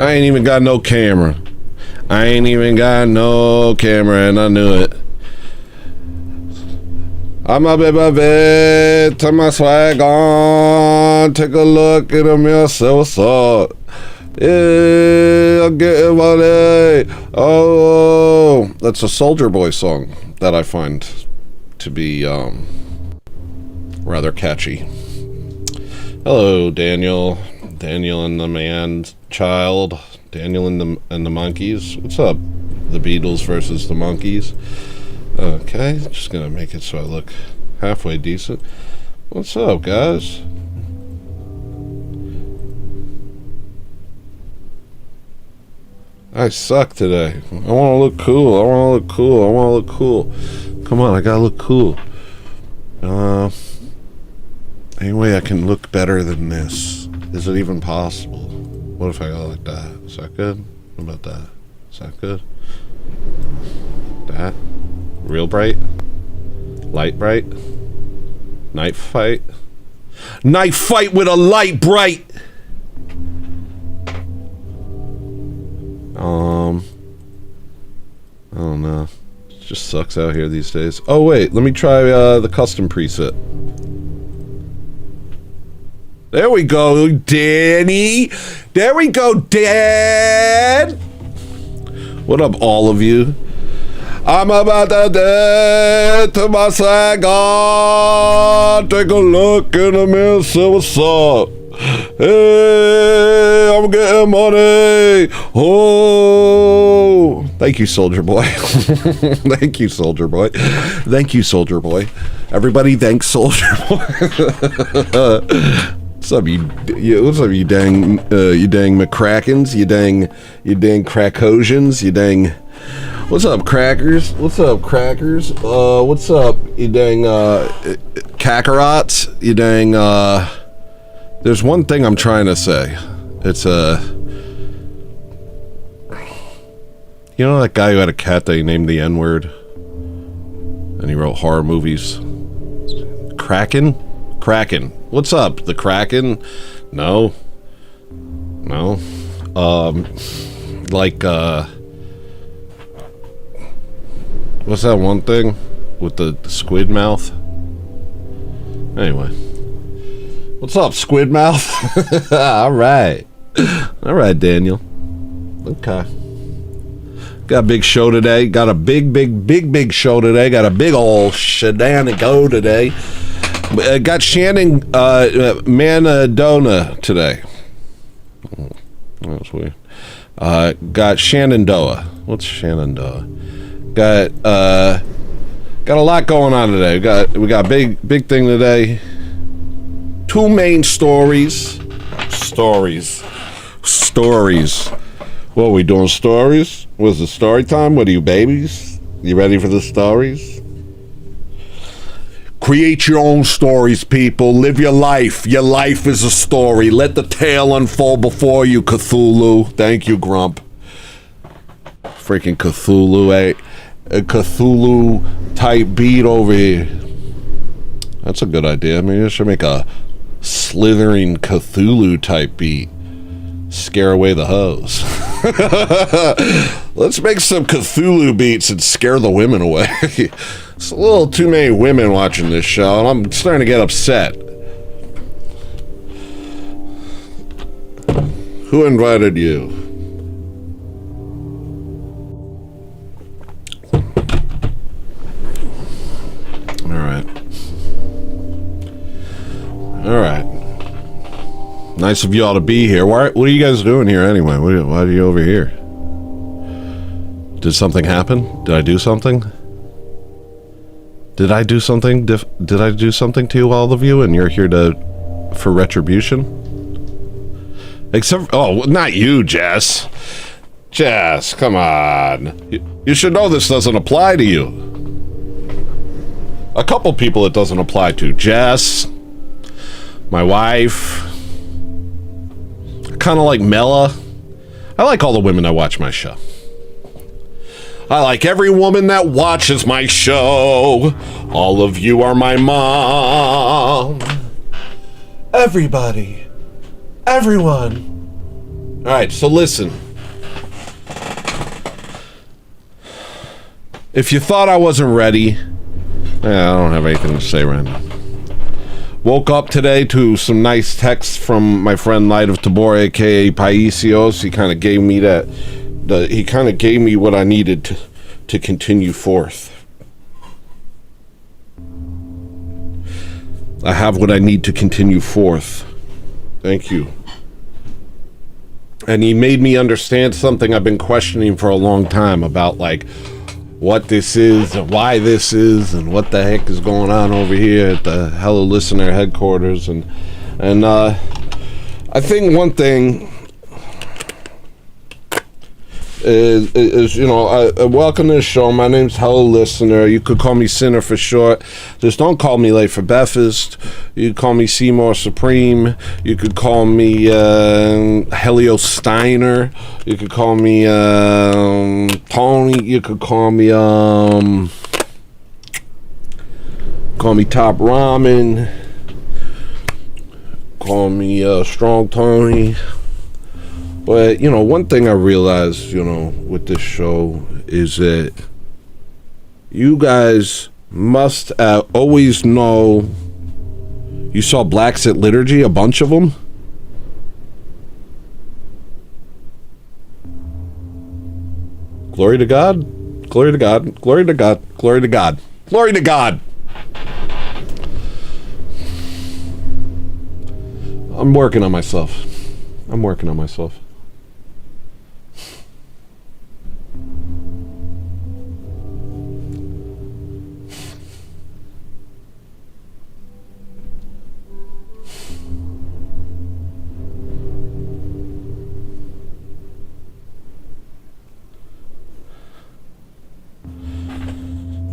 I ain't even got no camera. I ain't even got no camera, and I knew it. I'm a baby, turn my swag on, take a look at a mirror, say what's up. Yeah, I'm getting money. Oh, that's a Soulja Boy song that I find to be rather catchy. Hello, Daniel. Daniel and the man-child. Daniel and the monkeys. What's up? The Beatles versus the monkeys. Okay, just gonna make it so I look halfway decent. What's up, guys? I suck today. I want to look cool. I want to look cool. I want to look cool. Come on, I gotta look cool. Any way I can look better than this? Is it even possible? What if I go like that? Is that good? What about that? Is that good? That? Real bright? Light bright? Night fight? Night fight with a light bright! I don't know. It just sucks out here these days. Oh wait, let me try the custom preset. There we go, Danny! There we go, Dad! What up, all of you? I'm about to dead to my swag on. Take a look in the mirror, say what's up. Hey, I'm getting money. Oh, thank you, Soulja Boy. Thank you, Soulja Boy. Thank you, Soulja Boy. Everybody, thanks, Soulja Boy. What's up, you dang McCrackens, you dang Crackosians, you dang. What's up, crackers? What's up, crackers? What's up, you dang Kakarot's? You dang. There's one thing I'm trying to say. It's you know that guy who had a cat that he named the N-word, and he wrote horror movies. Kraken. What's up, the Kraken? No. What's that one thing with the squid mouth? Anyway. What's up, squid mouth? Alright, Daniel. Okay. Got a big show today. Got a big show today. Got a big ol' shenanigan today. Got Shannon Manadona today. Oh, that was weird. Got Shenandoah. What's Shenandoah? Got a lot going on today. We got big thing today. Two main stories. What are we doing? Stories? What's the story time? What are you, babies? You ready for the stories? Create your own stories, people. Live your life. Your life is a story. Let the tale unfold before you, Cthulhu. Thank you, Grump. Freaking Cthulhu, eh? A Cthulhu type beat over here. That's a good idea. Maybe I should make a slithering Cthulhu type beat. Scare away the hoes. Let's make some Cthulhu beats and scare the women away. It's a little too many women watching this show, and I'm starting to get upset. Who invited you? Alright. Nice of you all to be here. What are you guys doing here anyway? Why are you over here? Did something happen? Did I do something? Did I do something? Did I do something to all of you and you're here for retribution? Except, oh, not you, Jess. Jess, come on. You should know this doesn't apply to you. A couple people it doesn't apply to. Jess, my wife, kind of like Mela. I like all the women that watch my show. I like every woman that watches my show. All of you are my mom. Everybody. Everyone. All right, so listen. If you thought I wasn't ready, I don't have anything to say right now. Woke up today to some nice texts from my friend Light of Tabor, aka Paisios. He kind of gave me he kind of gave me what I needed to continue forth. I have what I need to continue forth. Thank you. And he made me understand something I've been questioning for a long time about, like, what this is and why this is and what the heck is going on over here at the Hello Listener headquarters. And I think one thing is welcome to the show. My name's Hello Listener. You could call me Sinner for short. Just don't call me late for Bethist. You could call me Seymour Supreme. You could call me Helio Steiner. You could call me Tony. You could call me Top Ramen. Call me Strong Tony. But, one thing I realized, with this show is that you guys must always know. You saw Blacks at Liturgy, a bunch of them? Glory to God. Glory to God. Glory to God. Glory to God. Glory to God. I'm working on myself.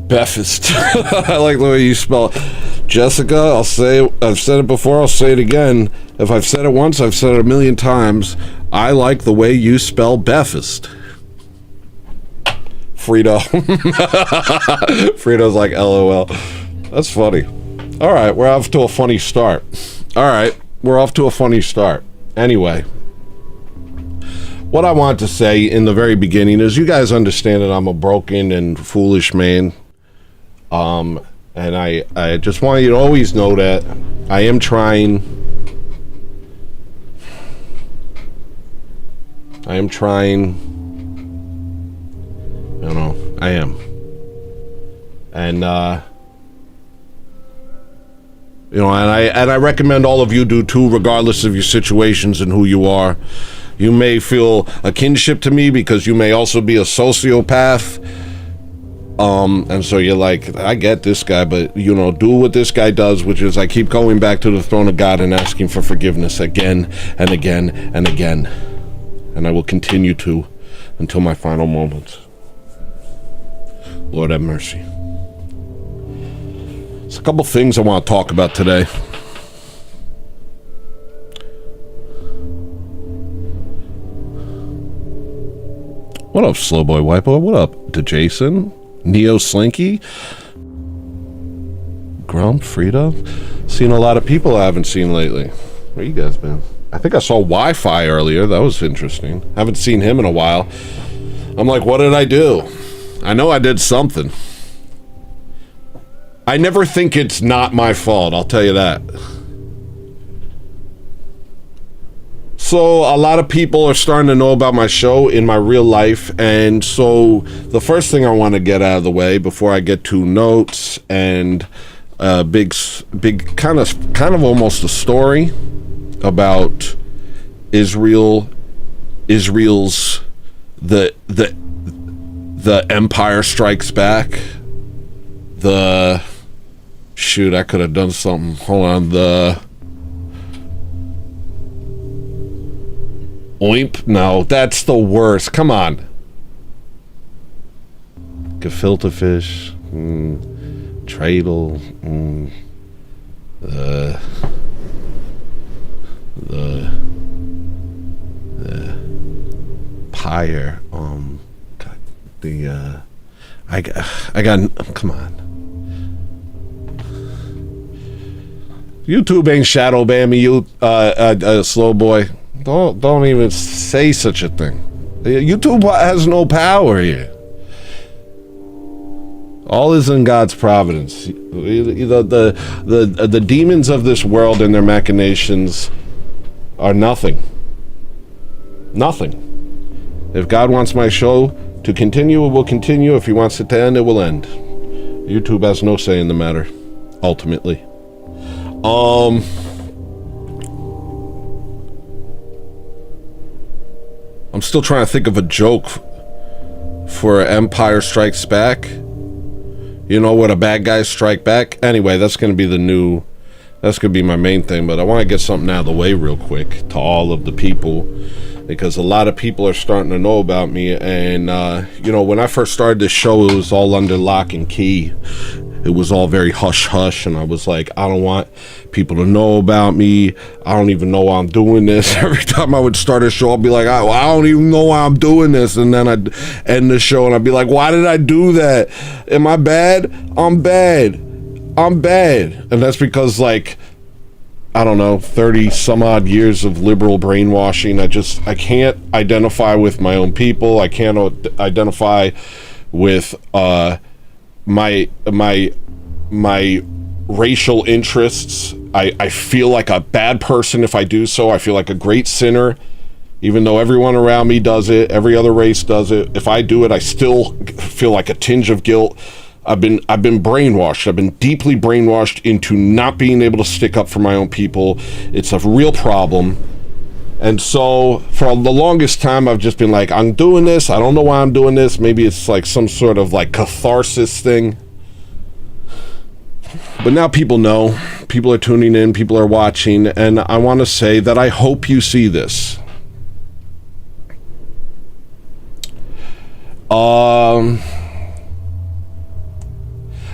Bethist. I like the way you spell it. Jessica, I've said it before, I'll say it again. If I've said it once, I've said it a million times. I like the way you spell Bethist. Frito. Frito's like, LOL. That's funny. All right, we're off to a funny start. Anyway, what I want to say in the very beginning is you guys understand that I'm a broken and foolish man. And I just want you to always know that I am trying. I am. And, and I recommend all of you do too, regardless of your situations and who you are. You may feel a kinship to me because you may also be a sociopath. And so you're like, I get this guy, but, do what this guy does, which is I keep going back to the throne of God and asking for forgiveness again and again and again. And I will continue to until my final moments. Lord have mercy. There's a couple things I want to talk about today. What up, Slow Boy Wipo? What up to Jason? Neo Slinky, Grump, Frida. Seen a lot of people I haven't seen lately. Where you guys been? I think I saw Wi-Fi earlier. That was interesting. Haven't seen him in a while. I'm like, what did I do? I know I did something. I never think it's not my fault, I'll tell you that. So a lot of people are starting to know about my show in my real life, and so the first thing I want to get out of the way before I get to notes and big kind of almost a story about Israel's the Empire Strikes Back. Shoot, I could have done something. Hold on, Oimp? No, that's the worst. Come on. Gefilte fish. Tradle. The pyre. I got. Come on. YouTube ain't shadow ban me, you slow boy. Don't even say such a thing. YouTube has no power here. All is in God's providence. The demons of this world and their machinations are nothing. Nothing. If God wants my show to continue, it will continue. If he wants it to end, it will end. YouTube has no say in the matter, ultimately. I'm still trying to think of a joke for Empire Strikes Back. You know, where the bad guys strike back. Anyway, that's going to be that's going to be my main thing, but I want to get something out of the way real quick to all of the people, because a lot of people are starting to know about me. And, you know, when I first started this show, it was all under lock and key. It was all very hush-hush, and I was like, I don't want people to know about me. I don't even know why I'm doing this. Every time I would start a show, I'd be like, I don't even know why I'm doing this. And then I'd end the show, and I'd be like, why did I do that? Am I bad? I'm bad. I'm bad. And that's because, like, I don't know, 30 some odd years of liberal brainwashing. I can't identify with my own people. I can't identify with, my racial interests. I feel like a bad person if I do so. I feel like a great sinner, even though everyone around me does it, every other race does it. If I do it, I still feel like a tinge of guilt. I've been brainwashed. I've been deeply brainwashed into not being able to stick up for my own people. It's a real problem. And so for the longest time, I've just been like, I'm doing this. I don't know why I'm doing this. Maybe it's like some sort of like catharsis thing. But now people know. People are tuning in. People are watching. And I want to say that I hope you see this.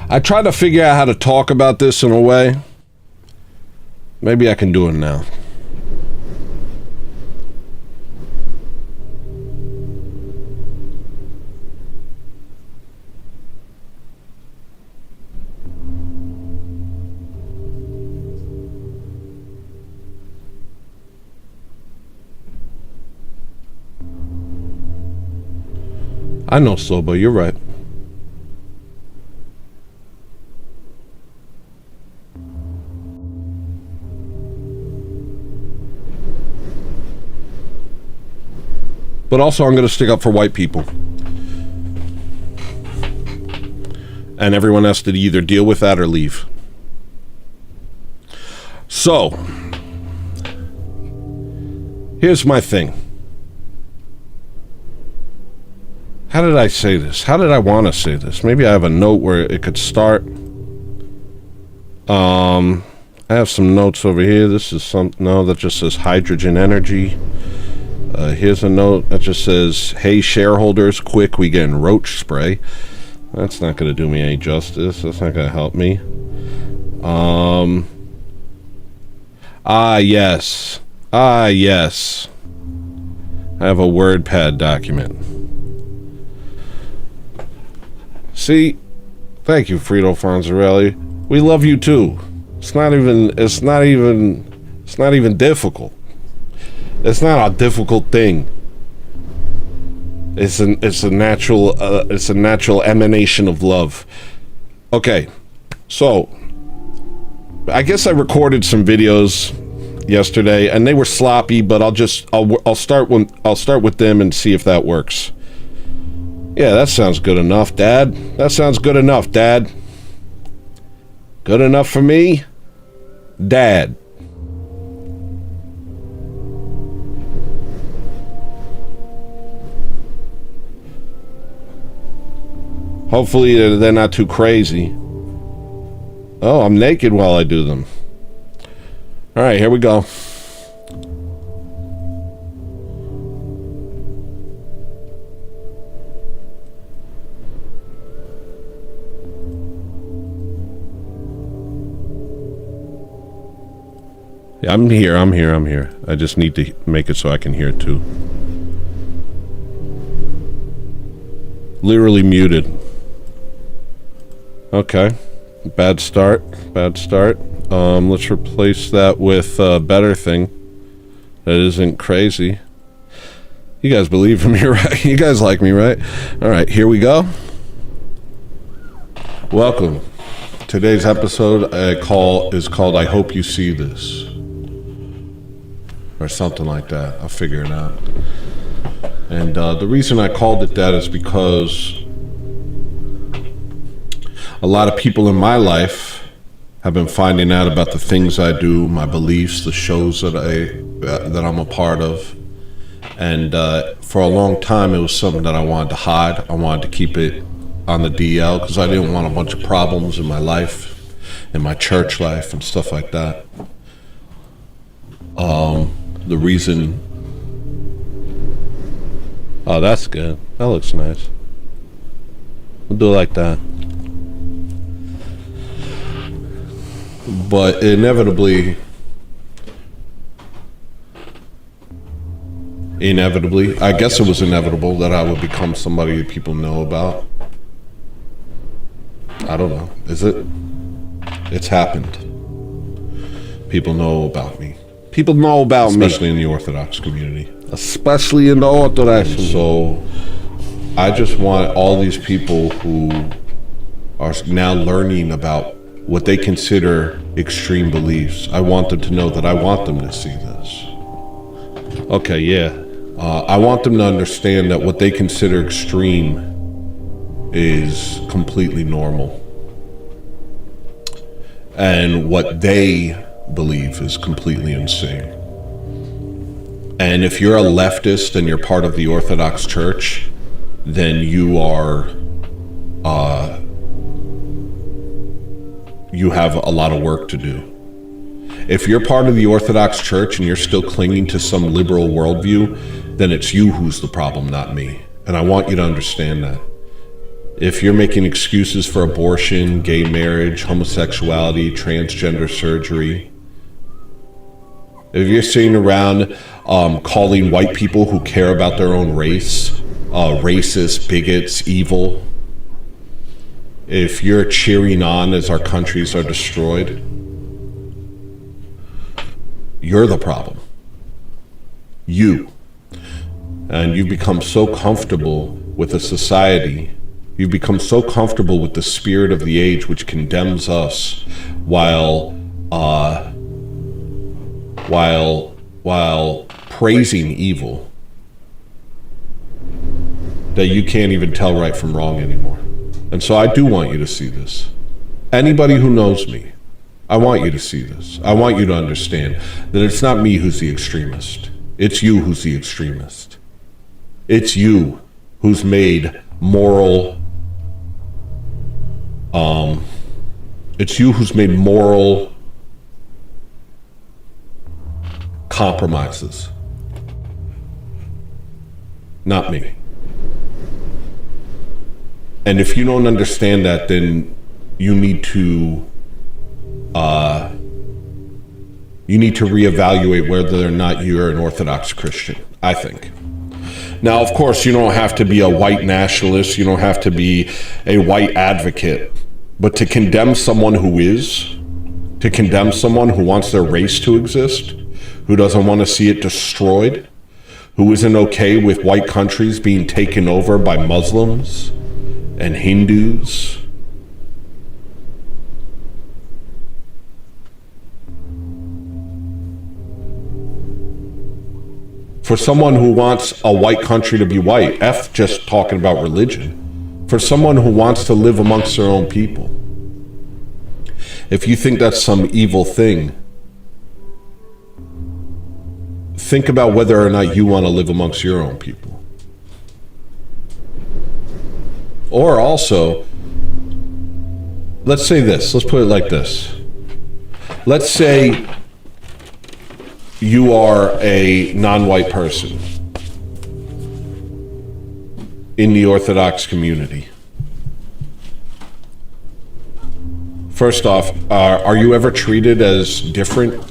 I tried to figure out how to talk about this in a way. Maybe I can do it now. I know, Soba, you're right. But also, I'm going to stick up for white people. And everyone has to either deal with that or leave. So, here's my thing. How did I say this? How did I want to say this? Maybe I have a note where it could start. I have some notes over here. This is that just says hydrogen energy. Here's a note that just says, hey shareholders, quick, we getting roach spray. That's not going to do me any justice. That's not going to help me. Yes. I have a WordPad document. See, thank you, Frito Fonzarelli. We love you too. It's not even difficult. It's not a difficult thing. It's a natural emanation of love. Okay, so I guess I recorded some videos yesterday, and they were sloppy, but I'll start with them and see if that works. Yeah, that sounds good enough, Dad. That sounds good enough, Dad. Good enough for me, Dad. Hopefully they're not too crazy. Oh, I'm naked while I do them. All right, here we go. Yeah, I'm here. I just need to make it so I can hear it too. Literally muted. Okay. Bad start. Let's replace that with a better thing. That isn't crazy. You guys believe in me, right? You guys like me, right? All right, here we go. Welcome. Today's episode is called I Hope You See This. Or something like that. I'll figure it out. And the reason I called it that is because a lot of people in my life have been finding out about the things I do, my beliefs, the shows that I'm a part of. And for a long time, it was something that I wanted to hide. I wanted to keep it on the DL because I didn't want a bunch of problems in my life, in my church life and stuff like that. The reason... Oh, that's good. That looks nice. We'll do it like that. But inevitably, I guess it was inevitable that I would become somebody that people know about. I don't know. Is it? It's happened. People know about me. People know about me. Especially in the Orthodox community. Especially in the Orthodox community. So, I just want all these people who are now learning about what they consider extreme beliefs. I want them to know that I want them to see this. Okay, yeah. I want them to understand that what they consider extreme is completely normal. And what they believe is completely insane. And if you're a leftist and you're part of the Orthodox Church, then you are, you have a lot of work to do. If you're part of the Orthodox Church and you're still clinging to some liberal worldview, then it's you who's the problem, not me. And I want you to understand that. If you're making excuses for abortion, gay marriage, homosexuality, transgender surgery, if you're sitting around calling white people who care about their own race, racist, bigots, evil, if you're cheering on as our countries are destroyed, you're the problem. You. And you've become so comfortable with a society, you've become so comfortable with the spirit of the age which condemns us while praising evil, that you can't even tell right from wrong anymore. And so I do want you to see this. Anybody who knows me, I want you to see this. I want you to understand that it's not me who's the extremist. It's you who's the extremist. It's you who's made moral, compromises. Not me. And if you don't understand that, then you need to reevaluate whether or not you're an Orthodox Christian, I think. Now, of course, you don't have to be a white nationalist, you don't have to be a white advocate, but to condemn someone who is, to condemn someone who wants their race to exist, who doesn't want to see it destroyed, who isn't okay with white countries being taken over by Muslims and Hindus. For someone who wants a white country to be white, F just talking about religion. For someone who wants to live amongst their own people. If you think that's some evil thing, think about whether or not you want to live amongst your own people. Or also, let's say this, let's put it like this. Let's say you are a non-white person in the Orthodox community. First off, are you ever treated as different?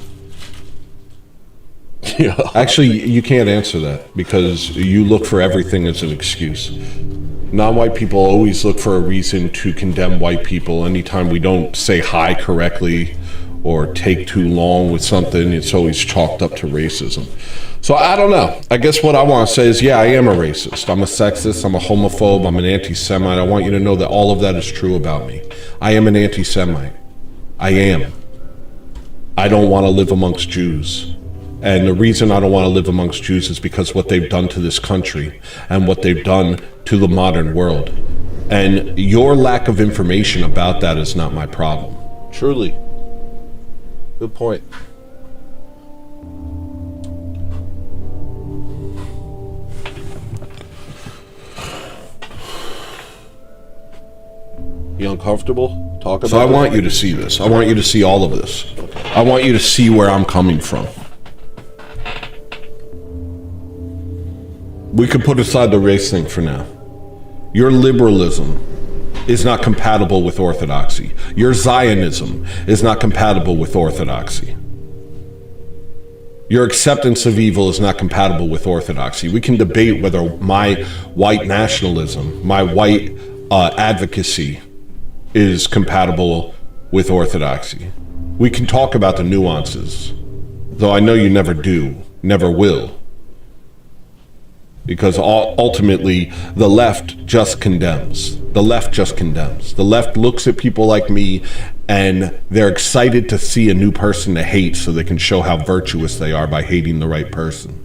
Yeah. Actually, you can't answer that because you look for everything as an excuse. Non-white people always look for a reason to condemn white people anytime we don't say hi correctly, or take too long with something, it's always chalked up to racism. So I don't know. I guess what I want to say is, yeah, I am a racist. I'm a sexist. I'm a homophobe. I'm an anti-Semite. I want you to know that all of that is true about me. I am an anti-Semite. I am. I don't want to live amongst Jews. And the reason I don't want to live amongst Jews is because what they've done to this country and what they've done to the modern world. And your lack of information about that is not my problem. Truly. Good point. You uncomfortable? Talk about it. So I want you to see this. I want you to see all of this. I want you to see where I'm coming from. We could put aside the race thing for now. Your liberalism is not compatible with Orthodoxy. Your Zionism is not compatible with Orthodoxy. Your acceptance of evil is not compatible with Orthodoxy. We can debate whether my white nationalism, my white advocacy is compatible with Orthodoxy. We can talk about the nuances, though I know you never do, never will. Because ultimately, the left just condemns. The left just condemns. The left looks at people like me and they're excited to see a new person to hate so they can show how virtuous they are by hating the right person.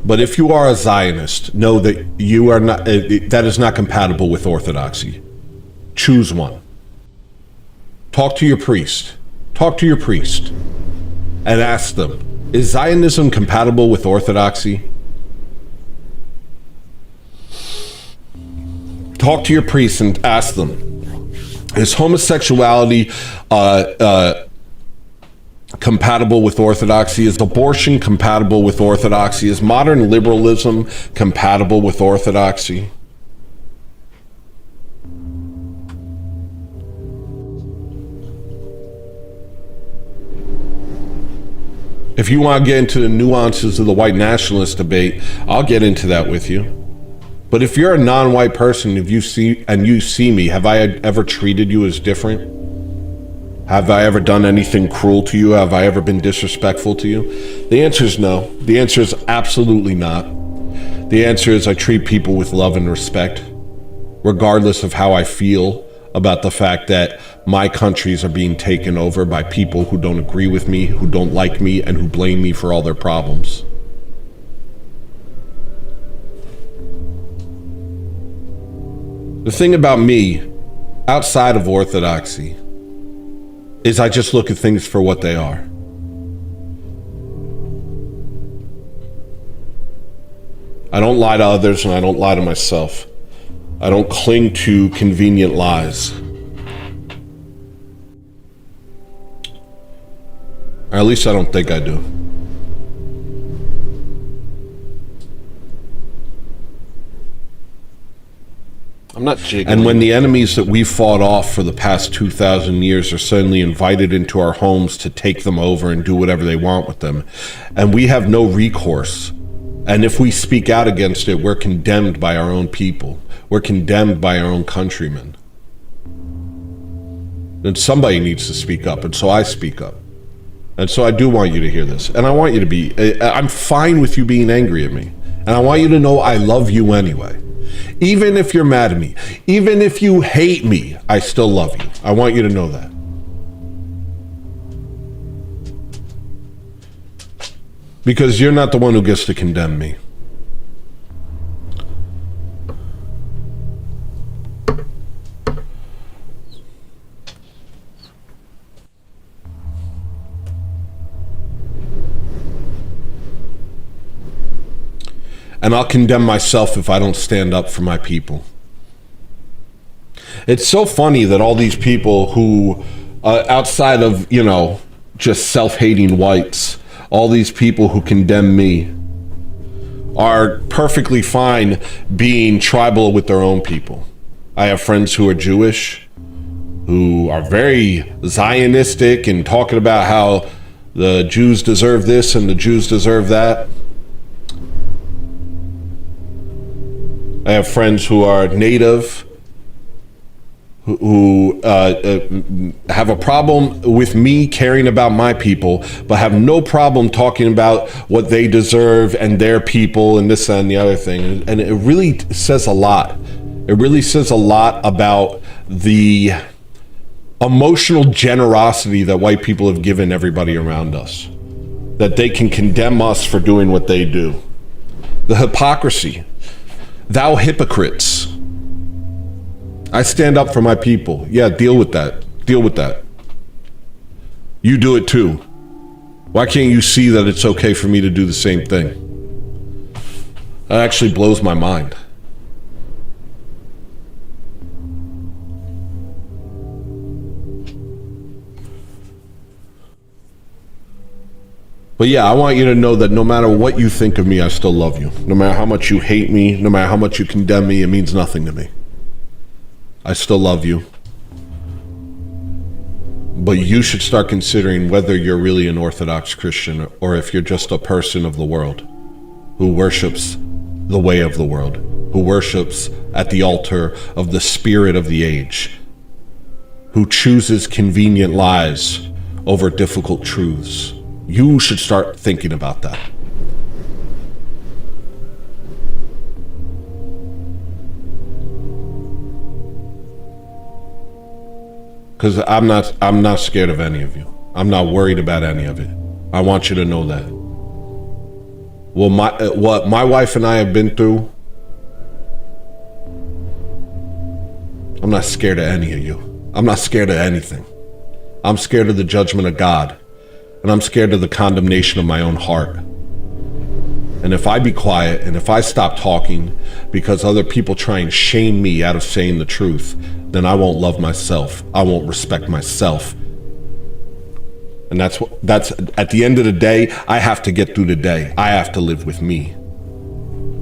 But if you are a Zionist, know that you are not. That is not compatible with Orthodoxy. Choose one. Talk to your priest. Talk to your priest and ask them, is Zionism compatible with Orthodoxy? Talk to your priest and ask them, is homosexuality compatible with Orthodoxy? Is abortion compatible with Orthodoxy? Is modern liberalism compatible with Orthodoxy? If you want to get into the nuances of the white nationalist debate, I'll get into that with you. But if you're a non-white person, if you see me, have I ever treated you as different? Have I ever done anything cruel to you? Have I ever been disrespectful to you? The answer is no. The answer is absolutely not. The answer is I treat people with love and respect, regardless of how I feel about the fact that my countries are being taken over by people who don't agree with me, who don't like me, and who blame me for all their problems. The thing about me, outside of Orthodoxy, is I just look at things for what they are. I don't lie to others and I don't lie to myself. I don't cling to convenient lies. Or at least I don't think I do. I'm not jiggling. And when the enemies that we fought off for the past 2,000 years are suddenly invited into our homes to take them over and do whatever they want with them, and we have no recourse, and if we speak out against it, we're condemned by our own people. We're condemned by our own countrymen. Then somebody needs to speak up, and so I speak up. And so I do want you to hear this. And I want you to be, I'm fine with you being angry at me. And I want you to know I love you anyway. Even if you're mad at me, even if you hate me, I still love you. I want you to know that. Because you're not the one who gets to condemn me. And I'll condemn myself if I don't stand up for my people. It's so funny that all these people who, outside of, just self-hating whites, all these people who condemn me are perfectly fine being tribal with their own people. I have friends who are Jewish, who are very Zionistic and talking about how the Jews deserve this and the Jews deserve that. I have friends who are native, who have a problem with me caring about my people, but have no problem talking about what they deserve and their people and this and the other thing. And it really says a lot. It really says a lot about the emotional generosity that white people have given everybody around us, that they can condemn us for doing what they do. The hypocrisy. Thou hypocrites. I stand up for my people. Yeah, deal with that. Deal with that. You do it too. Why can't you see that it's okay for me to do the same thing? That actually blows my mind. But yeah, I want you to know that no matter what you think of me, I still love you. No matter how much you hate me, no matter how much you condemn me, it means nothing to me. I still love you. But you should start considering whether you're really an Orthodox Christian or if you're just a person of the world who worships the way of the world, who worships at the altar of the spirit of the age, who chooses convenient lies over difficult truths. You should start thinking about that. Because I'm not scared of any of you. I'm not worried about any of it. I want you to know that. Well, what my wife and I have been through, I'm not scared of any of you. I'm not scared of anything. I'm scared of the judgment of God. And I'm scared of the condemnation of my own heart. And if I be quiet and if I stop talking because other people try and shame me out of saying the truth, then I won't love myself. I won't respect myself. And that's at the end of the day, I have to get through the day. I have to live with me.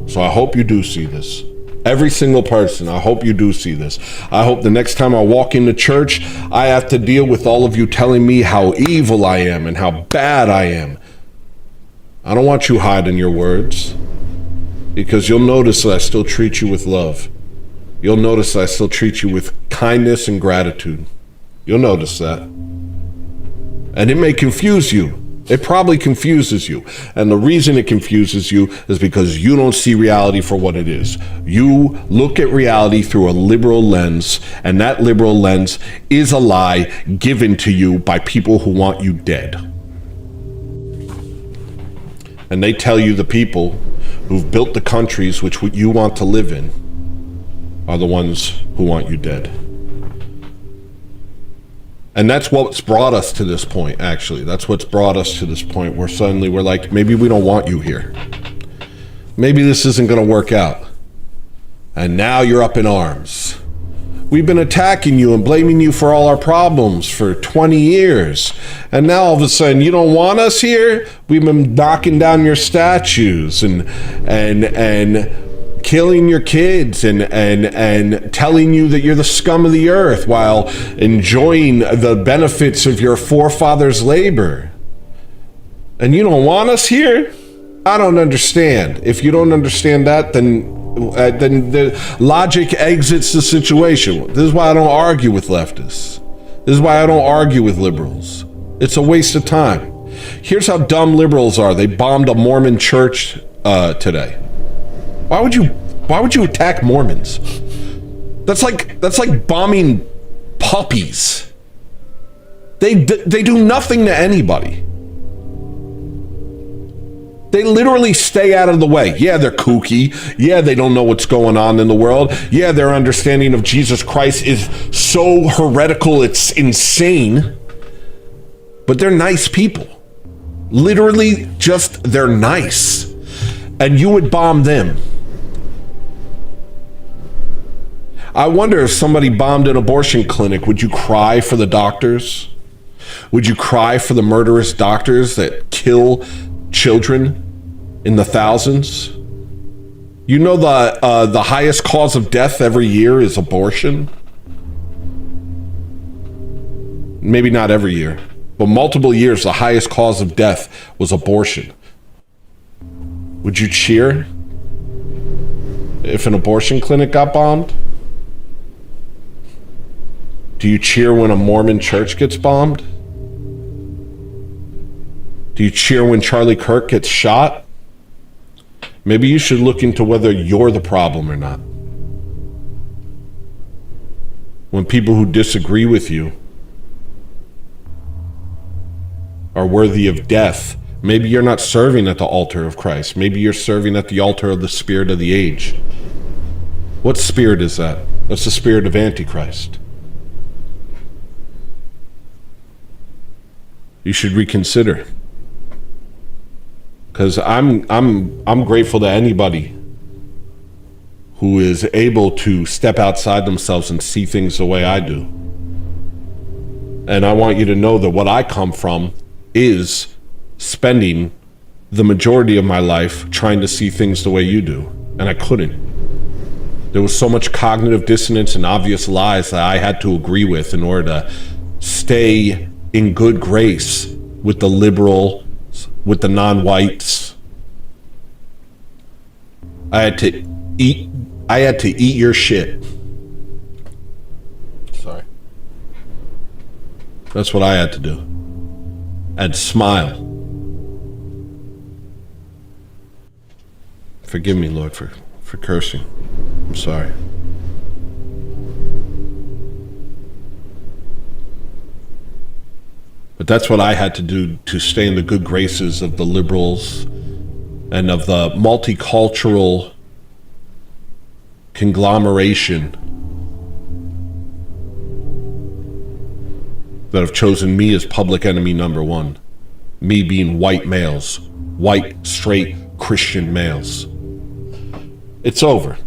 So I hope you do see this. Every single person, I hope you do see this. I hope the next time I walk into church, I have to deal with all of you telling me how evil I am and how bad I am. I don't want you hiding your words, because you'll notice that I still treat you with love. You'll notice that I still treat you with kindness and gratitude. You'll notice that. And it may confuse you. It probably confuses you. And the reason it confuses you is because you don't see reality for what it is. You look at reality through a liberal lens, and that liberal lens is a lie given to you by people who want you dead. And they tell you the people who've built the countries which you want to live in are the ones who want you dead. And that's what's brought us to this point, actually. That's what's brought us to this point where suddenly we're like, maybe we don't want you here. Maybe this isn't going to work out. And now you're up in arms. We've been attacking you and blaming you for all our problems for 20 years. And now all of a sudden you don't want us here? We've been knocking down your statues and killing your kids and telling you that you're the scum of the earth while enjoying the benefits of your forefathers' labor. And you don't want us here? I don't understand. If you don't understand that, then the logic exits the situation. This is why I don't argue with leftists. This is why I don't argue with liberals. It's a waste of time. Here's how dumb liberals are. They bombed a Mormon church today. Why would you attack Mormons? That's like bombing puppies. They do nothing to anybody. They literally stay out of the way. Yeah, they're kooky. Yeah, they don't know what's going on in the world. Yeah, their understanding of Jesus Christ is so heretical, it's insane. But they're nice people. Literally, just they're nice. And you would bomb them. I wonder if somebody bombed an abortion clinic, would you cry for the doctors? Would you cry for the murderous doctors that kill children in the thousands? You know the highest cause of death every year is abortion? Maybe not every year, but multiple years the highest cause of death was abortion. Would you cheer? if an abortion clinic got bombed? Do you cheer when a Mormon church gets bombed? Do you cheer when Charlie Kirk gets shot? Maybe you should look into whether you're the problem or not. When people who disagree with you are worthy of death, maybe you're not serving at the altar of Christ. Maybe you're serving at the altar of the spirit of the age. What spirit is that? That's the spirit of Antichrist. You should reconsider. Because I'm grateful to anybody who is able to step outside themselves and see things the way I do. And I want you to know that what I come from is spending the majority of my life trying to see things the way you do. And I couldn't. There was so much cognitive dissonance and obvious lies that I had to agree with in order to stay in good grace with the liberal, with the non-whites. I had to eat your shit. Sorry. That's what I had to do. And smile. Forgive me, Lord, for cursing. I'm sorry. But that's what I had to do to stay in the good graces of the liberals and of the multicultural conglomeration that have chosen me as public enemy number one. Me being white males, white, straight, Christian males. It's over.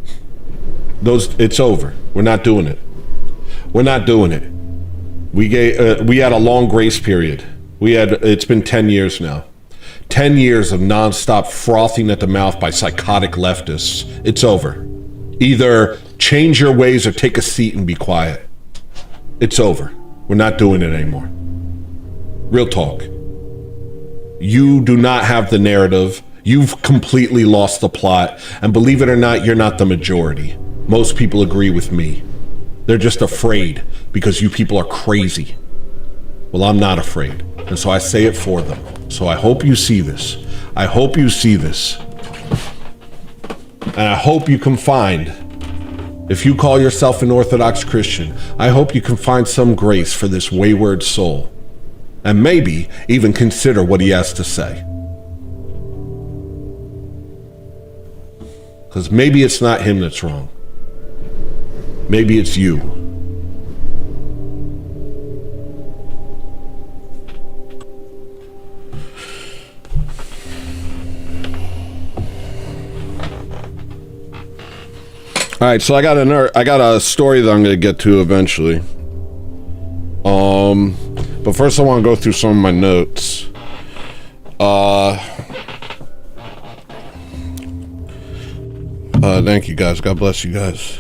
It's over. We're not doing it. We're not doing it. We had a long grace period. It's been 10 years now. 10 years of nonstop frothing at the mouth by psychotic leftists. It's over. Either change your ways or take a seat and be quiet. It's over. We're not doing it anymore. Real talk. You do not have the narrative. You've completely lost the plot. And believe it or not, you're not the majority. Most people agree with me. They're just afraid because you people are crazy. Well, I'm not afraid. And so I say it for them. So I hope you see this. I hope you see this. And I hope you can find, if you call yourself an Orthodox Christian, I hope you can find some grace for this wayward soul. And maybe even consider what he has to say. Because maybe it's not him that's wrong. Maybe it's you. All right, so I got a story that I'm going to get to eventually. But first I want to go through some of my notes. Thank you guys. God bless you guys.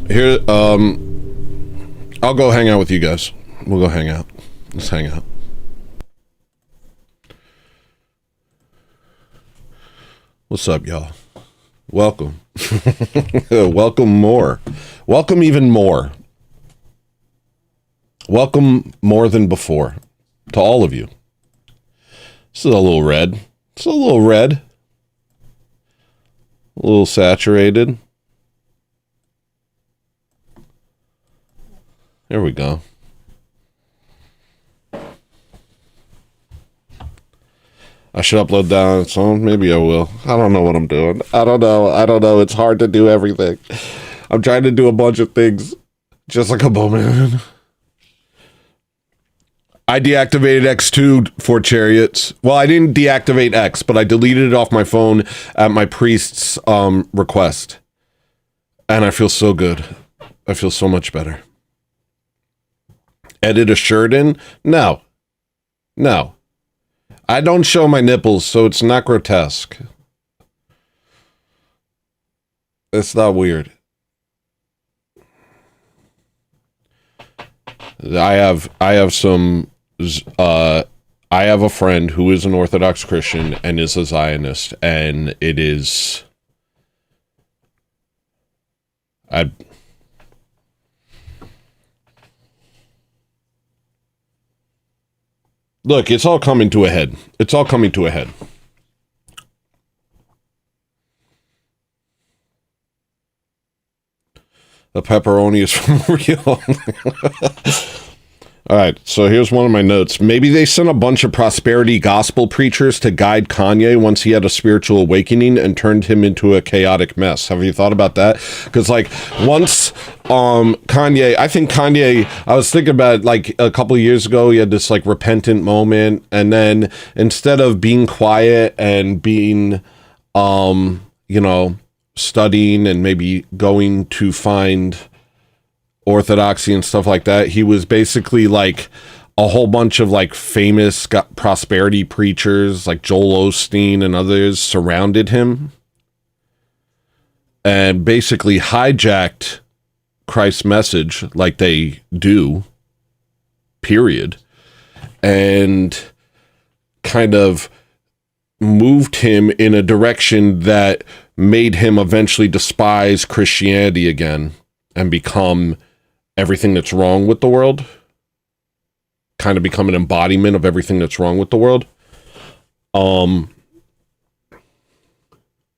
Here, I'll go hang out with you guys. We'll go hang out. Let's hang out. What's up, y'all? Welcome. Welcome more. Welcome even more. Welcome more than before to all of you. This is a little red. It's a little red. A little saturated. There we go. I should upload that on its own. Maybe I will. I don't know what I'm doing. I don't know. It's hard to do everything. I'm trying to do a bunch of things. Just like a moment. I deactivated X2 for Chariots. Well, I didn't deactivate X, but I deleted it off my phone at my priest's request. And I feel so good. I feel so much better. Edit a shirt in? No. No. I don't show my nipples, so it's not grotesque. It's not weird. I have some I have a friend who is an Orthodox Christian and is a Zionist, and it is... Look, it's all coming to a head. It's all coming to a head. The pepperoni is from real. All right, so here's one of my notes. Maybe they sent a bunch of prosperity gospel preachers to guide Kanye once he had a spiritual awakening and turned him into a chaotic mess. Have you thought about that? Because, like, once Kanye, I was thinking about it, like, a couple of years ago, he had this, like, repentant moment, and then instead of being quiet and being, studying and maybe going to find Orthodoxy and stuff like that, he was basically like a whole bunch of like famous prosperity preachers like Joel Osteen and others surrounded him and basically hijacked Christ's message like they do, period, and kind of moved him in a direction that made him eventually despise Christianity again and become everything that's wrong with the world, kind of become an embodiment of everything that's wrong with the world.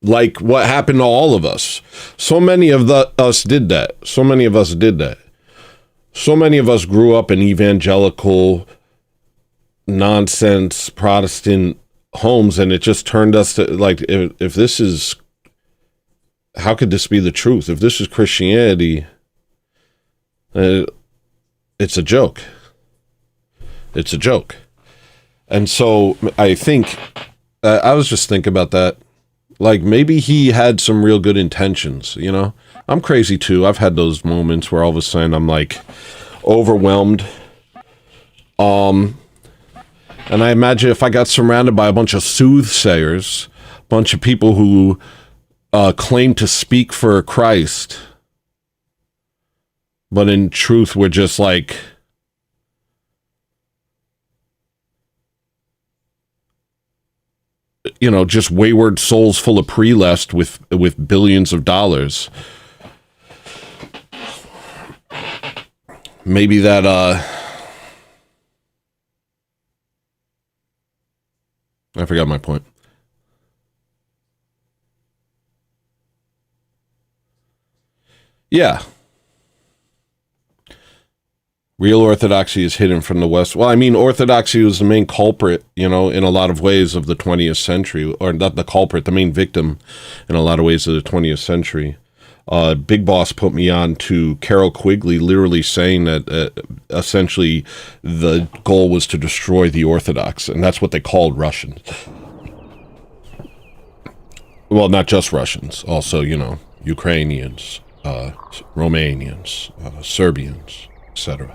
Like what happened to all of us. So many of us did that. So many of us grew up in evangelical nonsense Protestant homes, and it just turned us to like, if this is, how could this be the truth? If this is Christianity, it's a joke. It's a joke. And so I think, I was just thinking about that. Like maybe he had some real good intentions, you know? I'm crazy too. I've had those moments where all of a sudden I'm like overwhelmed. And I imagine if I got surrounded by a bunch of soothsayers, a bunch of people who claim to speak for Christ, but in truth, we're just like, just wayward souls full of pre-lust with billions of dollars. Maybe that, I forgot my point. Yeah. Real Orthodoxy is hidden from the West. Well, I mean, Orthodoxy was the main culprit, in a lot of ways of the 20th century, or not the culprit, the main victim in a lot of ways of the 20th century. Big Boss put me on to Carol Quigley literally saying that essentially the goal was to destroy the Orthodox, and that's what they called Russians. Well, not just Russians, also, Ukrainians, Romanians, Serbians, etc.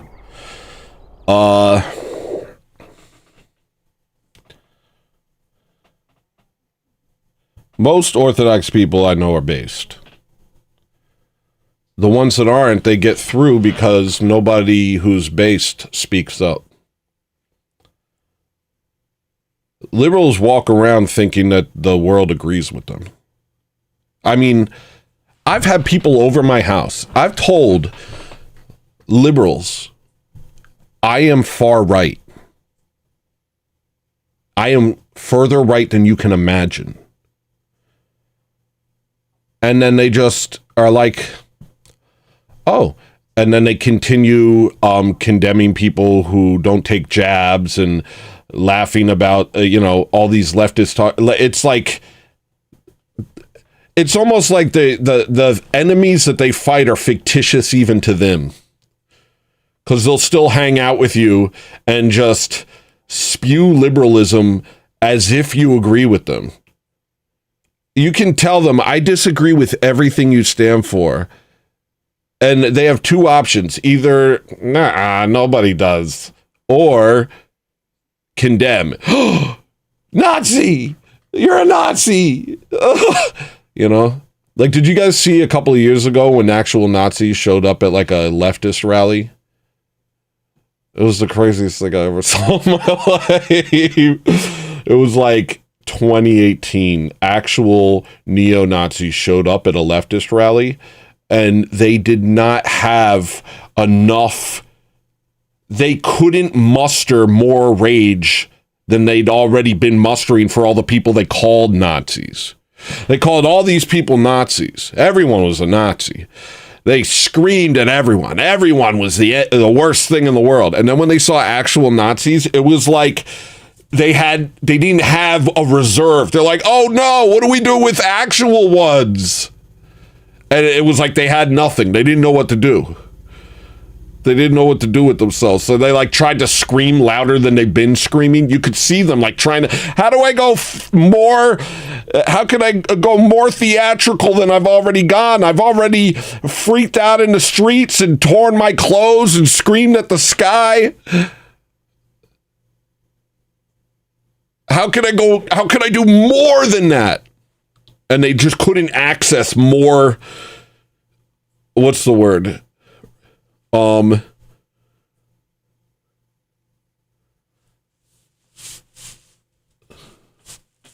Most Orthodox people I know are based. The ones that aren't, they get through because nobody who's based speaks up. Liberals walk around thinking that the world agrees with them. I mean, I've had people over my house. I've told liberals, I am far right. I am further right than you can imagine. And then they just are like, oh, and then they continue condemning people who don't take jabs and laughing about, all these leftists talk. It's like, it's almost like the enemies that they fight are fictitious even to them. Because they'll still hang out with you and just spew liberalism as if you agree with them. You can tell them, I disagree with everything you stand for. And they have two options. Either, nah, nobody does. Or condemn. Nazi! You're a Nazi! Like, did you guys see a couple of years ago when actual Nazis showed up at like a leftist rally? It was the craziest thing I ever saw in my life. It was like 2018. Actual neo-Nazis showed up at a leftist rally, and they did not have enough. They couldn't muster more rage than they'd already been mustering for all the people they called Nazis. They called all these people Nazis. Everyone was a Nazi. They screamed at everyone. Everyone was the worst thing in the world. And then when they saw actual Nazis, it was like they didn't have a reserve. They're like, oh no, what do we do with actual ones? And it was like they had nothing. They didn't know what to do. They didn't know what to do with themselves. So they like tried to scream louder than they've been screaming. You could see them like trying to, how do I go more? How can I go more theatrical than I've already gone? I've already freaked out in the streets and torn my clothes and screamed at the sky. How can I do more than that? And they just couldn't access more. What's the word?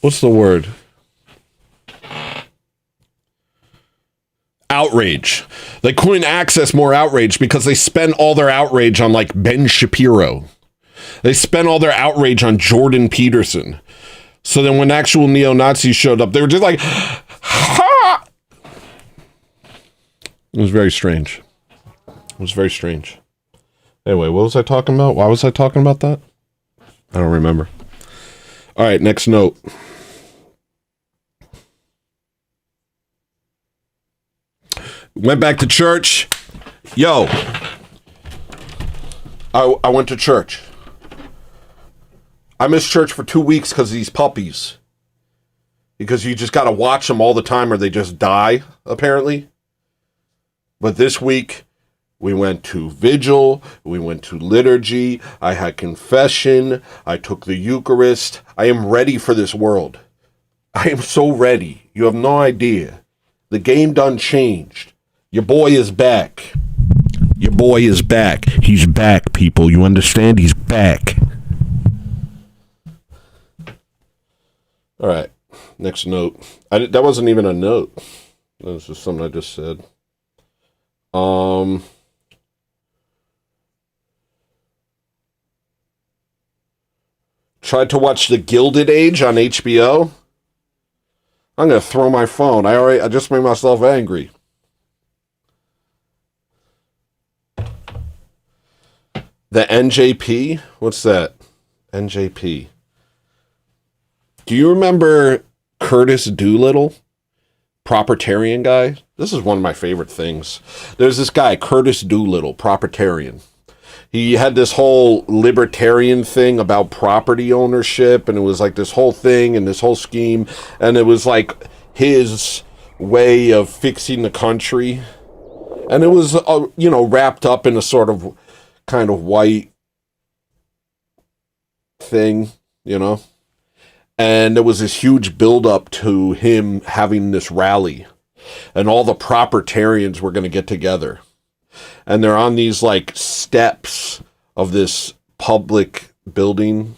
What's the word? Outrage. They couldn't access more outrage because they spent all their outrage on like Ben Shapiro. They spent all their outrage on Jordan Peterson. So then when actual neo-Nazis showed up, they were just like, ha! It was very strange. It was very strange. Anyway, what was I talking about? Why was I talking about that? I don't remember. All right, next note. Went back to church. Yo. I went to church. I missed church for 2 weeks because of these puppies. Because you just got to watch them all the time or they just die, apparently. But this week, we went to vigil, we went to liturgy, I had confession, I took the Eucharist. I am ready for this world. I am so ready. You have no idea. The game done changed. Your boy is back. Your boy is back. He's back, people. You understand? He's back. All right. Next note. That wasn't even a note. That was just something I just said. Tried to watch The Gilded Age on HBO. I'm gonna throw my phone. I just made myself angry. The NJP? What's that? NJP. Do you remember Curtis Doolittle? Propertarian guy? This is one of my favorite things. There's this guy, Curtis Doolittle, propertarian. He had this whole libertarian thing about property ownership, and it was like this whole thing and this whole scheme, and it was like his way of fixing the country. And it was, wrapped up in a sort of kind of white thing, And there was this huge buildup to him having this rally. And all the propertarians were going to get together. And they're on these, like, steps of this public building. And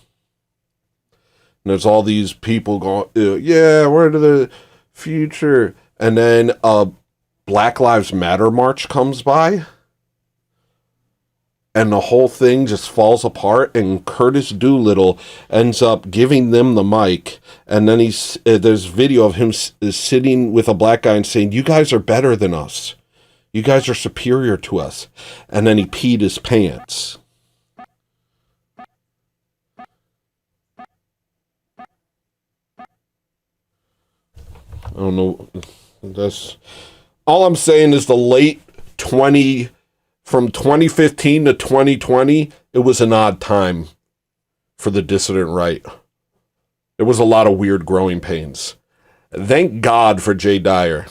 there's all these people going, yeah, we're to the future. And then a Black Lives Matter march comes by. And the whole thing just falls apart, and Curtis Doolittle ends up giving them the mic, and then there's video of him sitting with a black guy and saying, you guys are better than us. You guys are superior to us. And then he peed his pants. I don't know. That's all I'm saying is from 2015 to 2020, it was an odd time for the dissident right. There was a lot of weird growing pains. Thank God for Jay Dyer.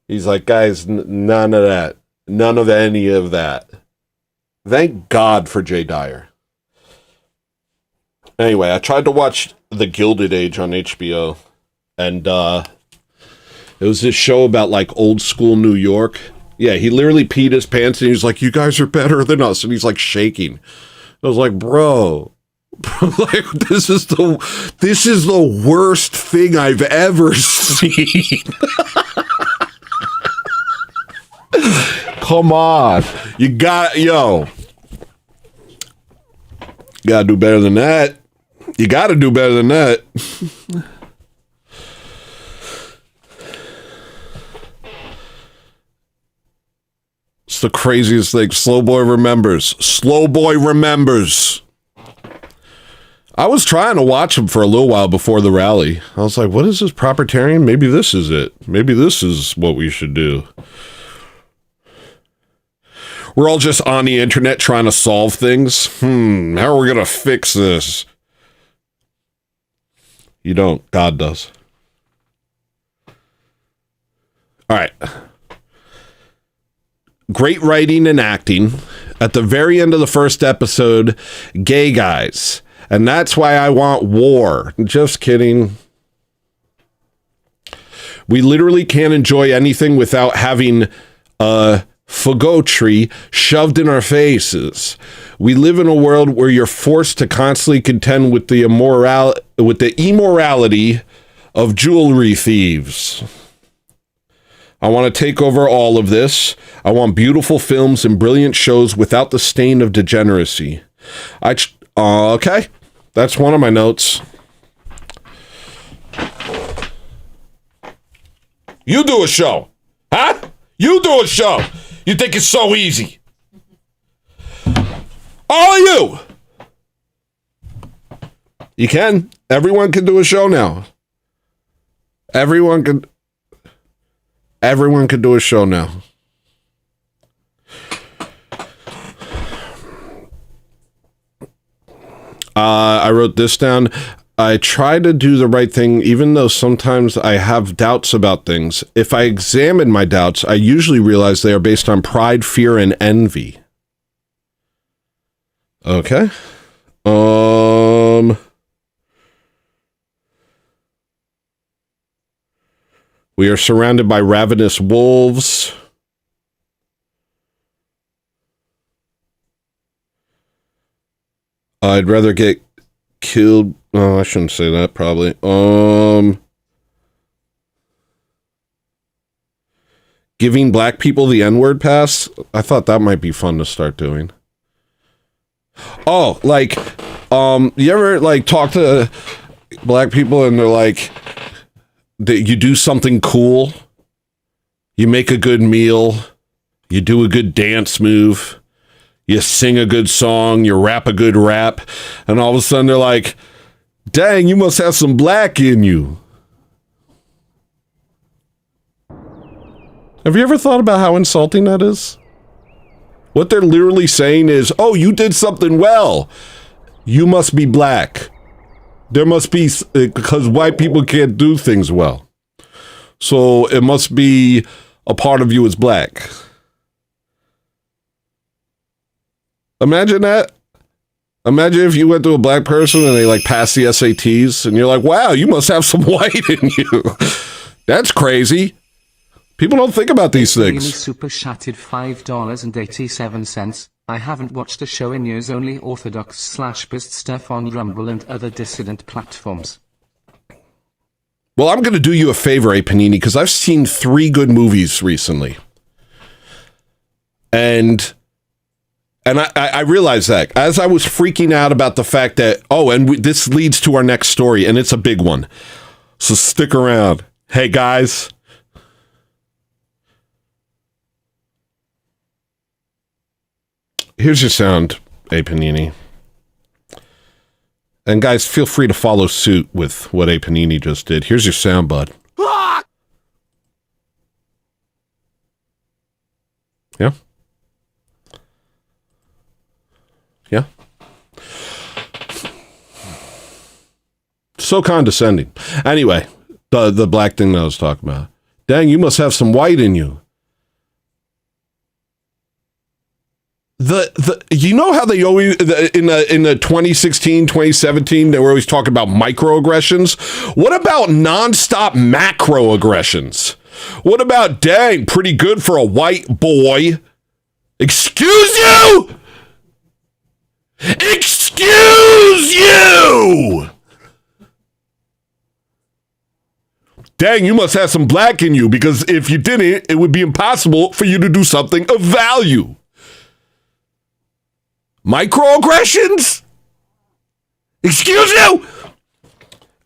He's like, guys, none of that. None of any of that. Thank God for Jay Dyer. Anyway, I tried to watch The Gilded Age on HBO, and it was this show about like old school New York. Yeah, he literally peed his pants and he was like, you guys are better than us. And he's like shaking. I was like, bro, like this is the worst thing I've ever seen. Come on. You gotta do better than that. You gotta do better than that. It's the craziest thing. Slow boy remembers. I was trying to watch him for a little while before the rally. I was like, what is this propertarian? Maybe this is it. Maybe this is what we should do. We're all just on the internet trying to solve things. How are we going to fix this? You don't. God does. All right. Great writing and acting. At the very end of the first episode, gay guys. And that's why I want war. Just kidding. We literally can't enjoy anything without having a faggotry shoved in our faces. We live in a world where you're forced to constantly contend with the immorality of jewelry thieves. I want to take over all of this. I want beautiful films and brilliant shows without the stain of degeneracy. Okay, that's one of my notes. You do a show, huh? You do a show. You think it's so easy? All of you. You can. Everyone can do a show now. Everyone can do a show now. I wrote this down. I try to do the right thing, even though sometimes I have doubts about things. If I examine my doubts, I usually realize they are based on pride, fear, and envy. Okay. We are surrounded by ravenous wolves. I'd rather get killed. Oh, I shouldn't say that, probably. Giving black people the N-word pass? I thought that might be fun to start doing. Oh, like, you ever, like, talk to black people and they're like, you do something cool, you make a good meal, you do a good dance move, you sing a good song, you rap a good rap, and all of a sudden they're like, dang, you must have some black in you. Have you ever thought about how insulting that is? What they're literally saying is, oh, you did something well. You must be black. There must be, because white people can't do things well. So it must be a part of you is black. Imagine that. Imagine if you went to a black person and they like passed the SATs and you're like, wow, you must have some white in you. That's crazy. People don't think about these things. Super chatted $5.87. I haven't watched a show in years, only Orthodox/Bist stuff on Rumble and other dissident platforms. Well, I'm going to do you a favor, Panini, because I've seen 3 good movies recently. And I realized that as I was freaking out about the fact that, this leads to our next story, and it's a big one. So stick around. Hey, guys. Here's your sound, A Panini. And guys, feel free to follow suit with what A Panini just did. Here's your sound, bud. Yeah? Yeah? So condescending. Anyway, the black thing that I was talking about. Dang, you must have some white in you. You know how they always in the 2016, 2017 they were always talking about microaggressions? What about nonstop macroaggressions? What about, dang, pretty good for a white boy? Excuse you? Excuse you! Dang, you must have some black in you, because if you didn't, it would be impossible for you to do something of value. Microaggressions? Excuse you?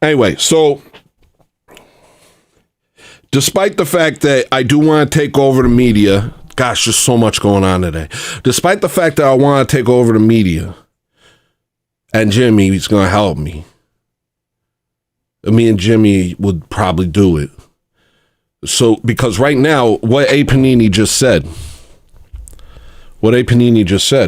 Anyway, so despite the fact that I do want to take over the media, gosh, there's so much going on today. Despite the fact that I want to take over the media, and Jimmy's going to help me. Me and Jimmy would probably do it. So, because right now, what A. Panini just said,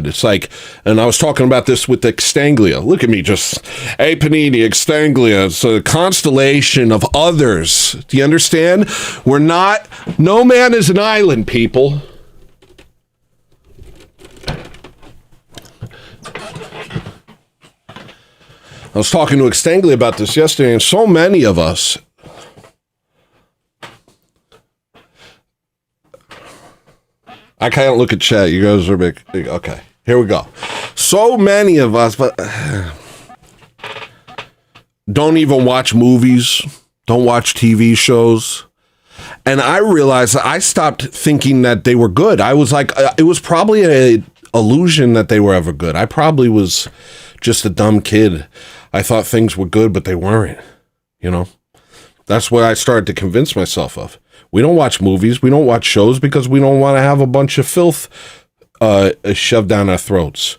it's like, and I was talking about this with Extanglia. Look at me, just A. Panini, Extanglia. It's a constellation of others. Do you understand? No man is an island, people. I was talking to Extanglia about this yesterday, and so many of us, I can't look at chat. You guys are big. Okay, here we go. So many of us, but don't even watch movies, don't watch TV shows. And I realized that I stopped thinking that they were good. I was like, it was probably an illusion that they were ever good. I probably was just a dumb kid. I thought things were good, but they weren't, you know? That's what I started to convince myself of. We don't watch movies, we don't watch shows because we don't want to have a bunch of filth shoved down our throats.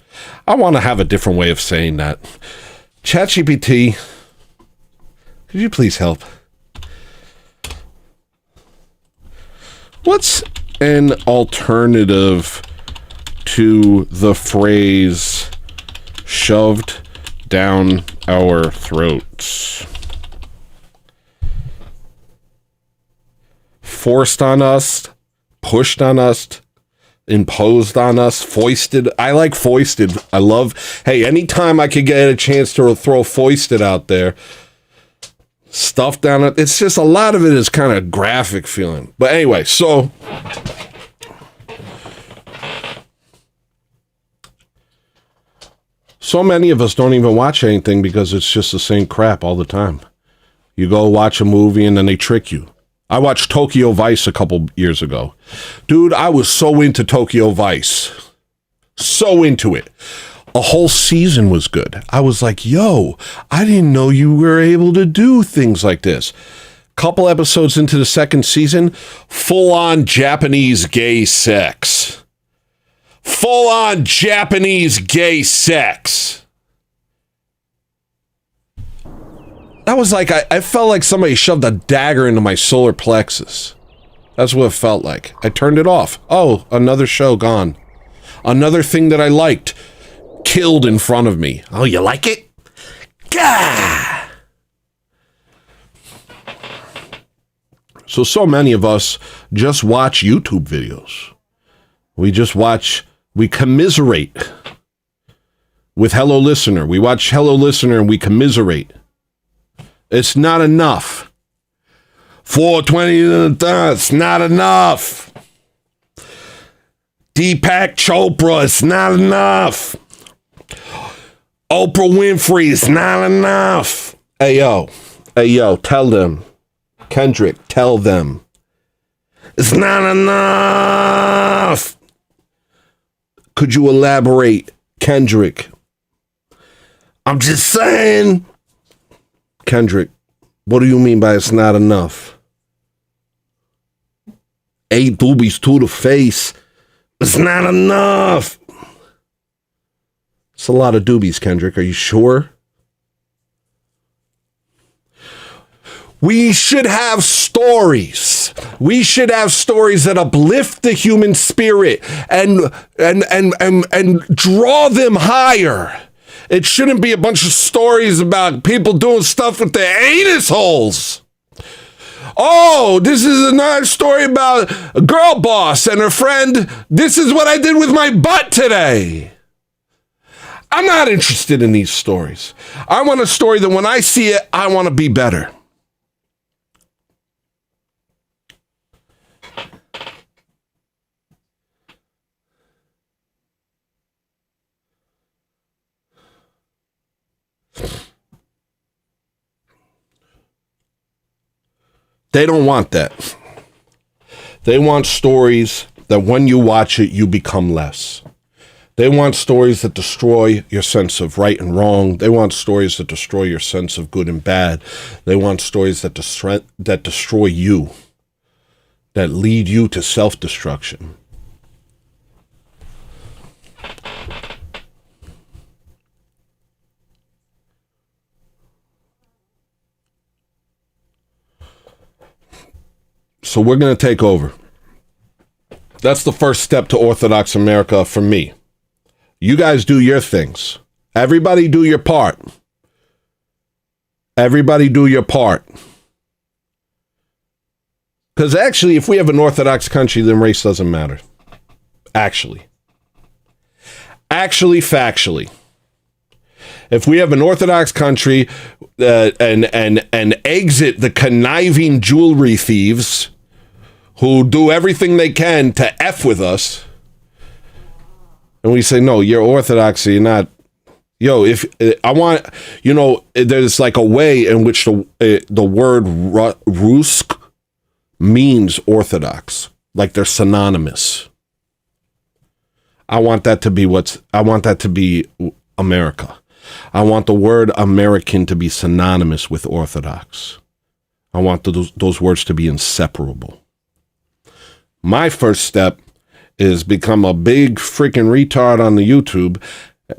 I want to have a different way of saying that. ChatGPT, could you please help? What's an alternative to the phrase shoved down our throats? Forced on us, pushed on us, imposed on us, foisted. I like foisted. I love, hey, anytime I could get a chance to throw foisted out there, stuff down it. It's just a lot of it is kind of graphic feeling. But anyway, so many of us don't even watch anything because it's just the same crap all the time. You go watch a movie and then they trick you. I watched Tokyo Vice a couple years ago. Dude, I was so into Tokyo Vice. So into it. A whole season was good. I was like, yo, I didn't know you were able to do things like this. Couple episodes into the second season, full-on Japanese gay sex. Full-on Japanese gay sex. That was like, I felt like somebody shoved a dagger into my solar plexus. That's what it felt like. I turned it off. Oh, another show gone. Another thing that I liked killed in front of me. Oh, you like it? Gah! So many of us just watch YouTube videos. We commiserate with Hello Listener. We watch Hello Listener and we commiserate. It's not enough. 420, it's not enough. Deepak Chopra, it's not enough. Oprah Winfrey, it's not enough. Hey yo, tell them. Kendrick, tell them. It's not enough. Could you elaborate, Kendrick? I'm just saying. Kendrick, what do you mean by it's not enough? 8 boobies to the face. It's not enough. It's a lot of doobies, Kendrick. Are you sure? We should have stories. We should have stories that uplift the human spirit and draw them higher. It shouldn't be a bunch of stories about people doing stuff with their anus holes. Oh, this is a nice story about a girl boss and her friend. This is what I did with my butt today. I'm not interested in these stories. I want a story that when I see it, I want to be better. They don't want that. They want stories that when you watch it, you become less. They want stories that destroy your sense of right and wrong. They want stories that destroy your sense of good and bad. They want stories that destroy you, that lead you to self-destruction. So we're going to take over. That's the first step to Orthodox America for me. You guys do your things. Everybody do your part. Everybody do your part. Because actually, if we have an Orthodox country, then race doesn't matter. Actually, factually. If we have an Orthodox country and exit the conniving jewelry thieves who do everything they can to F with us, and we say, no, you're Orthodoxy, you're not. Yo, if I want, there's like a way in which the word Rusk means Orthodox, like they're synonymous. I want that to be America. I want the word American to be synonymous with Orthodox. I want those words to be inseparable. My first step is become a big freaking retard on the YouTube,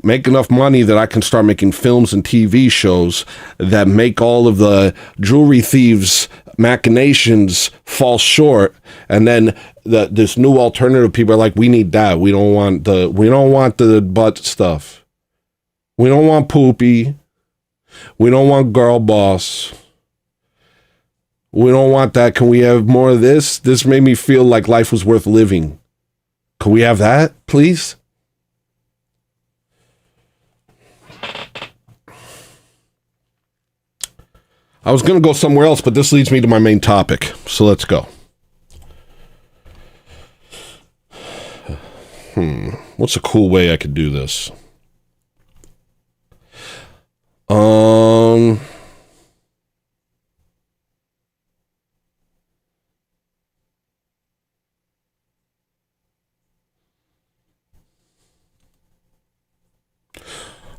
make enough money that I can start making films and TV shows that make all of the jewelry thieves' machinations fall short, and then this new alternative people are like, we need that. We don't want the butt stuff. We don't want poopy. We don't want girl boss. We don't want that. Can we have more of this? This made me feel like life was worth living. Can we have that, please? I was going to go somewhere else, but this leads me to my main topic. So let's go. What's a cool way I could do this?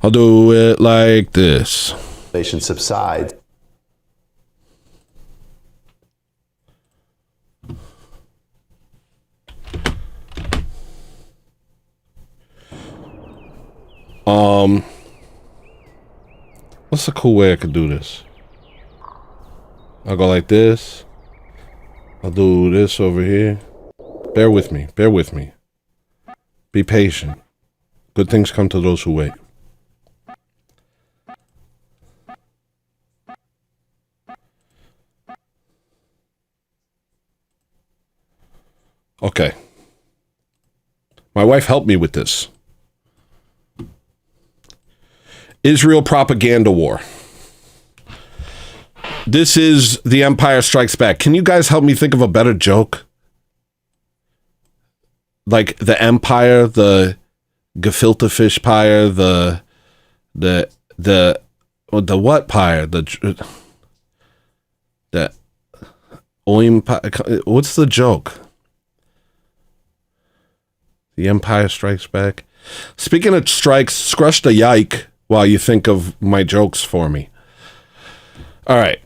I'll do it like this. Subside. What's a cool way I could do this? I'll go like this. I'll do this over here. Bear with me. Bear with me. Be patient. Good things come to those who wait. Okay. My wife helped me with this. Israel propaganda war. This is The Empire Strikes Back. Can you guys help me think of a better joke? Like the Empire, the gefilte fish pyre, the what pyre? The oim pyre. What's the joke? The Empire Strikes Back. Speaking of strikes, scrush the yike while you think of my jokes for me. All right.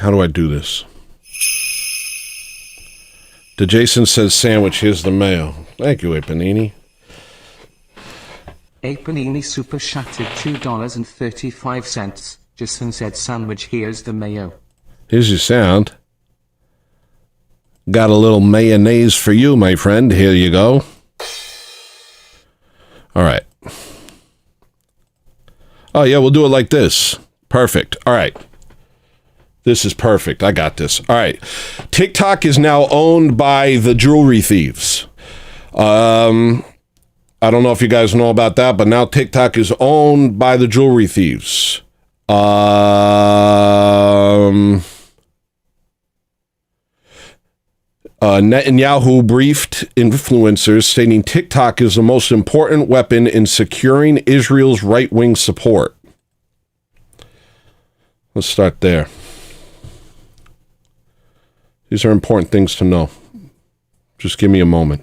How do I do this? The Jason says sandwich. Here's the mayo. Thank you, A Panini. A Panini super chatted $2.35. Jason said sandwich. Here's the mayo. Here's your sound. Got a little mayonnaise for you, my friend. Here you go. All right. Oh, yeah, we'll do it like this. Perfect. All right. This is perfect. I got this. All right. TikTok is now owned by the jewelry thieves. I don't know if you guys know about that, but now TikTok is owned by the jewelry thieves. Netanyahu briefed influencers stating TikTok is the most important weapon in securing Israel's right-wing support. Let's start there. These are important things to know. Just give me a moment.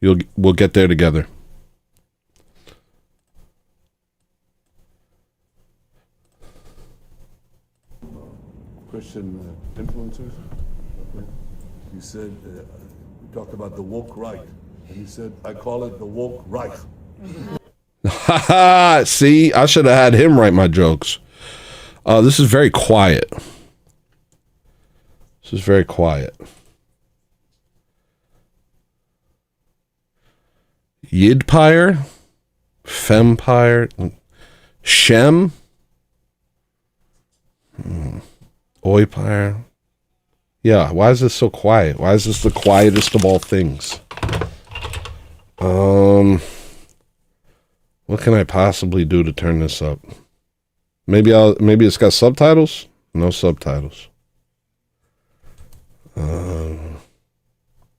We'll get there together. Christian influencers. Okay. You said, you talked about the woke right. And you said, I call it the woke Reich. See, I should have had him write my jokes. This is very quiet. This is very quiet. Yidpire, Fempire, Shem, Oipire. Yeah, why is this so quiet? Why is this the quietest of all things? What can I possibly do to turn this up? Maybe it's got subtitles? No subtitles.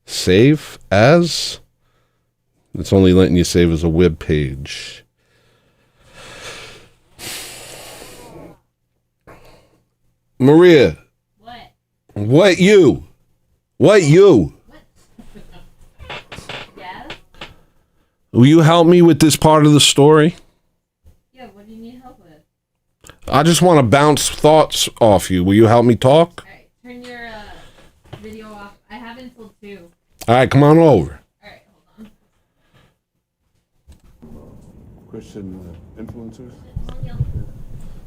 Save as? It's only letting you save as a web page. Maria. What? What you? What you? Yes? Will you help me with this part of the story? Yeah, what do you need help with? I just want to bounce thoughts off you. Will you help me talk? Alright, turn your video off. I have until 2. All right, come on over. Alright, hold on. Christian influencers.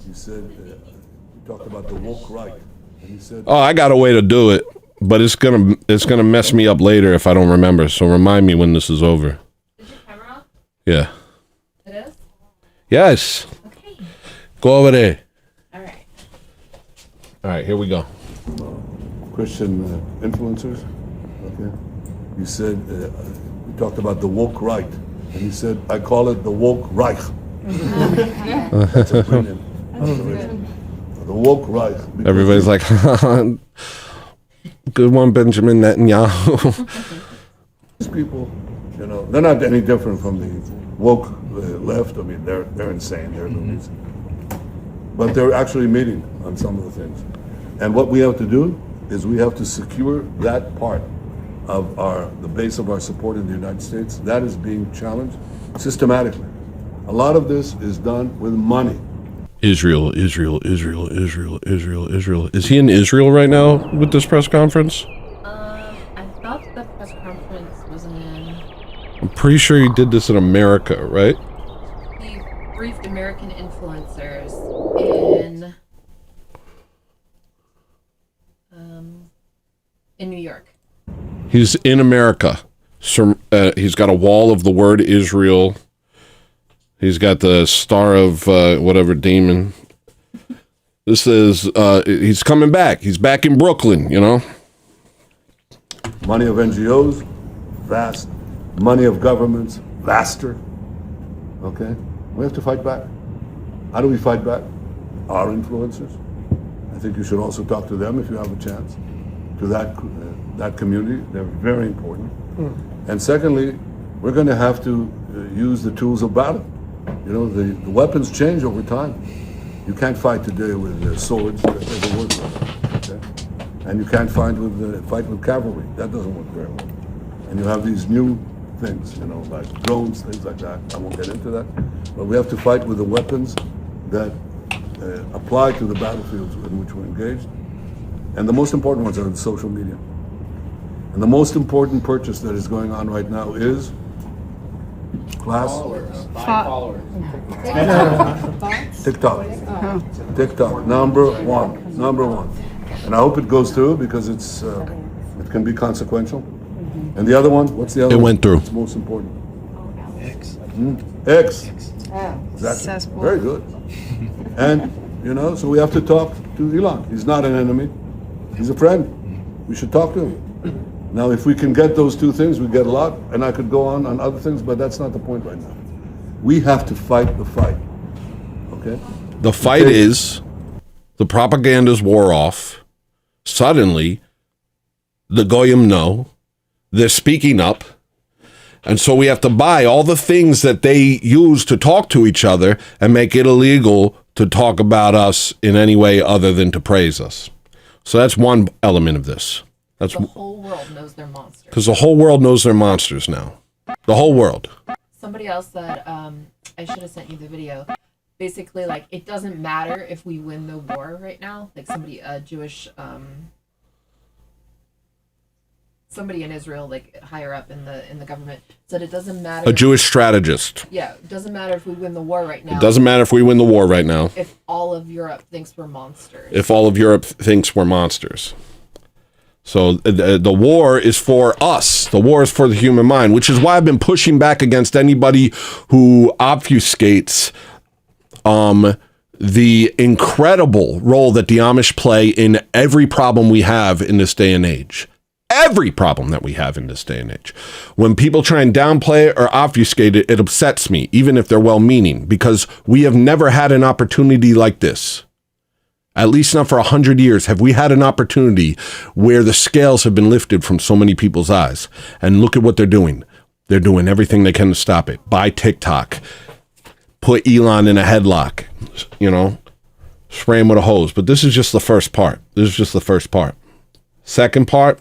You said, you talked about the woke right. And you said, Oh, I got a way to do it, but it's gonna mess me up later if I don't remember. So remind me when this is over. Is your camera off? Yeah. It is? Yes. Okay. Go over there. Alright. All right, here we go. Christian influencers. Okay. You said, you talked about the woke right. And you said, I call it the woke Reich. That's a brilliant. The woke Reich. Everybody's like, good one, Benjamin Netanyahu. These people, you know, they're not any different from the woke left. I mean, they're insane. They're loonies. But they're actually meeting on some of the things. And what we have to do is we have to secure that part of the base of our support in the United States. That is being challenged systematically. A lot of this is done with money. Israel. Is he in Israel right now with this press conference? I thought the press conference was in... I'm pretty sure he did this in America, right? He briefed American influencers in New York. He's in America. So, he's got a wall of the word Israel. He's got the star of whatever demon. This is, he's coming back. He's back in Brooklyn, you know? Money of NGOs, vast. Money of governments, vaster. Okay? We have to fight back. How do we fight back? Our influencers. I think you should also talk to them if you have a chance. To that community, they're very important. And secondly, we're going to have to use the tools of battle. You know, the weapons change over time. You can't fight today with swords. That doesn't work well. Okay? And you can't fight with cavalry. That doesn't work very well. And you have these new things, you know, like drones, things like that. I won't get into that. But we have to fight with the weapons that apply to the battlefields in which we're engaged. And the most important ones are in social media. And the most important purchase that is going on right now is Followers. TikTok, number one. And I hope it goes through because it can be consequential. And the other one, what's the other It one? went through. It's most important. X. X. Exactly. Very good. And, you know, so we have to talk to Elon. He's not an enemy. He's a friend. We should talk to him. Now, if we can get those two things, we get a lot. And I could go on other things, but that's not the point right now. We have to fight the fight. Okay? The fight is the propaganda's wore off. Suddenly, the Goyim know. They're speaking up. And so we have to buy all the things that they use to talk to each other and make it illegal to talk about us in any way other than to praise us. So that's one element of this. That's The whole world knows they're monsters. because the whole world knows they're monsters now. The whole world. Somebody else said, I should have sent you the video. Basically, like, it doesn't matter if we win the war right now. Like, somebody, a Jewish, somebody in Israel, like, higher up in the government, said it doesn't matter. A Jewish strategist. Yeah, it doesn't matter if we win the war right now. It doesn't matter if we win the war right now. If all of Europe thinks we're monsters. If all of Europe thinks we're monsters. So the war is for us. The war is for the human mind, which is why I've been pushing back against anybody who obfuscates the incredible role that the Amish play in every problem we have in this day and age. Every problem that we have in this day and age. When people try and downplay it or obfuscate it, it upsets me, even if they're well-meaning, because we have never had an opportunity like this. At least not for 100 years have we had an opportunity where the scales have been lifted from so many people's eyes. And look at what they're doing. They're doing everything they can to stop it. Buy TikTok. Put Elon in a headlock. Spray him with a hose. But this is just the first part. Second part.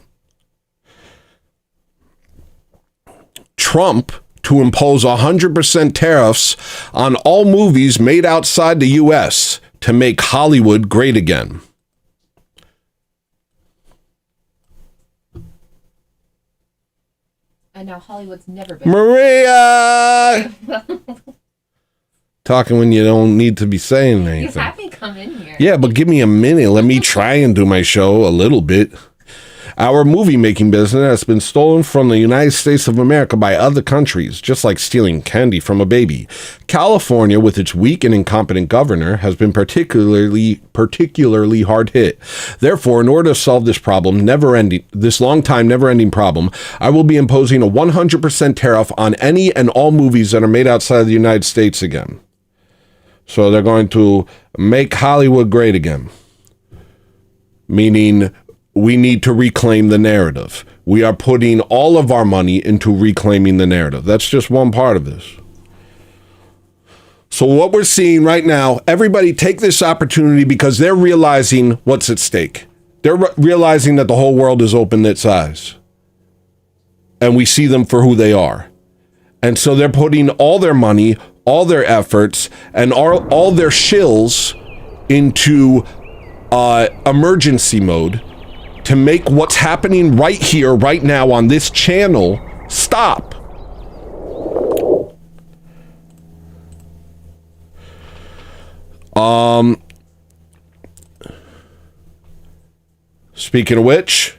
Trump to impose 100% tariffs on all movies made outside the U.S. to make Hollywood great again. And now Hollywood's never been. Maria! Talking when you don't need to be saying anything. You have me come in here. Yeah, but give me a minute. Let me try and do my show a little bit. Our movie-making business has been stolen from the United States of America by other countries, just like stealing candy from a baby. California, with its weak and incompetent governor, has been particularly hard hit. Therefore, in order to solve this problem, never-ending problem, I will be imposing a 100% tariff on any and all movies that are made outside of the United States again. So they're going to make Hollywood great again, meaning we need to reclaim the narrative. We are putting all of our money into reclaiming the narrative. That's just one part of this. So what we're seeing right now, everybody take this opportunity because they're realizing what's at stake. They're realizing that the whole world has opened its eyes. And we see them for who they are. And so they're putting all their money, all their efforts, and all their shills into emergency mode to make what's happening right here, right now on this channel stop. Speaking of which,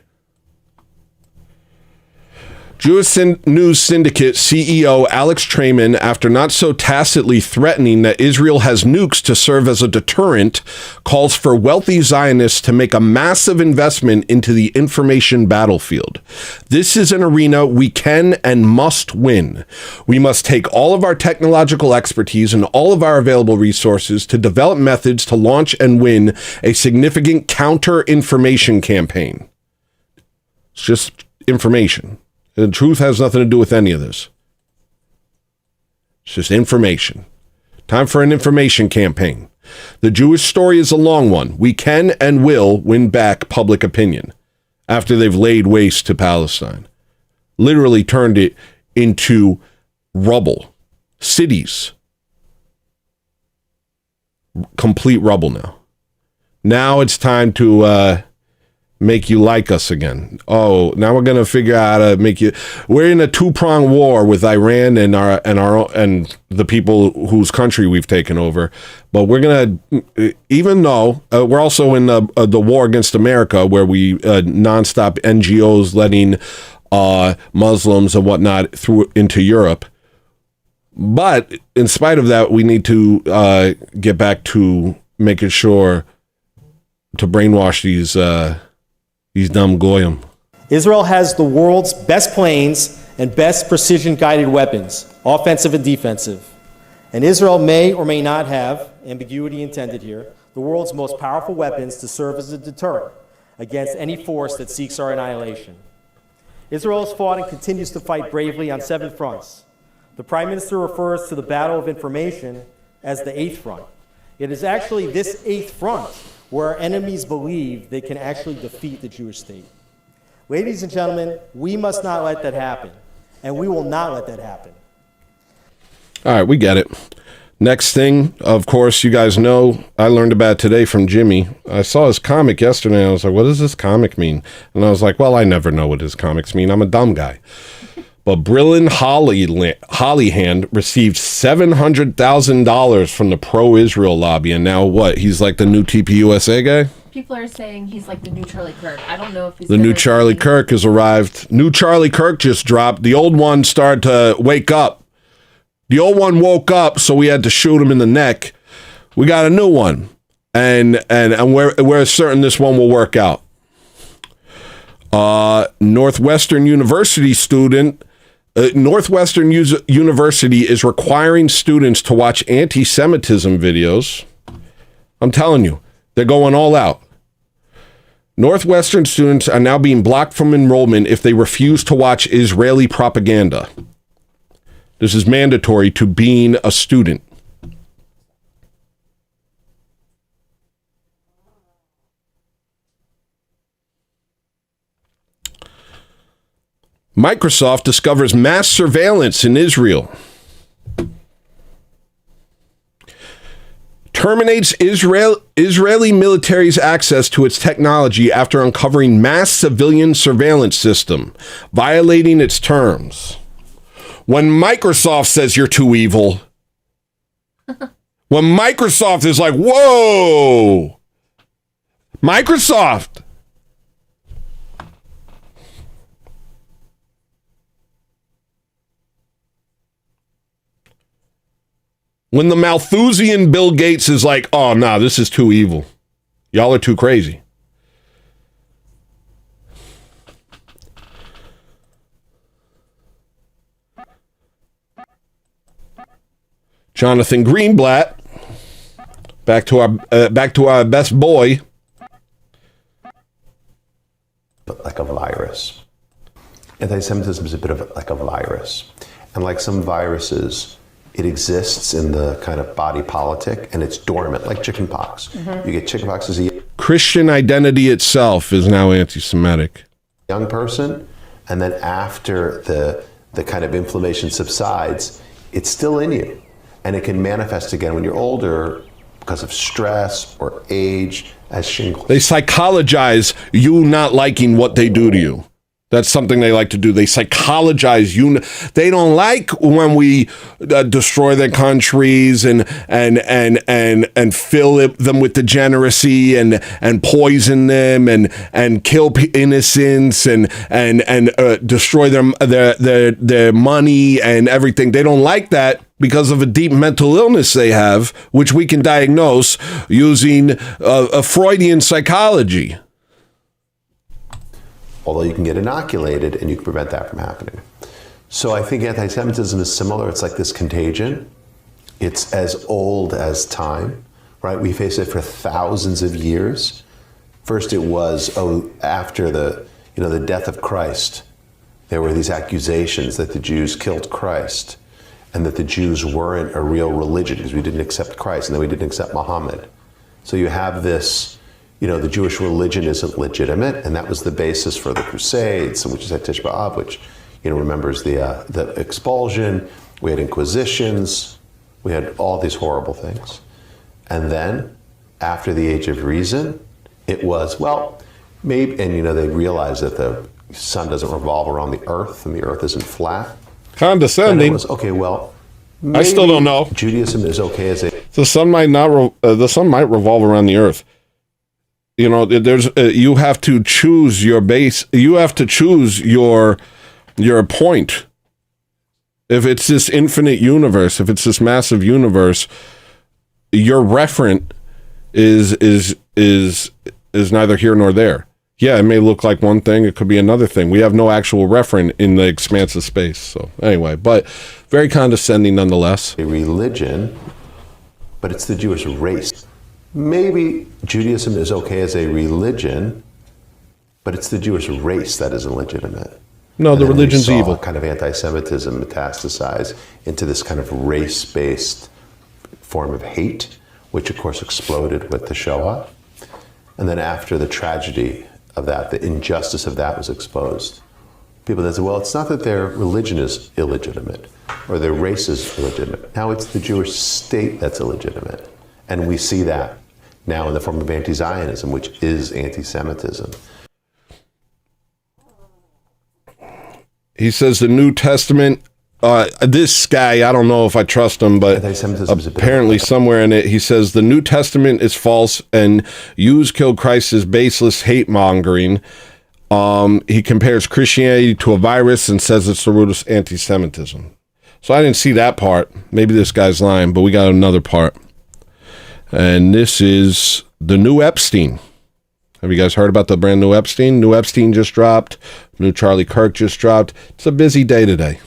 Jewish News Syndicate CEO Alex Trayman, after not so tacitly threatening that Israel has nukes to serve as a deterrent, calls for wealthy Zionists to make a massive investment into the information battlefield. This is an arena we can and must win. We must take all of our technological expertise and all of our available resources to develop methods to launch and win a significant counter-information campaign. It's just information. The truth has nothing to do with any of this. It's just information. Time for an information campaign. The Jewish story is a long one. We can and will win back public opinion after they've laid waste to Palestine. Literally turned it into rubble. Cities. Complete rubble now. Now it's time to make you like us again. Oh, now we're gonna figure out how to make you. We're in a two-pronged war with Iran and the people whose country we've taken over. But we're gonna, even though we're also in the war against America, where we nonstop NGOs letting Muslims and whatnot through into Europe. But in spite of that, we need to get back to making sure to brainwash these dumb goyim. Israel has the world's best planes and best precision-guided weapons, offensive and defensive. And Israel may or may not have, ambiguity intended here, the world's most powerful weapons to serve as a deterrent against any force that seeks our annihilation. Israel has fought and continues to fight bravely on 7 fronts. The Prime Minister refers to the battle of information as the 8th front. It is actually this eighth front where our enemies believe they can actually defeat the Jewish state. Ladies and gentlemen, we must not let that happen, and we will not let that happen. All right, we get it. Next thing, of course, you guys know, I learned about today from Jimmy. I saw his comic yesterday, and I was like, what does this comic mean? And I was like, well, I never know what his comics mean. I'm a dumb guy. But Brillin Hollyhand received $700,000 from the pro-Israel lobby, and now what? He's like the new TPUSA guy? People are saying he's like the new Charlie Kirk. I don't know if he's the new Charlie Kirk has arrived. New Charlie Kirk just dropped. The old one started to wake up. The old one woke up, so we had to shoot him in the neck. We got a new one, and we're certain this one will work out. Northwestern University University is requiring students to watch anti-Semitism videos. I'm telling you, they're going all out. Northwestern students are now being blocked from enrollment if they refuse to watch Israeli propaganda. This is mandatory to being a student. Microsoft discovers mass surveillance in Israel. Terminates Israeli military's access to its technology after uncovering mass civilian surveillance system, violating its terms. When Microsoft says you're too evil, when Microsoft is like, whoa, Microsoft. When the Malthusian Bill Gates is like, oh, no, this is too evil. Y'all are too crazy. Jonathan Greenblatt, back to our best boy. But like a virus. Anti-Semitism is a bit of like a virus. And like some viruses, it exists in the kind of body politic and it's dormant, like chickenpox. Mm-hmm. You get chickenpox as a Christian identity itself is now anti-Semitic. Young person, and then after the kind of inflammation subsides, it's still in you. And it can manifest again when you're older because of stress or age as shingles. They psychologize you not liking what they do to you. That's something they like to do. They psychologize you. They don't like when we destroy their countries and fill them with degeneracy and poison them and kill innocents and destroy their money and everything. They don't like that because of a deep mental illness they have, which we can diagnose using a Freudian psychology. Although you can get inoculated and you can prevent that from happening. So I think anti-Semitism is similar. It's like this contagion. It's as old as time, right? We face it for thousands of years. First it was, after the death of Christ, there were these accusations that the Jews killed Christ and that the Jews weren't a real religion because we didn't accept Christ and then we didn't accept Muhammad. So you have this, the Jewish religion isn't legitimate, and that was the basis for the Crusades, which is at Tisha B'Av, which, remembers the expulsion. We had inquisitions. We had all these horrible things. And then, after the Age of Reason, it was, maybe, and they realized that the sun doesn't revolve around the earth, and the earth isn't flat. Condescending. And it was, I still don't know. Judaism is okay as a... The sun might revolve around the earth. There's you have to choose your base. You have to choose your point. If it's this infinite universe, if it's this massive universe, your referent is neither here nor there. Yeah, it may look like one thing. It could be another thing. We have no actual referent in the expanse of space. So anyway, but very condescending nonetheless. A religion, but it's the Jewish race. Maybe Judaism is okay as a religion, but it's the Jewish race that isn't legitimate. No, the religion's evil. Kind of anti-Semitism metastasize into this kind of race-based form of hate, which of course exploded with the Shoah. And then after the tragedy of that, the injustice of that was exposed, people then said, well, it's not that their religion is illegitimate or their race is illegitimate. Now it's the Jewish state that's illegitimate. And we see that now in the form of anti-Zionism, which is anti-Semitism. He says the New Testament, this guy, I don't know if I trust him, but apparently somewhere in it, he says the New Testament is false and Jews killed Christ is baseless hate mongering. He compares Christianity to a virus and says it's the root of anti-Semitism. So I didn't see that part. Maybe this guy's lying, but we got another part. And this is the new Epstein. Have you guys heard about the brand new Epstein? New Epstein just dropped. New Charlie Kirk just dropped. It's a busy day today.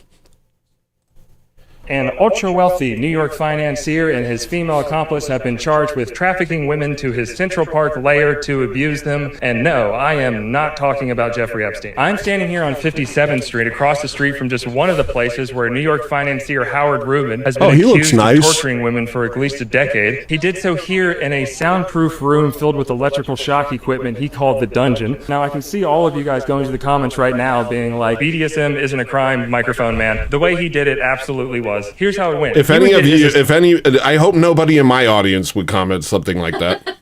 An ultra-wealthy New York financier and his female accomplice have been charged with trafficking women to his Central Park lair to abuse them. And no, I am not talking about Jeffrey Epstein. I'm standing here on 57th Street, across the street from just one of the places where New York financier Howard Rubin has been accused of torturing women for at least a decade. He did so here in a soundproof room filled with electrical shock equipment he called the dungeon. Now, I can see all of you guys going to the comments right now being like, BDSM isn't a crime, microphone man. The way he did it absolutely was. Here's how it went. I hope nobody in my audience would comment something like that.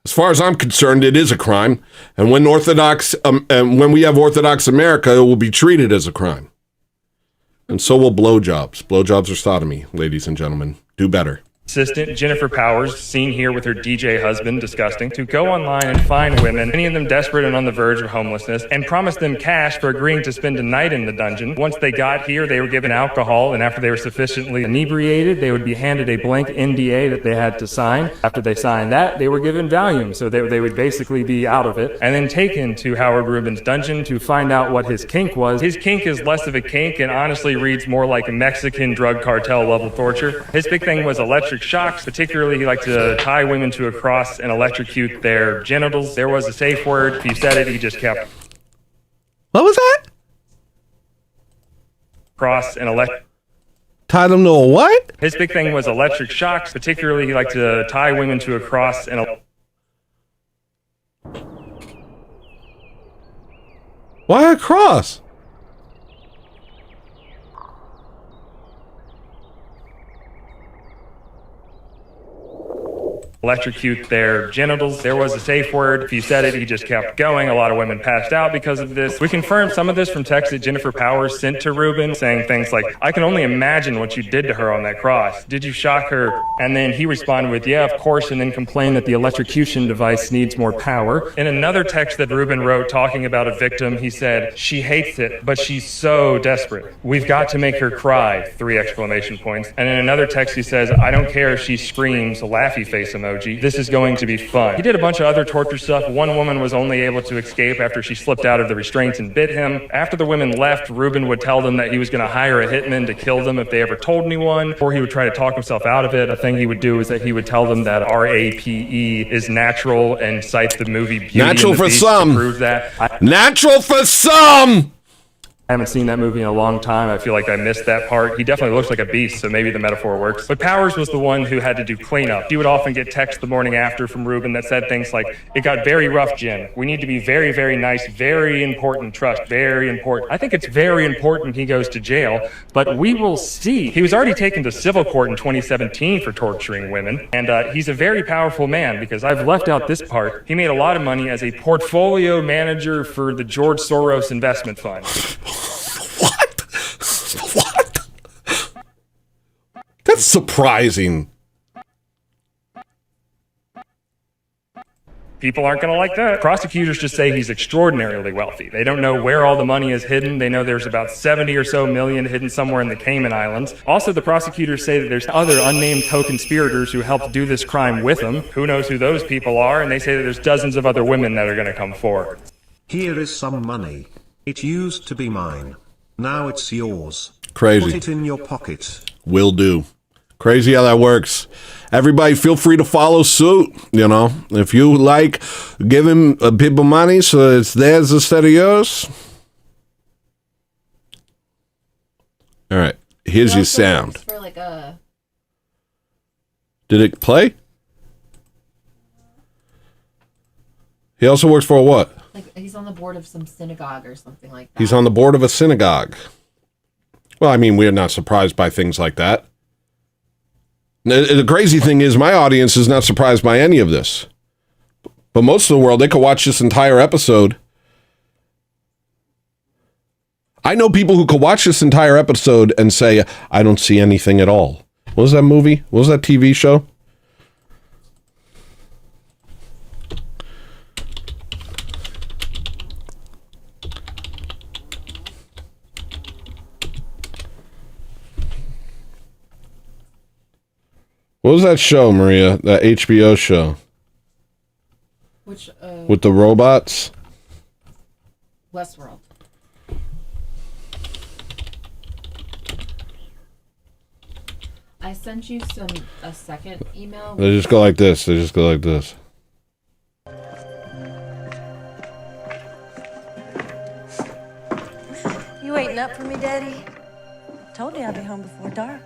As far as I'm concerned, it is a crime, and when when we have Orthodox America, it will be treated as a crime. And so will blowjobs. Blowjobs are sodomy, ladies and gentlemen. Do better. Assistant Jennifer Powers, seen here with her DJ husband, disgusting, to go online and find women, many of them desperate and on the verge of homelessness, and promise them cash for agreeing to spend a night in the dungeon. Once they got here, they were given alcohol, and after they were sufficiently inebriated, they would be handed a blank NDA that they had to sign. After they signed that, they were given Valium, so they would basically be out of it, and then taken to Howard Rubin's dungeon to find out what his kink was. His kink is less of a kink and honestly reads more like a Mexican drug cartel level torture. His big thing was electric shocks. Particularly, he liked to tie women to a cross and electrocute their genitals. There was a safe word. If you said it, he just kept. What was that? Cross and tie them to a what? His big thing was electric shocks. Particularly, he liked to tie women to a cross and Why a cross? electrocute their genitals. There was a safe word. If you said it, he just kept going. A lot of women passed out because of this. We confirmed some of this from texts that Jennifer Powers sent to Rubin, saying things like, I can only imagine what you did to her on that cross. Did you shock her? And then he responded with, yeah, of course, and then complained that the electrocution device needs more power. In another text that Rubin wrote talking about a victim, he said, she hates it, but she's so desperate. We've got to make her cry, 3 exclamation points. And in another text, he says, I don't care if she screams, a laughy face emoji. This is going to be fun. He did a bunch of other torture stuff. One woman was only able to escape after she slipped out of the restraints and bit him. After the women left, Rubin would tell them that he was going to hire a hitman to kill them if they ever told anyone, or he would try to talk himself out of it. A thing he would do is that he would tell them that RAPE is natural and cite the movie Beauty Natural and the for Beast some. to prove that. Natural for some! I haven't seen that movie in a long time. I feel like I missed that part. He definitely looks like a beast, so maybe the metaphor works. But Powers was the one who had to do cleanup. He would often get texts the morning after from Rubin that said things like, it got very rough, Jen. We need to be very, very nice, very important, trust, very important. I think it's very important he goes to jail, but we will see. He was already taken to civil court in 2017 for torturing women, and he's a very powerful man because I've left out this part. He made a lot of money as a portfolio manager for the George Soros Investment Fund. What? That's surprising. People aren't going to like that. Prosecutors just say he's extraordinarily wealthy. They don't know where all the money is hidden. They know there's about 70 or so million hidden somewhere in the Cayman Islands. Also, the prosecutors say that there's other unnamed co-conspirators who helped do this crime with him. Who knows who those people are? And they say that there's dozens of other women that are going to come forward. Here is some money. It used to be mine. Now it's yours. Crazy. Put it in your pocket. Will do. Crazy how that works. Everybody feel free to follow suit, you know. If you like giving people money so it's theirs instead of yours. All right. Here's your sound. For like a Did it play? He also works for a what? Like he's on the board of some synagogue or something like that. He's on the board of a synagogue. Well, I mean, we're not surprised by things like that. The crazy thing is my audience is not surprised by any of this. But most of the world, they could watch this entire episode. I know people who could watch this entire episode and say, I don't see anything at all. What was that movie? What was that TV show? What was that show, Maria? That HBO show? Which, with the robots? Westworld. I sent you a second email. They just go like this. They just go like this. You waiting up for me, Daddy? Told you I'd be home before dark.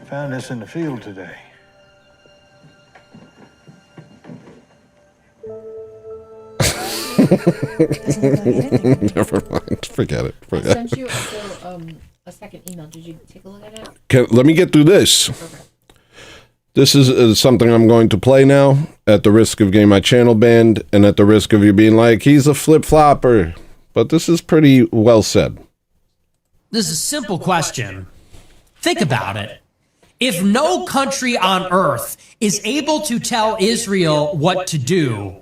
Found this in the field today. Never mind. Forget it. I sent you a second email. Did you take a look at it? Let me get through this. Okay. This is something I'm going to play now, at the risk of getting my channel banned, and at the risk of you being like, he's a flip-flopper. But this is pretty well said. This is a simple question. Think about it. If no country on earth is able to tell Israel what to do,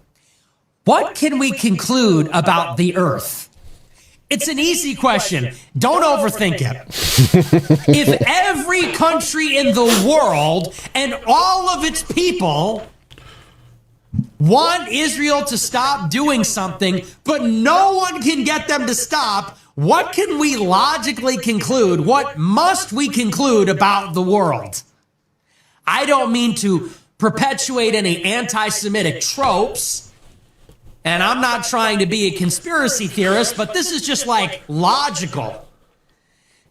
what can we conclude about the earth? It's an easy question. Don't overthink it. If every country in the world and all of its people want Israel to stop doing something, but no one can get them to stop, what can we logically conclude? What must we conclude about the world? I don't mean to perpetuate any anti-Semitic tropes, and I'm not trying to be a conspiracy theorist, but this is just like logical.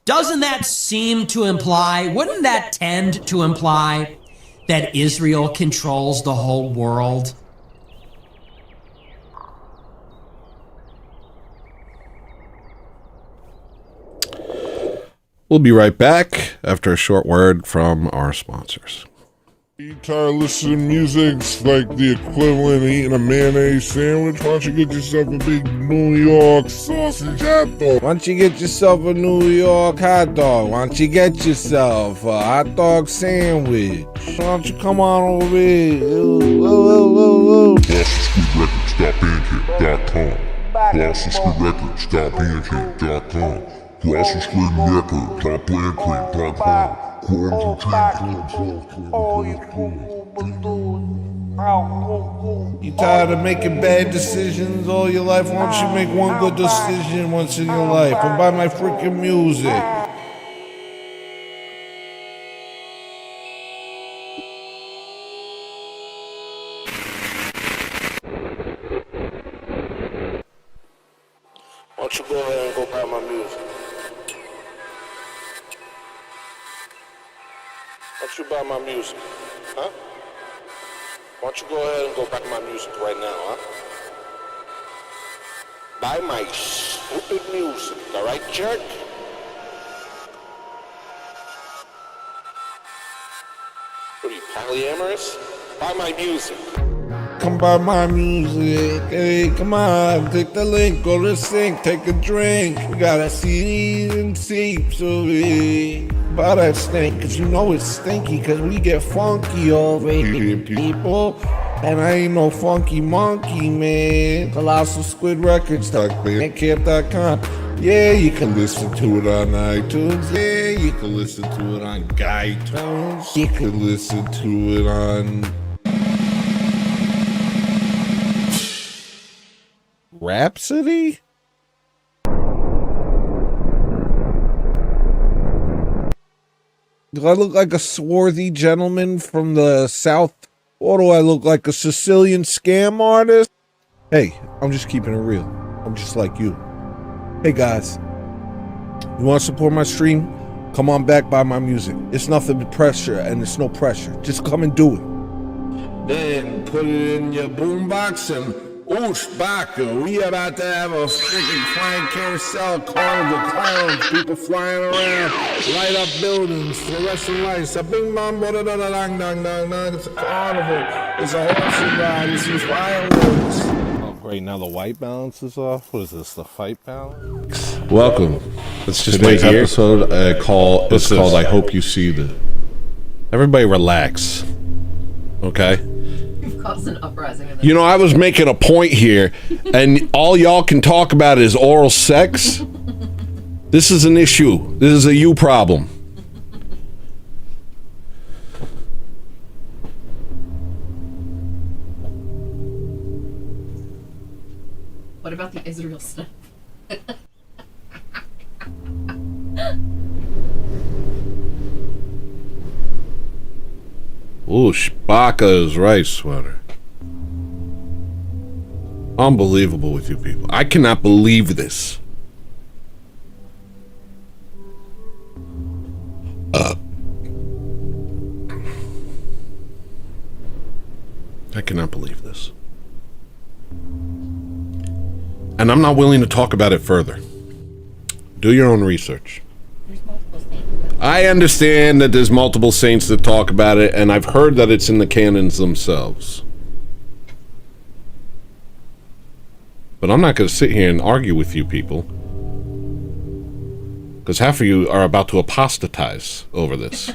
Doesn't that seem to imply, wouldn't that tend to imply that Israel controls the whole world? We'll be right back after a short word from our sponsors. You tired of listening to music like the equivalent of eating a mayonnaise sandwich? Why don't you get yourself a big New York sausage hot dog? Why don't you get yourself a New York hot dog? Why don't you get yourself a hot dog sandwich? Why don't you come on over here? BostonStreetRecords.bandcamp.com. BostonStreetRecords.bandcamp.com. You tired of making bad decisions all your life? Why don't you make one good decision once in your life and buy my freaking music? Why don't you go ahead and go buy my music? Why don't you buy my music? Huh? Why don't you go ahead and go buy my music right now, huh? Buy my stupid music, alright, jerk? What are you, polyamorous? Buy my music. Come buy my music, hey, come on, click the link, go to the sink, take a drink. We got a CDs and tapes of it. Buy that stink, cause you know it's stinky, cause we get funky over here, people. And I ain't no funky monkey, man. Colossal Squid Records, bandcamp.com. Yeah, you can listen to it on iTunes. Yeah, you can listen to it on iTunes. You can listen to it on Rhapsody? Do I look like a swarthy gentleman from the South? Or do I look like a Sicilian scam artist? Hey, I'm just keeping it real. I'm just like you. Hey guys, you want to support my stream? Come on back, buy my music. It's nothing but pressure, and it's no pressure. Just come and do it. Then put it in your boombox and oosh, baka. We about to have a freaking flying carousel, carnival, clowns, people flying around, light up buildings, fluorescent lights. A bing bong, da da da da dang dang dang dang. It's a carnival. It's a horse ride. It's some fireworks. Oh, great. Now the white balance is off. What is this? The fight balance? Welcome. Let's just Today's wait here. episode it's called I Hope You See the. Everybody relax. Okay? You've caused an uprising. You know, I was making a point here, and all y'all can talk about is oral sex. This is an issue. This is a you problem. What about the Israel stuff? Ooh, Shbaka's rice sweater. Unbelievable with you people. I cannot believe this. I cannot believe this. And I'm not willing to talk about it further. Do your own research. I understand that there's multiple saints that talk about it, and I've heard that it's in the canons themselves. But I'm not going to sit here and argue with you people, because half of you are about to apostatize over this.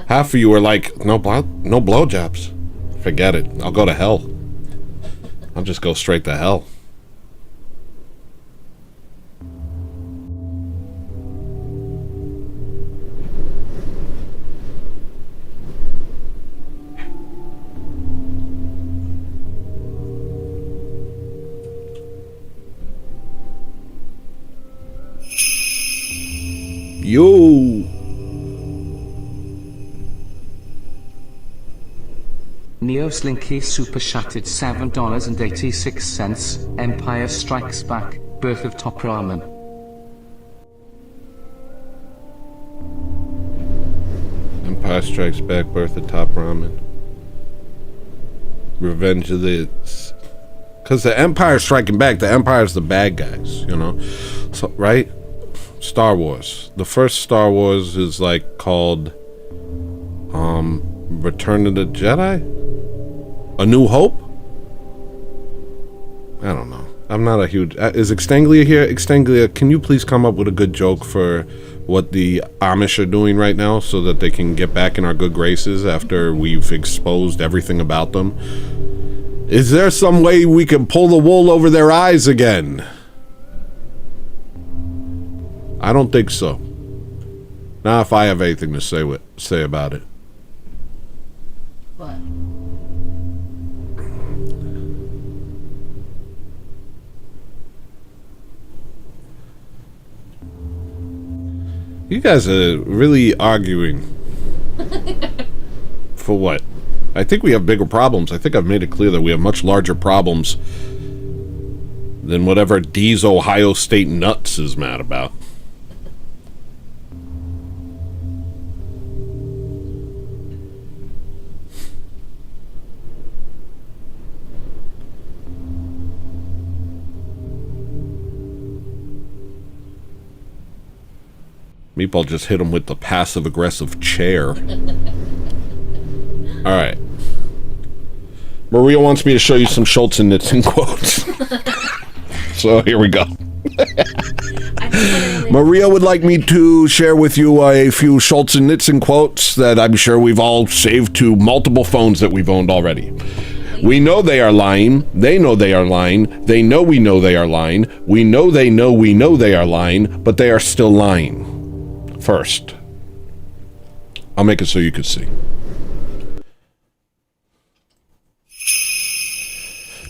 Half of you are like, no blowjobs. Forget it. I'll go to hell. I'll just go straight to hell. Yo! Neo Slinky super chatted $7.86. Empire Strikes Back, Birth of Top Ramen. Empire Strikes Back, Birth of Top Ramen. Revenge of the... Because the Empire's striking back, the Empire's the bad guys, you know? So, right? Star Wars. The first Star Wars is like called Return of the Jedi? A New Hope? I don't know. I'm not a huge... is Extanglia here? Extanglia, can you please come up with a good joke for what the Amish are doing right now so that they can get back in our good graces after we've exposed everything about them? Is there some way we can pull the wool over their eyes again? I don't think so. Not if I have anything to say about it. What? You guys are really arguing. For what? I think we have bigger problems. I think I've made it clear that we have much larger problems than whatever D's Ohio State nuts is mad about. Meatball just hit him with the passive-aggressive chair. Alright. Maria wants me to show you some Schultz and Nitzen quotes. So here we go. Maria would like me to share with you a few Schultz and Nitzen quotes that I'm sure we've all saved to multiple phones that we've owned already. We know they are lying. They know they are lying. They know we know they are lying. We know they know we know they are lying, but they are still lying. First, I'll make it so you can see.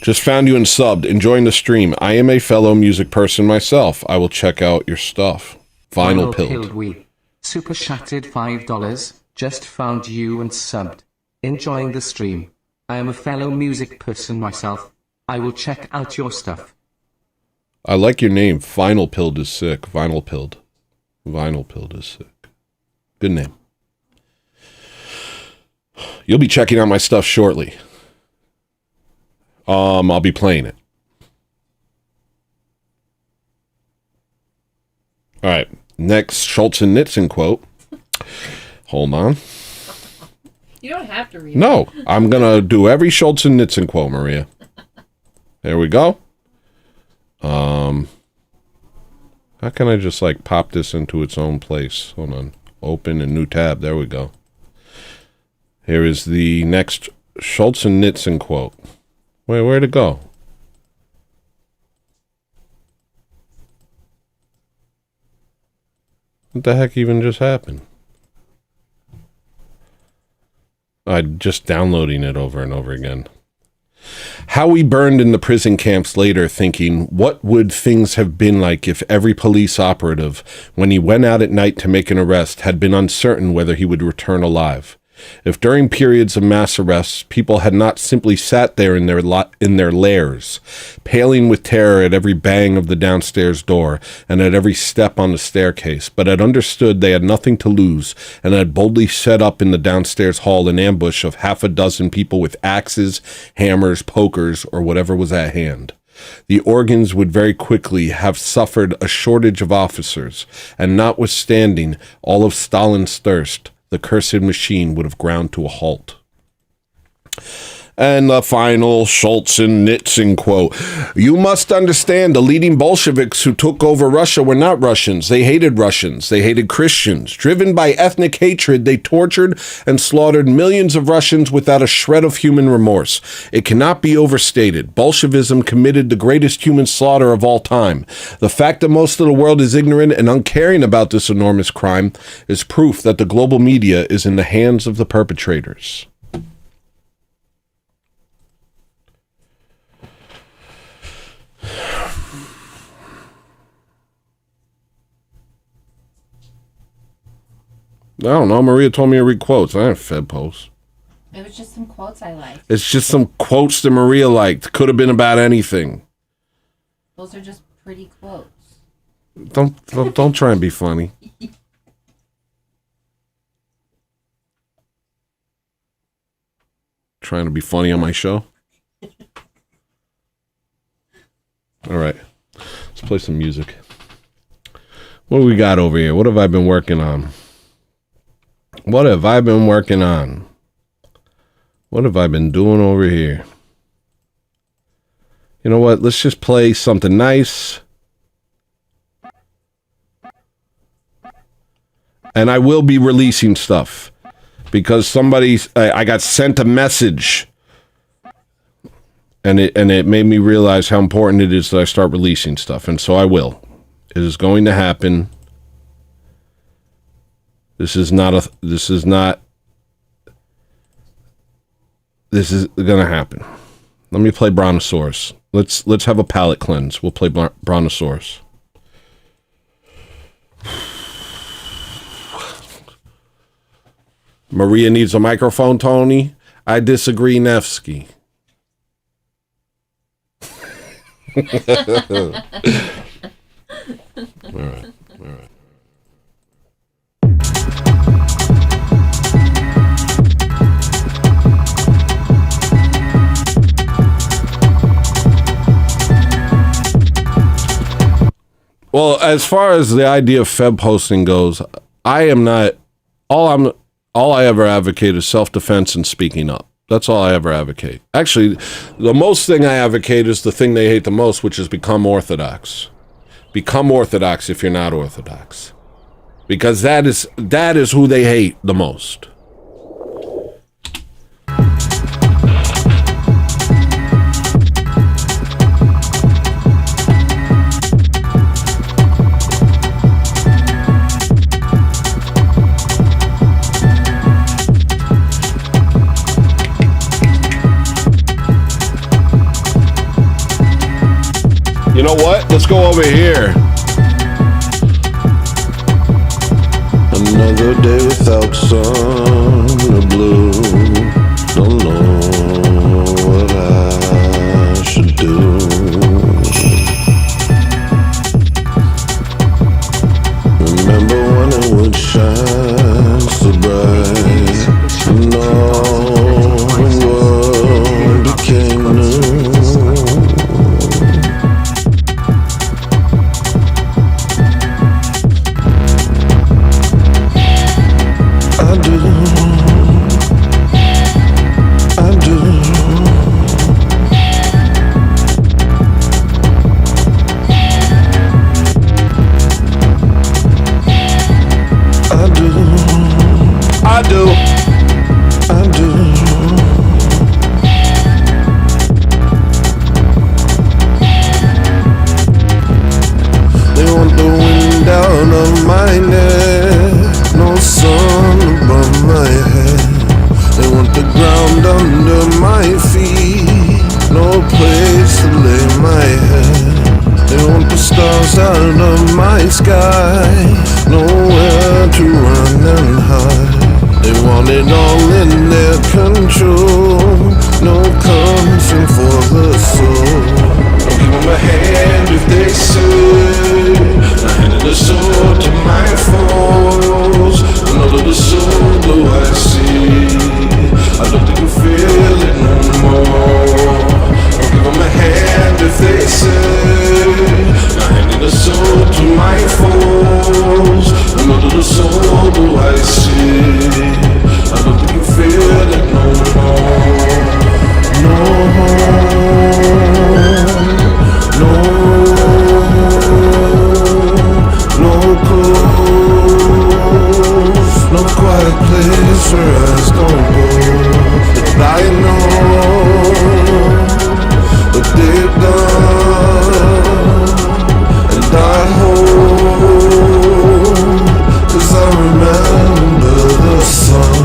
Just found you and subbed, enjoying the stream. I am a fellow music person myself. I will check out your stuff. Vinyl Pilled. We super chatted $5. Just found you and subbed. Enjoying the stream. I am a fellow music person myself. I will check out your stuff. I like your name. Vinyl Pilled is sick. Vinyl Pilled. Vinyl Pilled is sick. Good name. You'll be checking out my stuff shortly. I'll be playing it. All right. Next Schultz and Nitzen quote. Hold on. You don't have to read No, I'm going to do every Schultz and Nitzen quote, Maria. There we go. How can I just like pop this into its own place? Hold on. Open a new tab. There we go. Here is the next Schultz and Nitzen quote. Wait, where'd it go? What the heck even just happened? I'm just downloading it over and over again. How we burned in the prison camps later thinking, what would things have been like if every police operative, when he went out at night to make an arrest, had been uncertain whether he would return alive? If during periods of mass arrests, people had not simply sat there in their lairs, paling with terror at every bang of the downstairs door and at every step on the staircase, but had understood they had nothing to lose and had boldly set up in the downstairs hall an ambush of half a dozen people with axes, hammers, pokers, or whatever was at hand. The organs would very quickly have suffered a shortage of officers, and notwithstanding all of Stalin's thirst, the cursed machine would have ground to a halt. And the final Schultz and Nitzen quote. You must understand the leading Bolsheviks who took over Russia were not Russians. They hated Russians. They hated Christians. Driven by ethnic hatred, they tortured and slaughtered millions of Russians without a shred of human remorse. It cannot be overstated. Bolshevism committed the greatest human slaughter of all time. The fact that most of the world is ignorant and uncaring about this enormous crime is proof that the global media is in the hands of the perpetrators. I don't know. Maria told me to read quotes. I didn't Fed posts. It was just some quotes I liked. It's just some quotes that Maria liked. Could have been about anything. Those are just pretty quotes. Don't try and be funny. Trying to be funny on my show. All right. Let's play some music. What do we got over here? What have I been working on? What have I been working on? What have I been doing over here? You know what? Let's just play something nice. And I will be releasing stuff because I got sent a message and it made me realize how important it is that I start releasing stuff. And so I will. It is going to happen. This is going to happen. Let me play Brontosaurus. Let's have a palate cleanse. We'll play Brontosaurus. Maria needs a microphone, Tony. I disagree, Nevsky. All right. Well, as far as the idea of Feb posting goes, I am not. All I ever advocate is self-defense and speaking up. That's all I ever advocate. Actually, the most thing I advocate is the thing they hate the most, which is become Orthodox. Become Orthodox if you're not Orthodox, because that is who they hate the most. You know what? Let's go over here. Another day without sun or blue. Don't know what I should do. Remember when it would shine They want the wind out of my neck, no sun above my head. They want the ground under my feet, no place to lay my head. They want the stars out of my sky, nowhere to run and hide. They want it all in their control, no concern for the soul. Don't give them a hand if they say, I handed the sword to my foes. Another the soul do I see, I don't think you feel it no more. Don't give them a hand if they say, I handed the soul to my foes. Another the soul do I see, I don't think you feel it no more. No, no, no ghost, no quiet place where eyes don't go. But I know what they've done, and I hope, 'cause I remember the sun.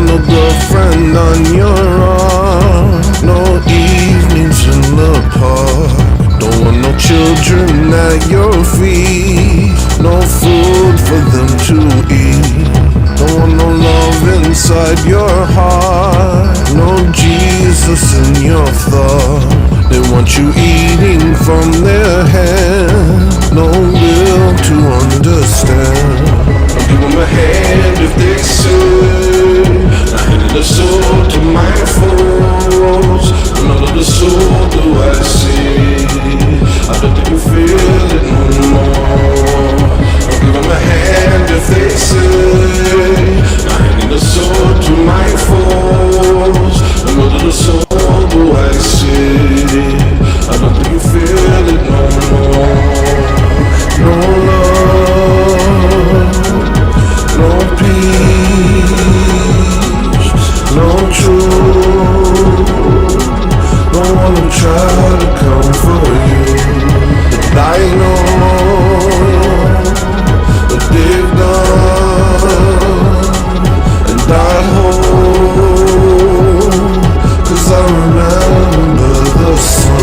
No girlfriend on your arm, no evenings in the park. Don't want no children at your feet, no food for them to eat. Don't want no love inside your heart, no Jesus in your thought. They want you eating from their hand, no will to understand. I'll give them a hand if they say, I handed the soul to my foes. Another the soul do I see, I don't think you feel it no more. I'll give them a hand if they say, I handed the soul to my foes. Another the soul do I see, I don't think you feel it no more. No love, no peace, no truth. Don't wanna try to come for you, but I know what they've done, and I hope, 'cause I remember the sun.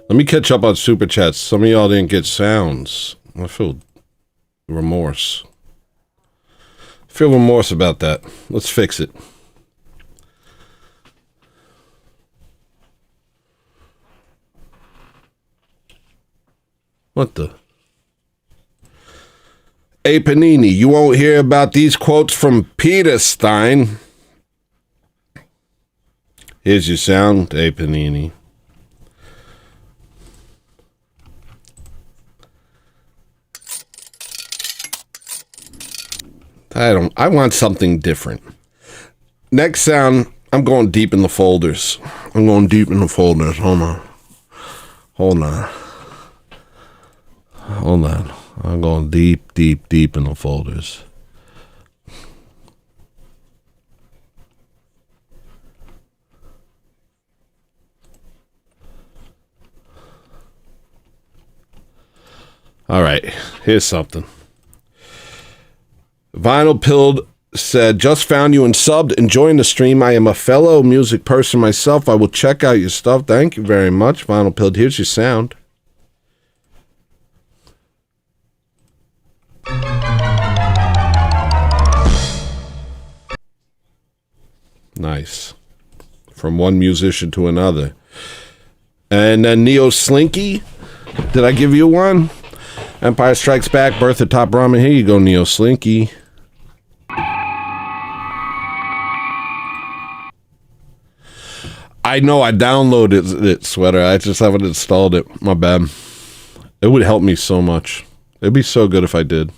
Let me catch up on Super Chats. Some of y'all didn't get sounds. I feel remorse. I feel remorse about that. Let's fix it. What the? Hey, Panini, you won't hear about these quotes from Peter Stein. Here's your sound, hey, Panini. I want something different. Next sound, I'm going deep in the folders. Hold on. I'm going deep in the folders. All right, here's something. Vinyl Pilled said, just found you and subbed, enjoying the stream. I am a fellow music person myself. I will check out your stuff. Thank you very much. Vinyl Pilled, here's your sound. Nice. From one musician to another. And then Neo Slinky. Did I give you one? Empire Strikes Back, Birth of Top Ramen. Here you go, Neo Slinky. I know I downloaded it, Sweater. I just haven't installed it. My bad. It would help me so much. It'd be so good if I did.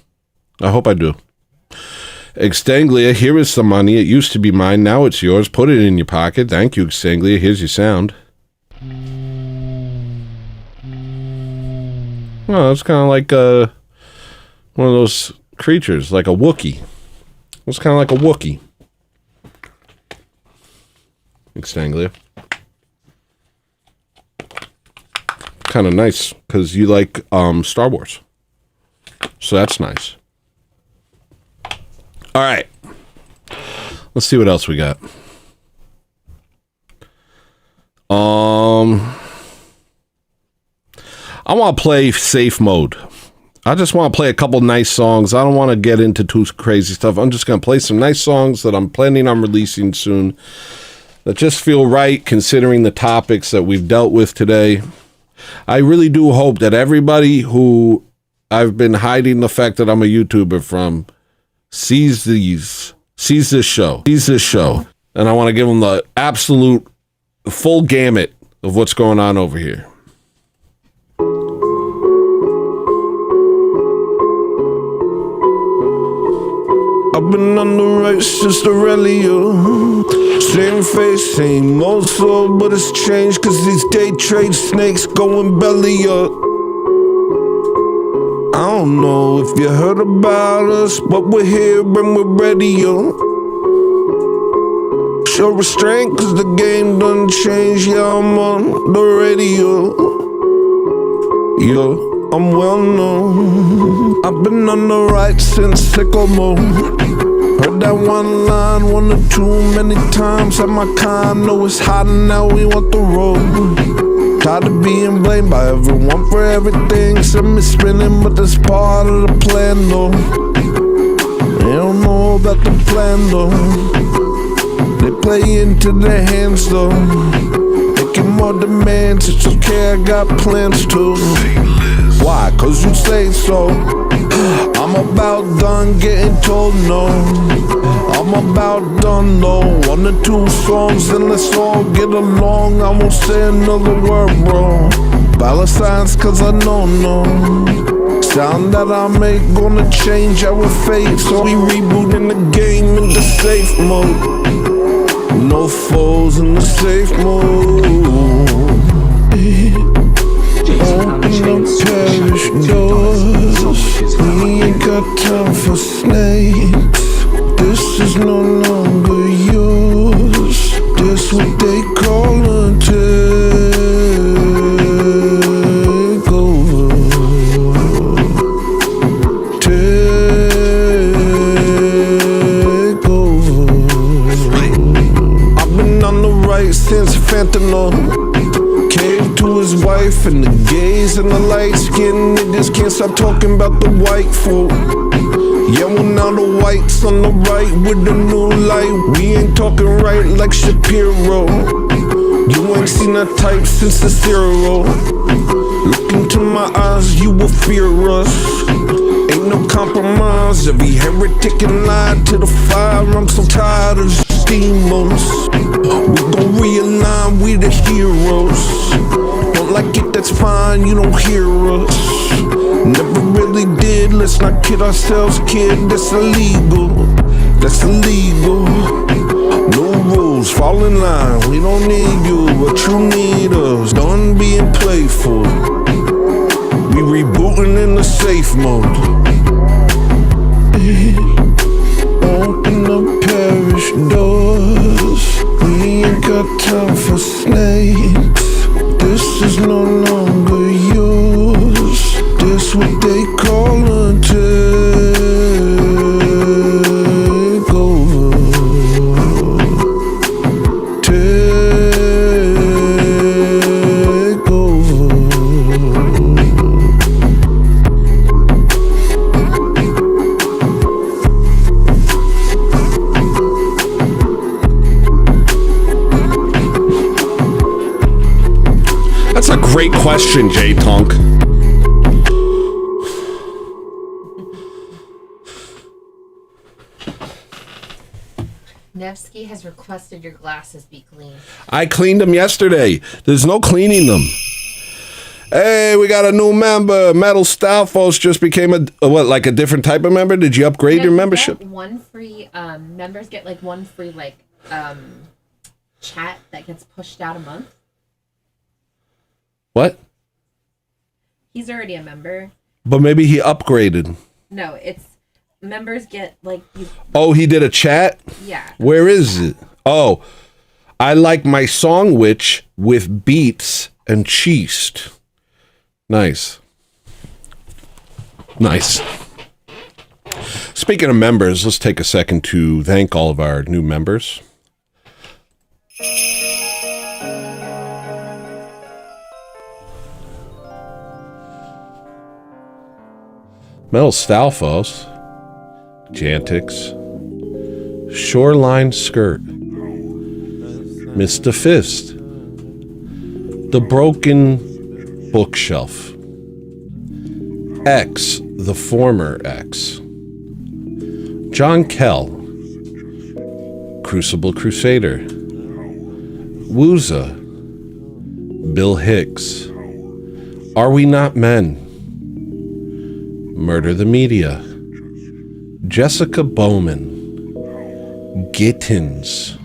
I hope I do. Extanglia, here is some money. It used to be mine. Now it's yours. Put it in your pocket. Thank you, Extanglia. Here's your sound. Oh, it's kind of like one of those creatures, like a Wookiee. It's kind of like a Wookiee. Extanglia. Kind of nice, because you like Star Wars. So that's nice. All right. Let's see what else we got. I want to play safe mode. I just want to play a couple nice songs. I don't want to get into too crazy stuff. I'm just going to play some nice songs that I'm planning on releasing soon that just feel right considering the topics that we've dealt with today. I really do hope that everybody who I've been hiding the fact that I'm a YouTuber from sees this show. And I want to give them the absolute full gamut of what's going on over here. I've been on the right since the rally, same face, same old soul, but it's changed cause these day trade snakes going belly up. I don't know if you heard about us, but we're here and we're ready, yo. Show restraint cause the game done changed, yeah, I'm on the radio. Yo. I'm well known. I've been on the right since sicko mode. Heard that one line one or too many times. At my kind, know it's hot and now we want the road. Tired of being blamed by everyone for everything. Send me spinning, but that's part of the plan though. They don't know about the plan though. They play into their hands though. Making more demands, it's okay, I got plans too. Why? Cause you say so. I'm about done getting told no. I'm about done no. 1 or 2 songs and let's all get along. I won't say another word, bro. Dollar signs cause I know no. Sound that I make gonna change our fate. So we rebooting the game in the safe mode. No foes in the safe mode. Open up parish doors. We ain't got time for snakes. This is no longer yours. This what they call a takeover. Takeover. I've been on the right since fentanyl. Cave to his wife and the gays and the light skin niggas can't stop talking about the white folk. Yeah, well now the whites on the right with the new light. We ain't talking right like Shapiro. You ain't seen that type since the 0. Look into my eyes, you will fear us. Ain't no compromise, every heretic and lie to the fire. I'm so tired of demons. We gon' realign, we the heroes. Don't like it, that's fine, you don't hear us. Never really did, let's not kid ourselves, kid, that's illegal. That's illegal. No rules, fall in line. We don't need you, but you need us. Done being playful. We rebooting in the safe mode. Open up parish doors. We ain't got time for snakes. This is no longer yours. This what they call a takeover. That's a great question, J Tonk. Nevsky has requested your glasses be cleaned. I cleaned them yesterday. There's no cleaning them. Hey, we got a new member. Metal Stalfos just became a different type of member? Did you upgrade your membership? One free members get like one free chat that gets pushed out a month. What? He's already a member. But maybe he upgraded. No, it's members get like you. Oh, he did a chat? Yeah. Where is it? Oh, I like my song witch with beats and cheesed. Nice. Nice. Speaking of members, let's take a second to thank all of our new members. Mel Stalfos, Jantix, Shoreline Skirt, Mr. Fist, The Broken Bookshelf, X, the former X, John Kell, Crucible Crusader, Wooza, Bill Hicks, Are We Not Men, Murder the Media, Jessica Bowman, Gittins,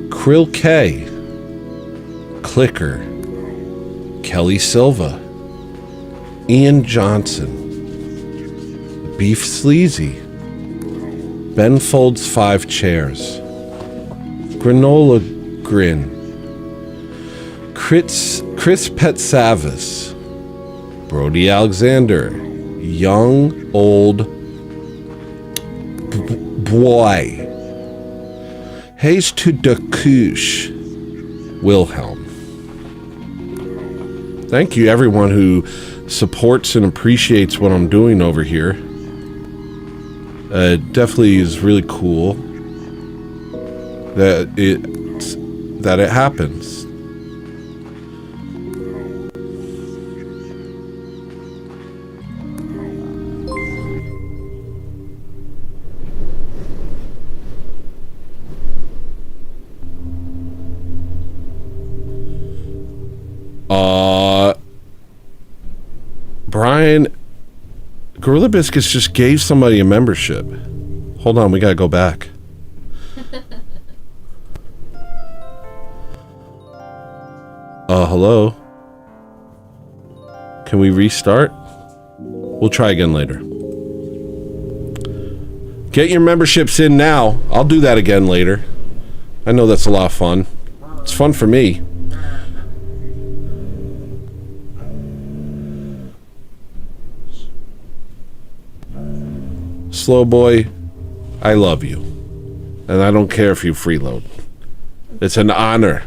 Krill K, Clicker, Kelly Silva, Ian Johnson, Beef Sleazy, Ben Folds 5 Chairs, Granola Grin, Chris Petsavis, Brody Alexander, Young Old Boy, Hayes to the Kush, Wilhelm. Thank you, everyone who supports and appreciates what I'm doing over here. It definitely is really cool that it happens. Brian, Gorilla Biscuits just gave somebody a membership. Hold on, we gotta go back. Hello? Can we restart? We'll try again later. Get your memberships in now. I'll do that again later. I know that's a lot of fun. It's fun for me. Slow boy, I love you. And I don't care if you freeload. It's an honor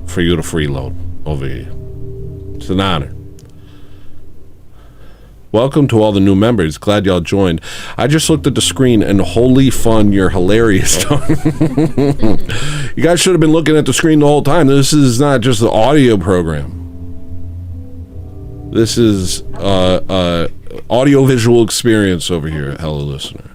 for you to freeload over here. It's an honor. Welcome to all the new members. Glad y'all joined. I just looked at the screen and holy fun, you're hilarious. You guys should have been looking at the screen the whole time. This is not just the audio program. This is audio-visual experience over here at Hello Listener.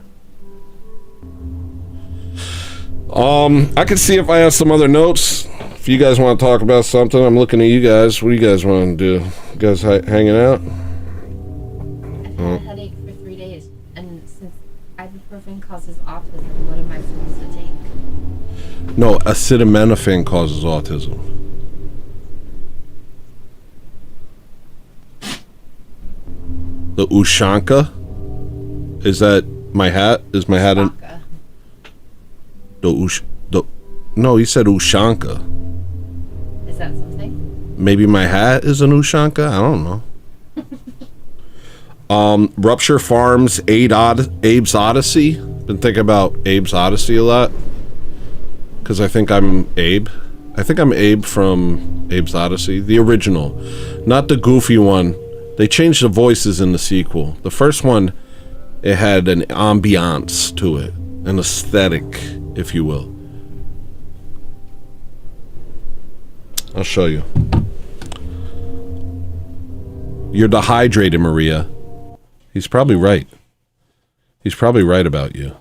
I can see if I have some other notes. If you guys want to talk about something, I'm looking at you guys. What do you guys want to do? You guys hanging out? I've had a headache for 3 days, and since ibuprofen causes autism. What am I supposed to take? No, acetaminophen causes autism. The Ushanka? Is that my hat? Is my hat in? No, he said Ushanka. Is that something? Maybe my hat is an Ushanka? I don't know. Rupture Farms, Abe's Odyssey. Been thinking about Abe's Odyssey a lot. Because I think I'm Abe. I think I'm Abe from Abe's Odyssey. The original. Not the goofy one. They changed the voices in the sequel. The first one, it had an ambiance to it. An aesthetic, if you will. I'll show you. You're dehydrated, Maria. He's probably right. He's probably right about you.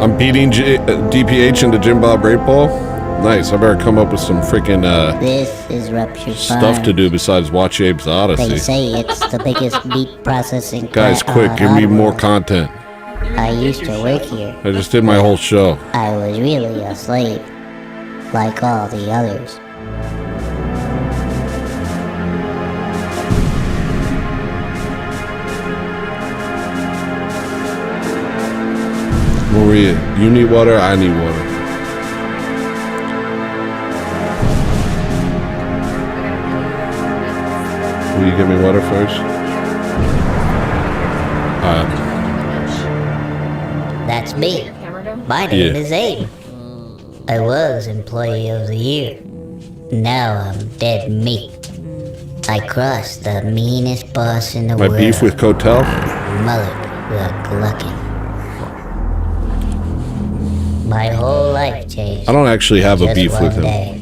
I'm beating DPH into Jim Bob Great Ball. Nice. I better come up with some freaking This is Rupture stuff to Farms. do besides watch Abe's Odyssey. They say it's the biggest meat processing Guys, plant quick, on give me Ottawa. more content. I used to work here. I just did my whole show. I was really a slave, like all the others. Maria, you need water, I need water. Will you give me water first? That's me. My name is Abe. I was Employee of the Year. Now I'm dead meat. I crossed the meanest boss in the My world. beef with Cotel? Mullet the Gluckin. My whole life changed. I don't actually have a just beef with one him. day.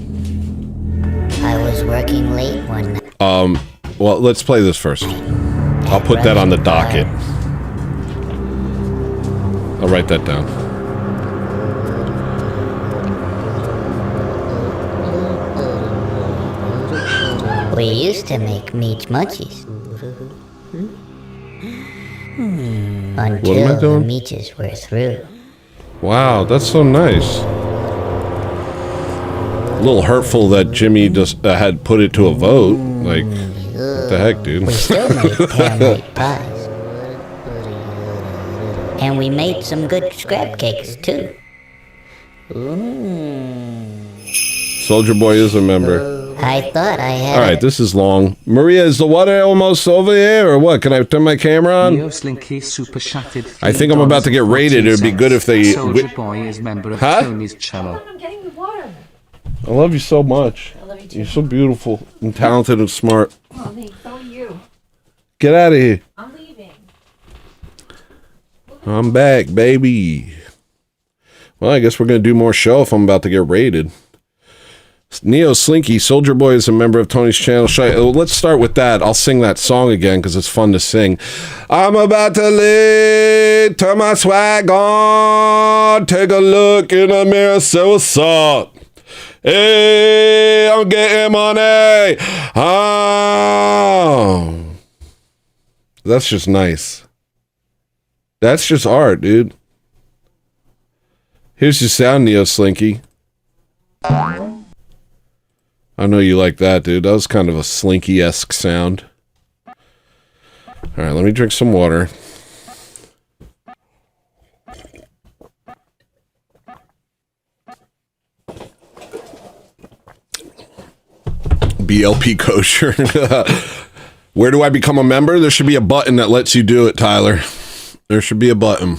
I was working late one night. Well, let's play this first. I'll put that on the docket. I'll write that down. We used to make meat munchies. Until What am I the doing? meaches were through. Wow, that's so nice. A little hurtful that Jimmy just had put it to a vote. Like, what the heck, dude? We still made pear-made pies. And we made some good scrap cakes, too. Soldier Boy is a member. I thought I had... All right, this is long. Maria, is the water almost over here, or what? Can I turn my camera on? Neo Slinky super chatted. I think I'm about to get rated. It would be good if they... Soldier Boy is member of Huh? Tony's channel. I'm getting the water. I love you so much. I love you too. You're so beautiful and talented and smart. Oh, thanks. So are you. Get out of here. I'm leaving. I'm back, baby. Well, I guess we're going to do more show if I'm about to get rated. Neo Slinky, Soldier Boy is a member of Tony's channel. Let's start with that. I'll sing that song again because it's fun to sing. I'm about to leave, turn my swag on, take a look in the mirror, say what's up. Hey, I'm getting money. Oh. That's just nice. That's just art, dude. Here's your sound, Neo Slinky. I know you like that, dude. That was kind of a Slinky-esque sound. All right, let me drink some water. BLP kosher. Where do I become a member? There should be a button that lets you do it, Tyler. There should be a button.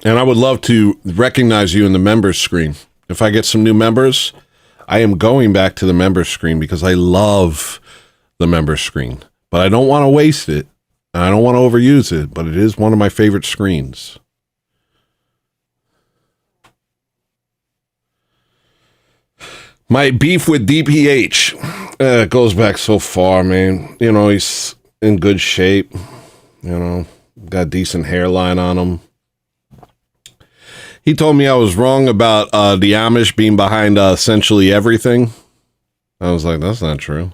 And I would love to recognize you in the members screen. If I get some new members, I am going back to the members screen because I love the members screen. But I don't want to waste it. And I don't want to overuse it, but it is one of my favorite screens. My beef with DPH goes back so far, man. You know, he's in good shape. You know, got decent hairline on him. He told me I was wrong about the Amish being behind essentially everything. I was like, that's not true.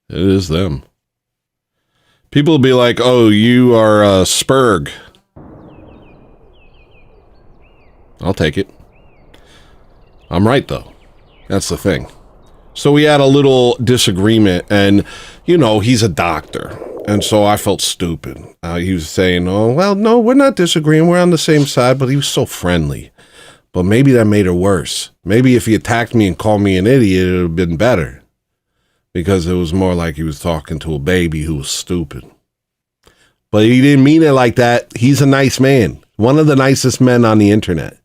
It is them. People will be like, oh, you are Spurg. I'll take it. I'm right, though. That's the thing. So we had a little disagreement, and, you know, he's a doctor. And so I felt stupid. He was saying, oh, well, no, we're not disagreeing. We're on the same side, but he was so friendly. But maybe that made it worse. Maybe if he attacked me and called me an idiot, it would have been better. Because it was more like he was talking to a baby who was stupid. But he didn't mean it like that. He's a nice man. One of the nicest men on the internet.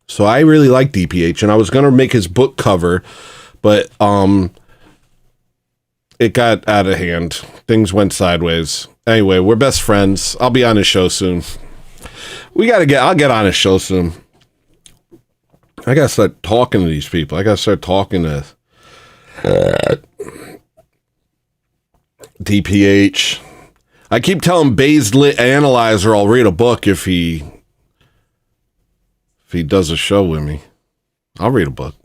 So I really like DPH, and I was going to make his book cover, but it got out of hand. Things went sideways. Anyway, we're best friends. I'll be on his show soon. I'll get on his show soon. I got to start talking to these people. I got to start talking to DPH. I keep telling Bayes Lit Analyzer I'll read a book if he does a show with me. I'll read a book.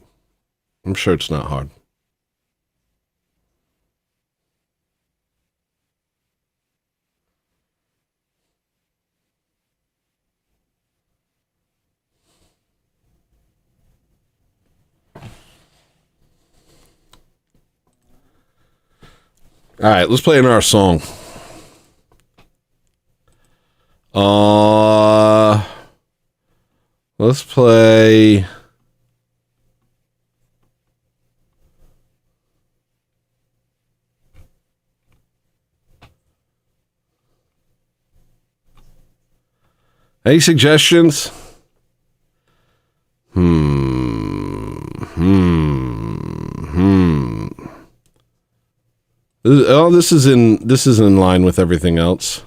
I'm sure it's not hard. All right, let's play another song. Let's play. Any suggestions? Oh, this is in line with everything else.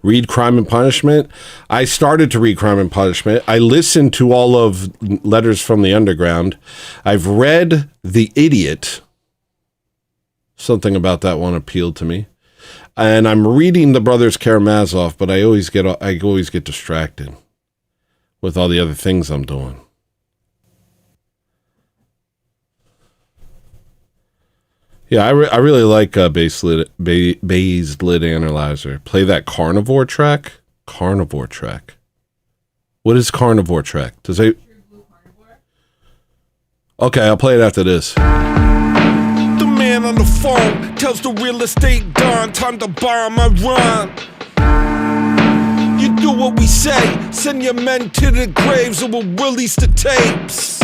Read Crime and Punishment. I started to read Crime and Punishment. I listened to all of Letters from the Underground. I've read The Idiot. Something about that one appealed to me. And I'm reading The Brothers Karamazov, but I always get distracted with all the other things I'm doing. Yeah, I really like Bayes Lit Analyzer. Play that Carnivore track. Carnivore track. What is Carnivore track? Does it? Okay, I'll play it after this. The man on the phone tells the real estate don time to borrow my run. You do what we say, send your men to the graves or we'll release the tapes.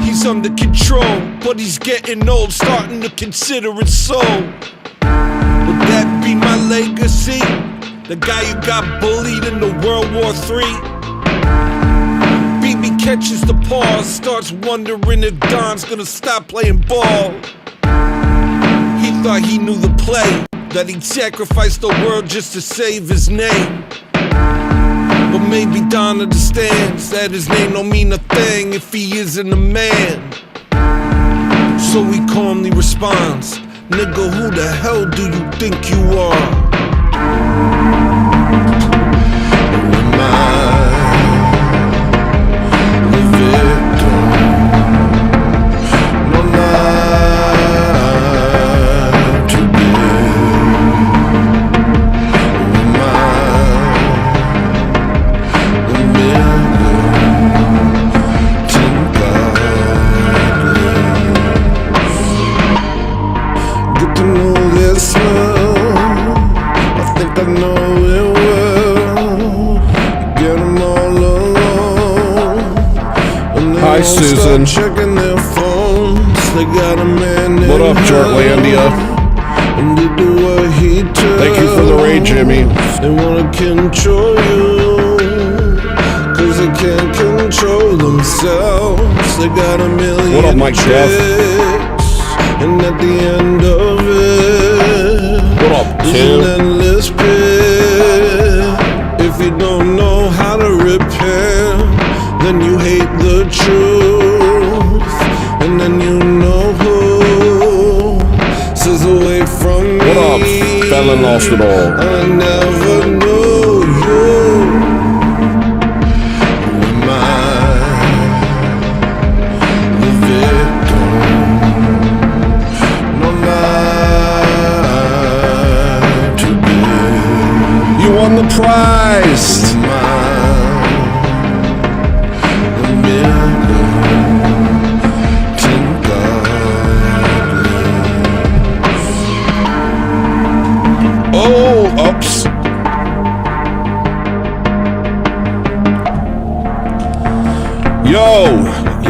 He's under control, but he's getting old, starting to consider it so. Would that be my legacy? The guy who got bullied in the World War III? BB catches the pause, starts wondering if Don's gonna stop playing ball. He thought he knew the play, that he'd sacrifice the world just to save his name. But maybe Don understands that his name don't mean a thing if he isn't a man. So he calmly responds, nigga, who the hell do you think you are? Who am I? The victim. No lie to be. Who am I? The militant godless. Get to know this now. I think I know it well. Get them all alone. And they Hi, all Susan. start checking their phones. They got a man What up, named Jortlandia? and they do what he tells. Thank you for the raid, Jimmy. They wanna control you, cause they can't control themselves. They got a million What up, Mike Jeff? tricks, and at the end of it, What up, is Tim? an endless pit. If you don't know how to repair, then then you hate the truth, and then you know who says away from me. What up, felon lost it all? I never knew you. Am I the victim? No lie to be. You won the prize. Am I the militant godless? Oh, ups. Yo,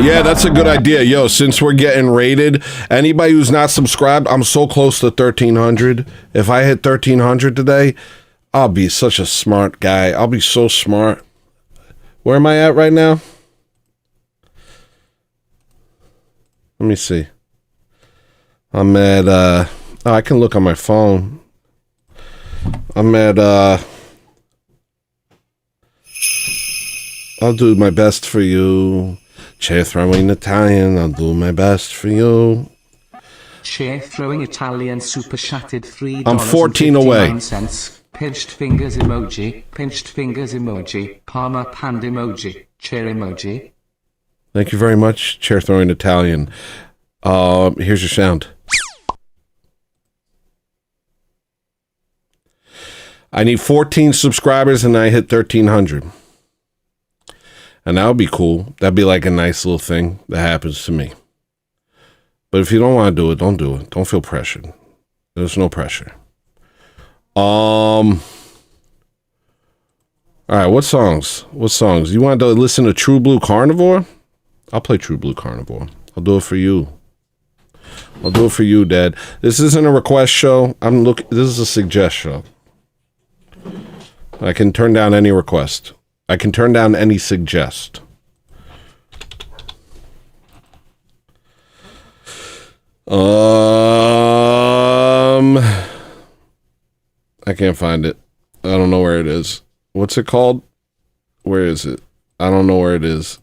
yeah, that's a good idea. Yo, since we're getting rated, anybody who's not subscribed, I'm so close to 1,300. If I hit 1,300 today, I'll be such a smart guy. I'll be so smart. Where am I at right now? Let me see. I'm at, oh, I can look on my phone. I'm at, I'll do my best for you. Chair throwing Italian, I'll do my best for you. Chair throwing Italian super chatted $3. I'm 14 away. Pinched fingers emoji, Palmer hand emoji, chair emoji. Thank you very much, chair throwing Italian. Here's your sound. I need 14 subscribers and I hit 1,300. And that would be cool. That'd be like a nice little thing that happens to me. But if you don't want to do it, don't do it. Don't feel pressured. There's no pressure. All right, what songs? What songs? You want to listen to True Blue Carnivore? I'll play True Blue Carnivore. I'll do it for you. I'll do it for you, Dad. This isn't a request show. This is a suggest show. I can turn down any request. I can turn down any suggest. I can't find it. I don't know where it is. What's it called? Where is it? I don't know where it is.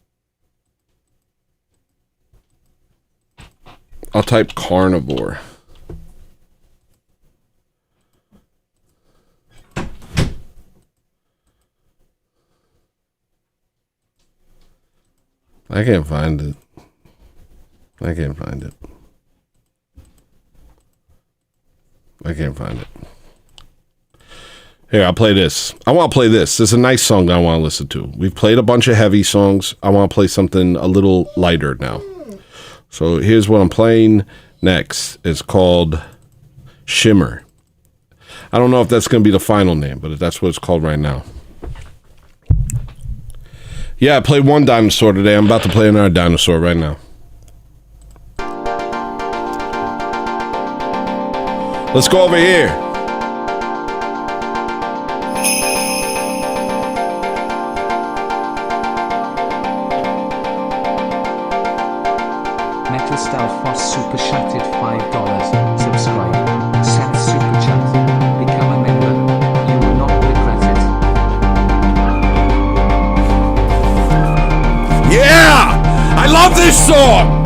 I'll type carnivore. I can't find it. I can't find it. I can't find it. Here, I'll play this. I want to play this. This is a nice song that I want to listen to. We've played a bunch of heavy songs. I want to play something a little lighter now. So here's what I'm playing next. It's called Shimmer. I don't know if that's going to be the final name, but that's what it's called right now. Yeah, I played one dinosaur today. I'm about to play another dinosaur right now. Let's go over here. Metal Style Frost Super Chatted $5. Subscribe. Set Super Chat. Become a member. You will not regret it. Yeah! I love this song!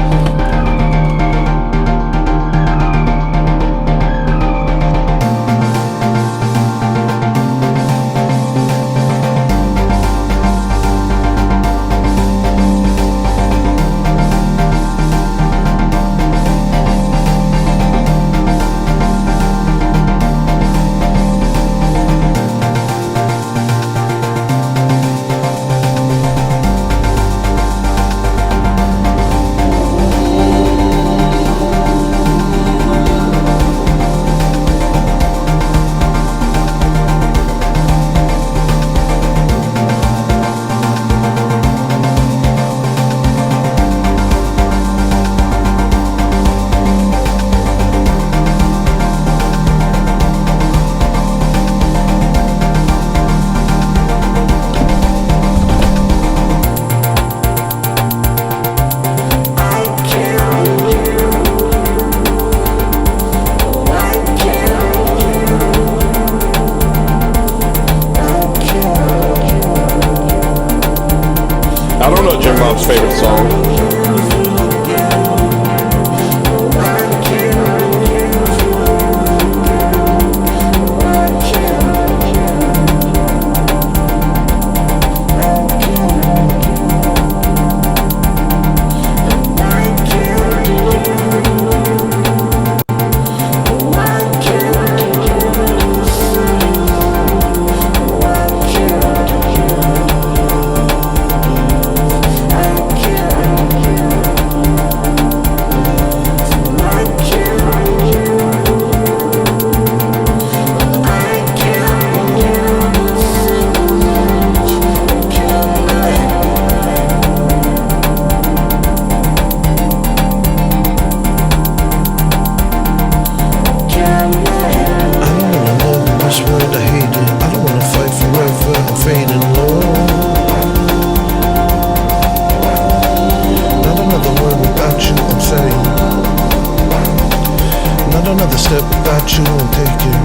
step without you I'm taking.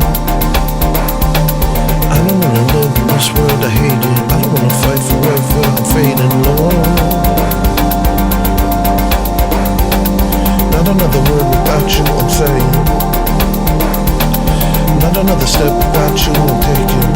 I don't wanna live in this world, I hate it. I don't wanna fight forever, I'm fading low. Not another word without you, I'm saying. Not another step without you, I'm taking.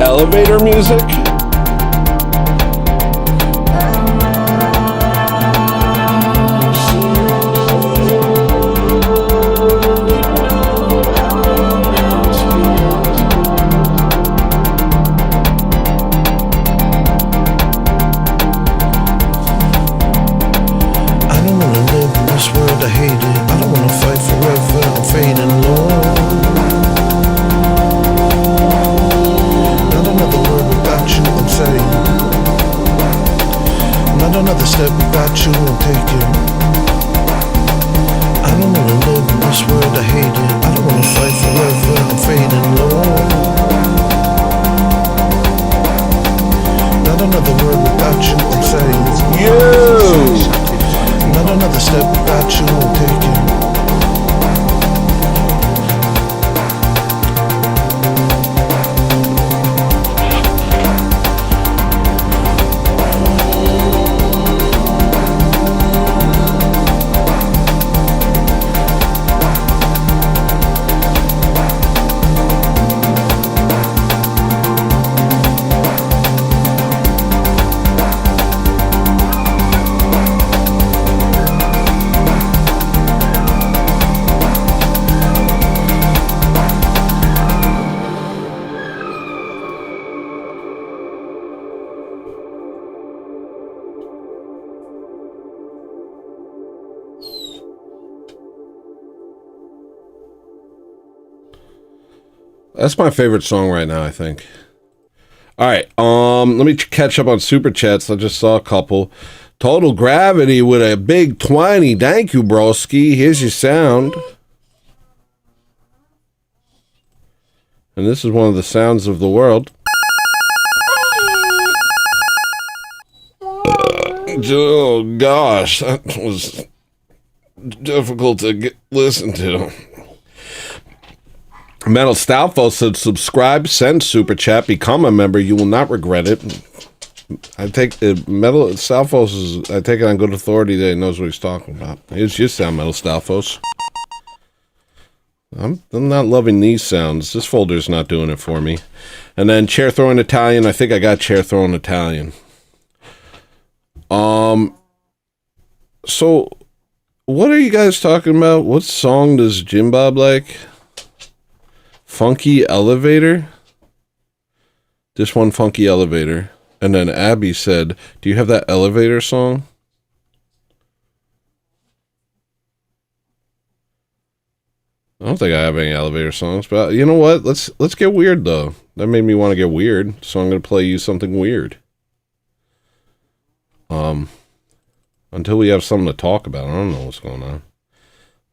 Elevator music? Another step without you I'm taking. I don't wanna live in this world, I hate it. I don't wanna fight forever, I'm fading low. Not another word without you I'm saying. Not another step without you I'm taking. That's my favorite song right now, I think. All right, let me catch up on Super Chats. I just saw a couple. Total Gravity with a big 20. Thank you, broski. Here's your sound. And this is one of the sounds of the world. Oh, gosh, that was difficult to listen to. Metal Stalfo said, subscribe, send super chat, become a member. You will not regret it. I take Metal Stalfos, I take it on good authority that he knows what he's talking about. Here's your sound, Metal Stalfos. I'm not loving these sounds. This folder's not doing it for me. And then chair throwing Italian. I think I got chair throwing Italian. So what are you guys talking about? What song does Jim Bob like? Funky Elevator? This one, Funky Elevator. And then Abby said, do you have that Elevator song? I don't think I have any Elevator songs, but you know what? Let's get weird though. That made me want to get weird, so I'm going to play you something weird. Until we have something to talk about, I don't know what's going on.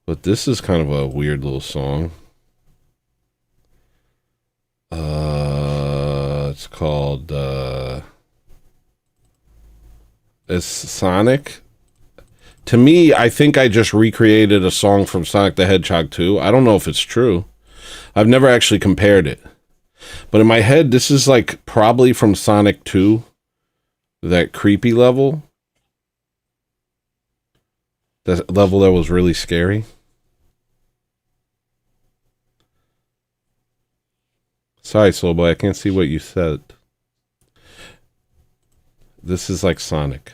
But this is kind of a weird little song. It's called, it's Sonic. To me, I think I just recreated a song from Sonic the Hedgehog 2. I don't know if it's true. I've never actually compared it. But in my head, this is like probably from Sonic 2. That creepy level. That level that was really scary. Sorry, Soulboy, I can't see what you said. This is like Sonic.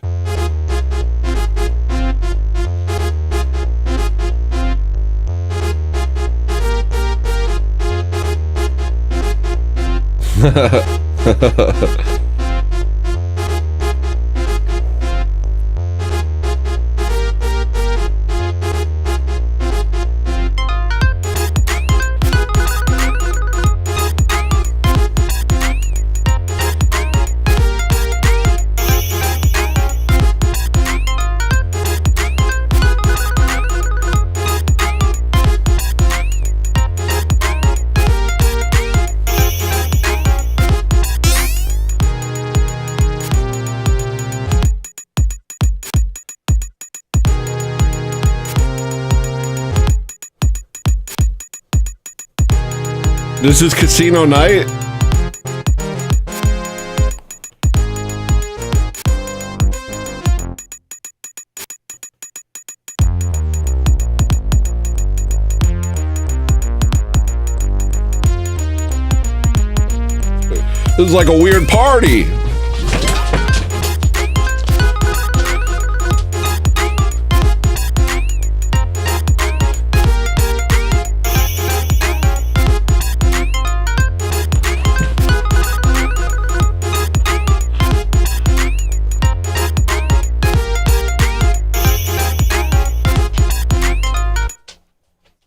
This is casino night. This is like a weird party.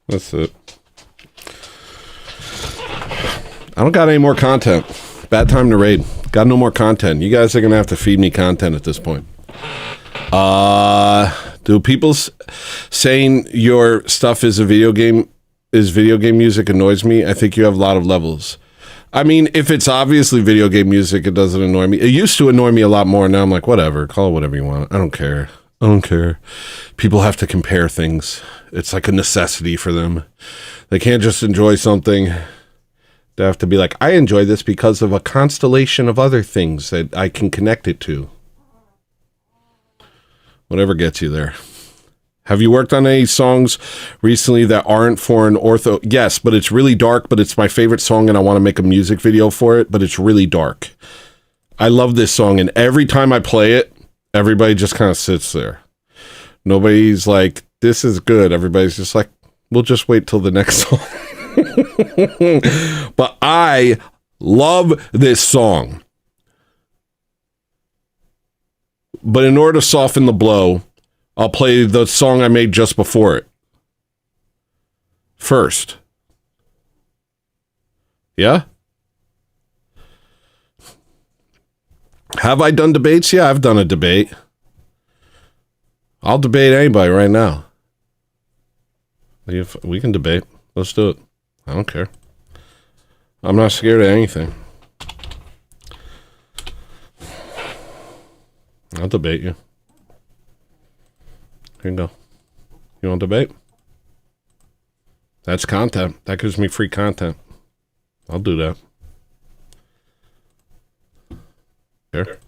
That's it. I don't got any more content. Bad time to raid. Got no more content. You guys are gonna have to feed me content at this point. Do people saying your stuff is a video game music annoys me? I think you have a lot of levels. I mean, if it's obviously video game music, it doesn't annoy me. It used to annoy me a lot more. Now I'm like, whatever. Call it whatever you want. I don't care. I don't care. People have to compare things. It's like a necessity for them. They can't just enjoy something. They have to be like, I enjoy this because of a constellation of other things that I can connect it to. Whatever gets you there. Have you worked on any songs recently that aren't for an ortho? Yes, but it's really dark, but it's my favorite song and I want to make a music video for it, but it's really dark. I love this song and every time I play it, everybody just kind of sits there. Nobody's like, this is good. Everybody's just like, we'll just wait till the next song. But I love this song. But in order to soften the blow, I'll play the song I made just before it first. Yeah? Have I done debates? Yeah, I've done a debate. I'll debate anybody right now. We can debate. Let's do it. I don't care. I'm not scared of anything. I'll debate you. Here you go. You want to debate? That's content. That gives me free content. I'll do that. Here.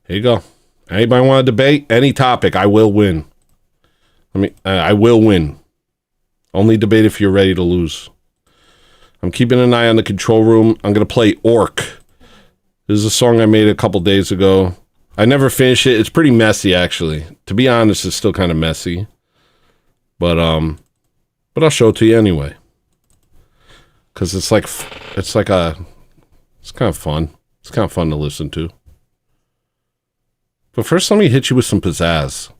Here you go. Anybody want to debate? Any topic, I will win. I will win. Only debate if you're ready to lose. I'm keeping an eye on the control room. I'm going to play Orc. This is a song I made a couple days ago. I never finished it. It's pretty messy, actually. To be honest, it's still kind of messy. But I'll show it to you anyway. Because it's kind of fun. It's kind of fun to listen to. But first, let me hit you with some pizzazz.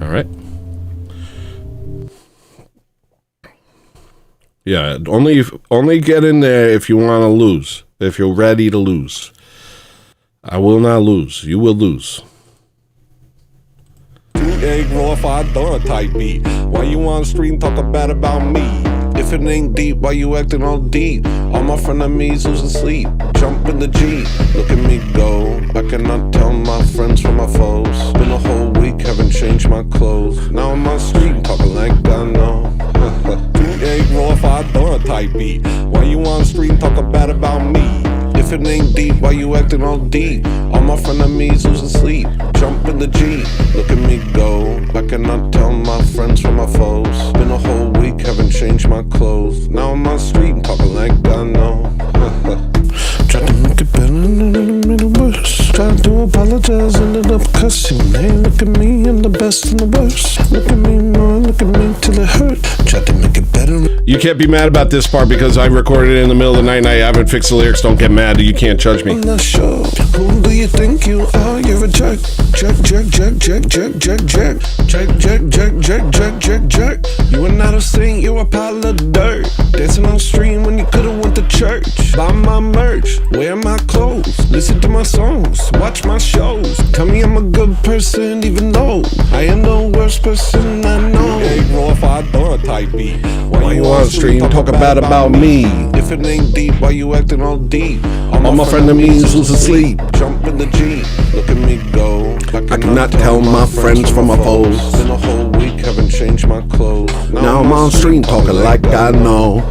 All right. Yeah, only get in there if you want to lose. If you're ready to lose. I will not lose. You will lose. Egg roll if I done a type beat. Why you on stream talking bad about me? If it ain't deep, why you acting all deep? All my frenemies lose asleep. Jump in the Jeep, look at me go. I cannot tell my friends from my foes. Been a whole week, haven't changed my clothes. Now I'm on stream talking like I know. Egg roll if I done a type beat. Why you on stream talking bad about me? If it ain't deep, why you acting all deep? All my frenemies lose asleep. Jump in the Jeep, look at me go. I cannot tell my friends from my foes. Been a whole week, haven't changed my clothes. Now I'm on street talking like I know. just ended up cussing. Hey, look at me, I'm the best and the worst. Look at me, man, look at me till it hurt. Tried to make it better. You can't be mad about this part because I recorded it in the middle of the night and I haven't fixed the lyrics. Don't get mad. You can't judge me. I'm not sure. Who do you think you are? You're a jerk. Jerk, jerk, jerk, jerk, jerk, jerk, jerk. Jerk, jerk, jerk, jerk, jerk, jerk, jerk. You are not a saint, you're a pile of dirt. Dancing on stream when you could've went to church. Buy my merch, wear my clothes, listen to my songs, watch my shows. Tell me I'm a good person even though I am the worst person I know. Hey, bro, if I don't type beat, why you on stream talk about me? If it ain't deep, why you acting all deep? All my frenemies was asleep. Jump in the Jeep, look at me go. I cannot tell my friends from my foes. Been a whole week, haven't changed my clothes. Now I'm on stream talking like I know.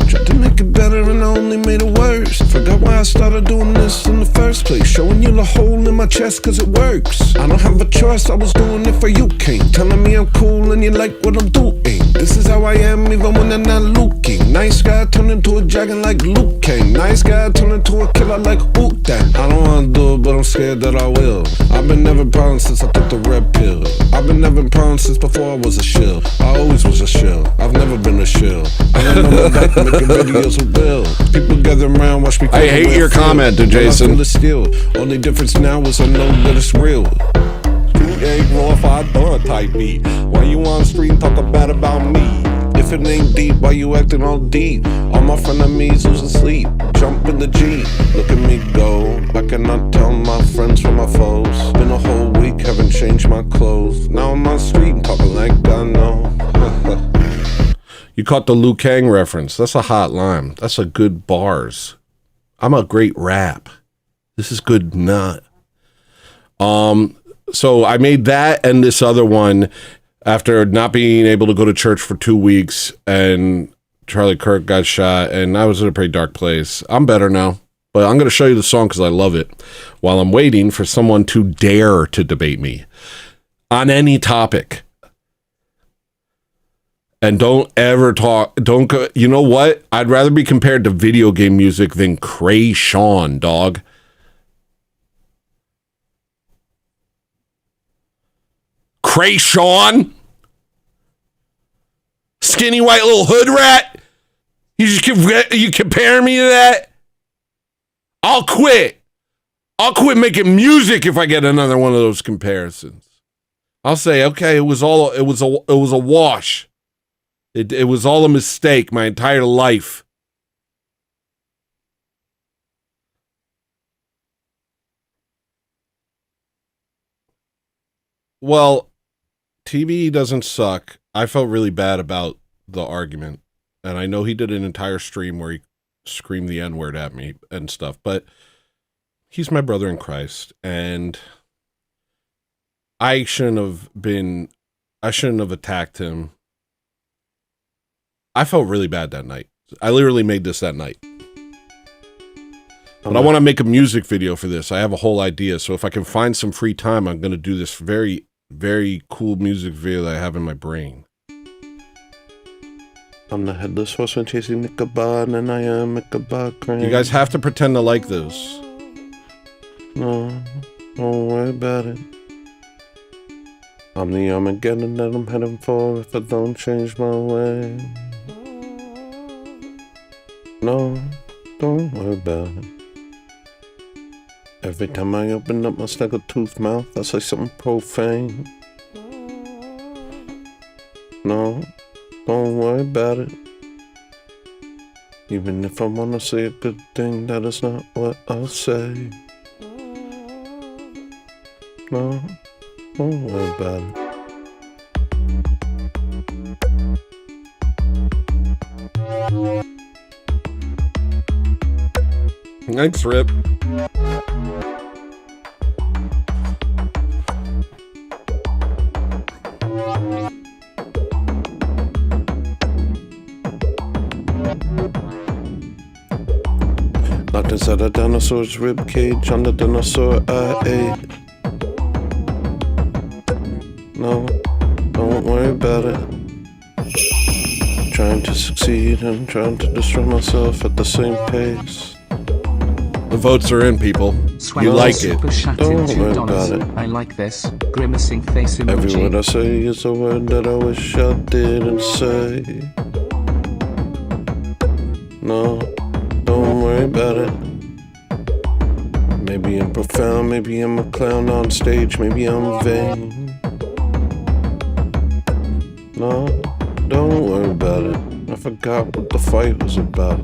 Tried to make it better and I only made it worse. Forgot why I started doing this in the first place. Showing you the hole in my chest cause it works. I don't have a choice, I was doing it for you, King. Telling me I'm cool and you like what I'm doing. This is how I am even when I'm not looking. Nice guy turned into a dragon like Luke King. Nice guy turned into a killer like Wu-Tang. I don't wanna do it but I'm scared that I will. I've been never proud since I took the red pill. I've been never proud since before I was a shill. I always was a shill, I've never been a shill. I don't know back making videos with Bill. People gather around, watch me. I hate your comment, Jason. Only difference now is I know that it's real. Hey, bro, if I don't type beat, why you on stream talk about me? If it ain't deep, why you acting all deep? All my frenemies was asleep. Jump in the Jeep, look at me go. I cannot tell my friends from my foes. Been a whole week, haven't changed my clothes. Now I'm on street talking like I know. You caught the Liu Kang reference. That's a hot line. That's a good bars. I'm a great rap. This is good nut. So I made that and this other one after not being able to go to church for 2 weeks and Charlie Kirk got shot and I was in a pretty dark place. I'm better now, but I'm going to show you the song because I love it while I'm waiting for someone to dare to debate me on any topic. And don't ever talk, don't go, you know what? I'd rather be compared to video game music than Cray Sean, dog. Cray Sean? Skinny white little hood rat? You compare me to that? I'll quit. I'll quit making music if I get another one of those comparisons. I'll say, okay, it was a wash. It was all a mistake my entire life. Well, TV doesn't suck. I felt really bad about the argument. And I know he did an entire stream where he screamed the N-word at me and stuff. But he's my brother in Christ. And I shouldn't have attacked him. I felt really bad that night. I literally made this that night. But I want to make a music video for this. I have a whole idea. So if I can find some free time, I'm going to do this very, very cool music video that I have in my brain. I'm the headless horseman chasing Ichabod, and I am Ichabod Crane. You guys have to pretend to like this. No, don't worry about it. I'm the Armageddon that I'm heading for if I don't change my way. No, don't worry about it. Every time I open up my snaggle-toothed mouth, I say something profane. No, don't worry about it. Even if I want to say a good thing, that is not what I'll say. No, don't worry about it. Thanks, Rip. Locked inside a dinosaur's rib cage, on the dinosaur I ate. No, don't worry about it. Trying to succeed and trying to destroy myself at the same pace. The votes are in, people. Sweater like it. super shattered Don't worry $2. about it. I like this. Grimacing face emoji. Every word I say is a word that I wish I didn't say. No, don't worry about it. Maybe I'm profound, maybe I'm a clown on stage, maybe I'm vain. No, don't worry about it. I forgot what the fight was about.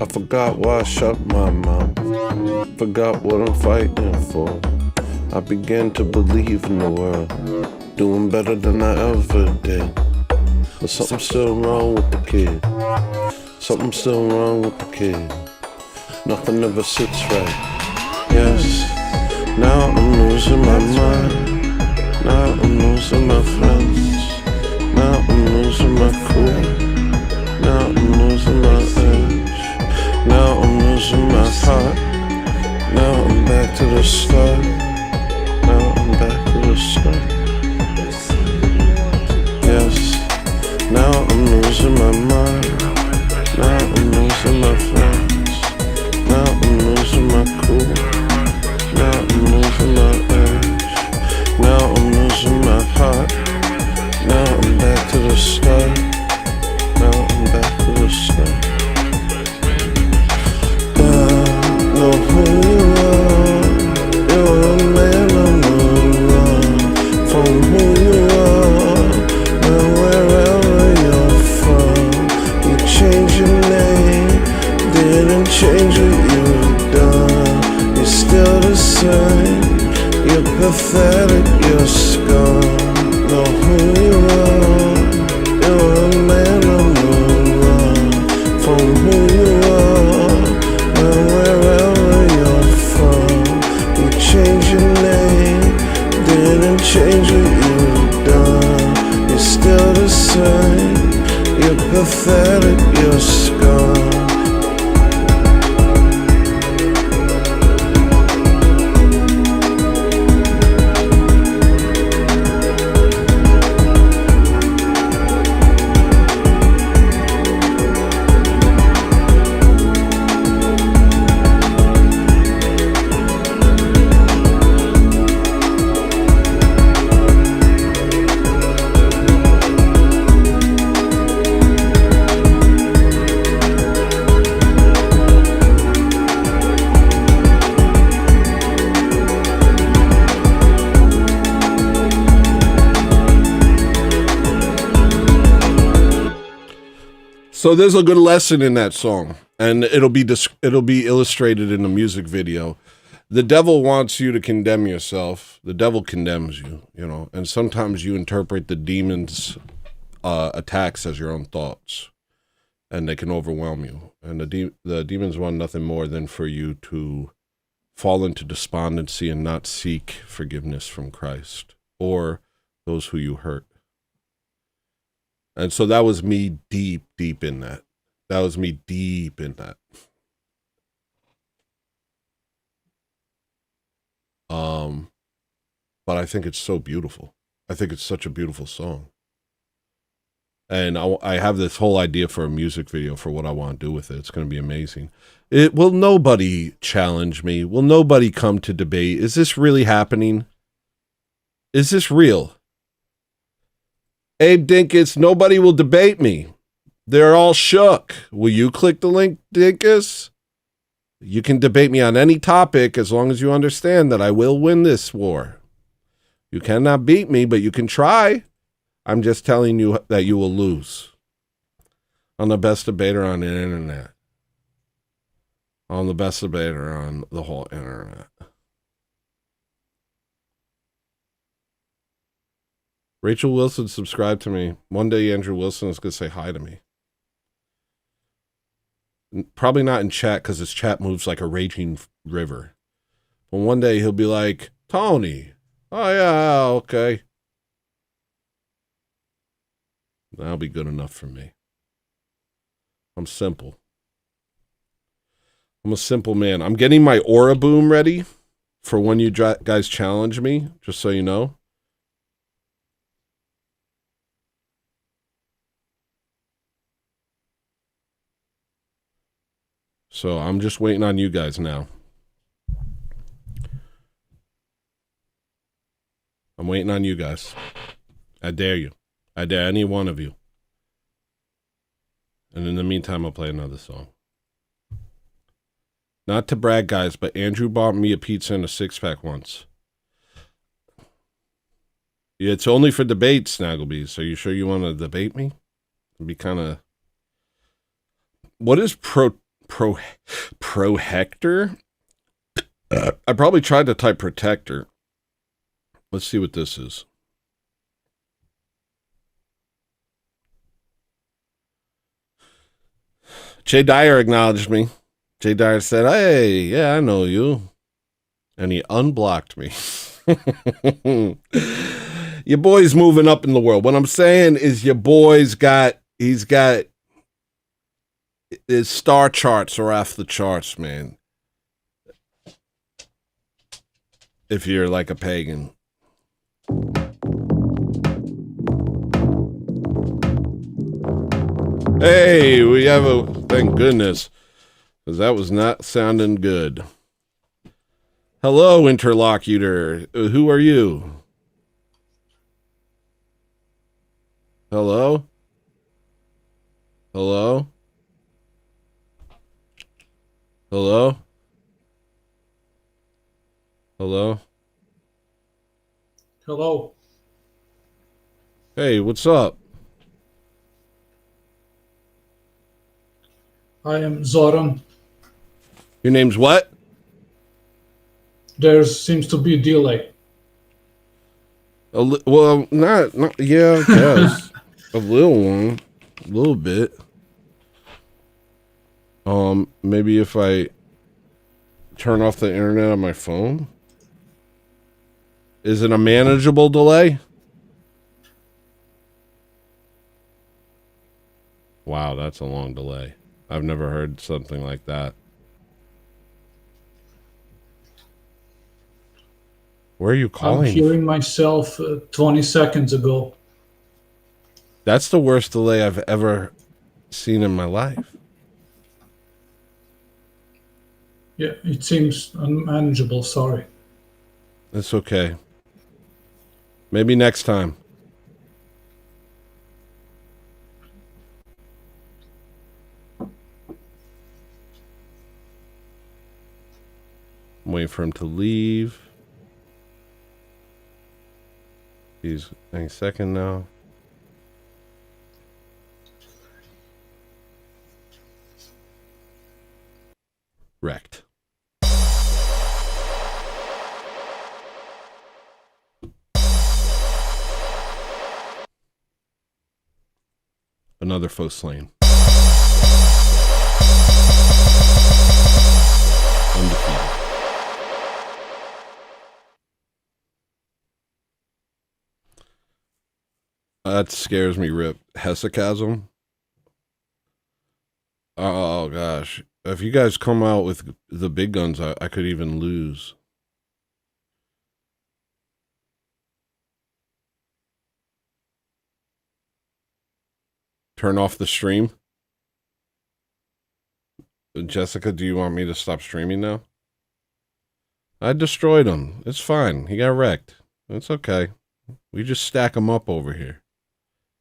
I forgot why I shut my mouth. Forgot what I'm fighting for. I began to believe in the world, doing better than I ever did. But something's still wrong with the kid. Something's still wrong with the kid. Nothing ever sits right. Yes, now I'm losing my mind. Now I'm losing my friends. Now I'm losing my cool. Now I'm losing my edge. Now I'm losing my heart. Now I'm back to the start. Now I'm back to the start. Yes, now I'm losing my mind. Now I'm losing my friends. Now I'm losing my cool. Now I'm losing my edge. Now I'm losing my heart. Now I'm back to the start. Now I'm back to the start. Know who you are. You're a man on the run from who you are and wherever you're from. You changed your name, didn't change what you've done. You're still the same. You're pathetic, you're scum. Know who you are. You're a man on the run from who you are and wherever you're from. You changed your name, didn't change what you've done. You're still the same. You're pathetic, you're scum. So there's a good lesson in that song, and it'll be illustrated in the music video. The devil wants you to condemn yourself. The devil condemns you, you know, and sometimes you interpret the demon's attacks as your own thoughts, and they can overwhelm you. And the demons want nothing more than for you to fall into despondency and not seek forgiveness from Christ or those who you hurt. And so that was me deep in that. That was me deep in that. But I think it's so beautiful. I think it's such a beautiful song. And I have this whole idea for a music video for what I want to do with it. It's going to be amazing. Will nobody challenge me? Will nobody come to debate? Is this really happening? Is this real? Abe Dinkus, nobody will debate me. They're all shook. Will you click the link, Dinkus? You can debate me on any topic as long as you understand that I will win this war. You cannot beat me, but you can try. I'm just telling you that you will lose. I'm the best debater on the internet. I'm the best debater on the whole internet. Rachel Wilson subscribed to me. One day Andrew Wilson is going to say hi to me. Probably not in chat because his chat moves like a raging river. But one day he'll be like, Tony. Oh, yeah, okay. That'll be good enough for me. I'm simple. I'm a simple man. I'm getting my aura boom ready for when you guys challenge me, just so you know. So I'm just waiting on you guys now. I'm waiting on you guys. I dare you. I dare any one of you. And in the meantime, I'll play another song. Not to brag, guys, but Andrew bought me a pizza and a six-pack once. Yeah, it's only for debate, Snagglebees. Are you sure you want to debate me? It'd be kind of... What is pro hector? I probably tried to type protector. Let's see what this is. Jay Dyer acknowledged me. Jay Dyer said, hey, yeah, I know you. And he unblocked me. Your boy's moving up in the world. What I'm saying is your boy's he's got, his star charts are off the charts, man. If you're like a pagan. Hey, we have a, thank goodness, because that was not sounding good. Hello, interlocutor. Who are you? Hello? Hello? Hello? Hello? Hello. Hey, what's up? I am Zoran. Your name's what? There seems to be a delay. Well, not yeah, I guess. A little one. A little bit. Maybe if I turn off the internet on my phone? Is it a manageable delay? Wow, that's a long delay. I've never heard something like that. Where are you calling? I'm hearing myself 20 seconds ago. That's the worst delay I've ever seen in my life. Yeah, it seems unmanageable, sorry. It's okay. Maybe next time. I'm waiting for him to leave. He's any second now. Wrecked. Another foe slain. Undefeated. That scares me, Rip. Hesychasm? Oh, gosh. If you guys come out with the big guns, I could even lose. Turn off the stream. Jessica, do you want me to stop streaming now? I destroyed him. It's fine. He got wrecked. It's okay. We just stack him up over here.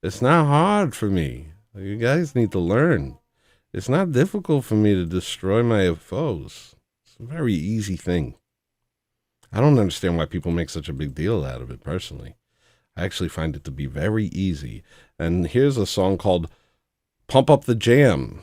It's not hard for me. You guys need to learn. It's not difficult for me to destroy my foes. It's a very easy thing. I don't understand why people make such a big deal out of it, personally. I actually find it to be very easy. And here's a song called Pump Up the Jam.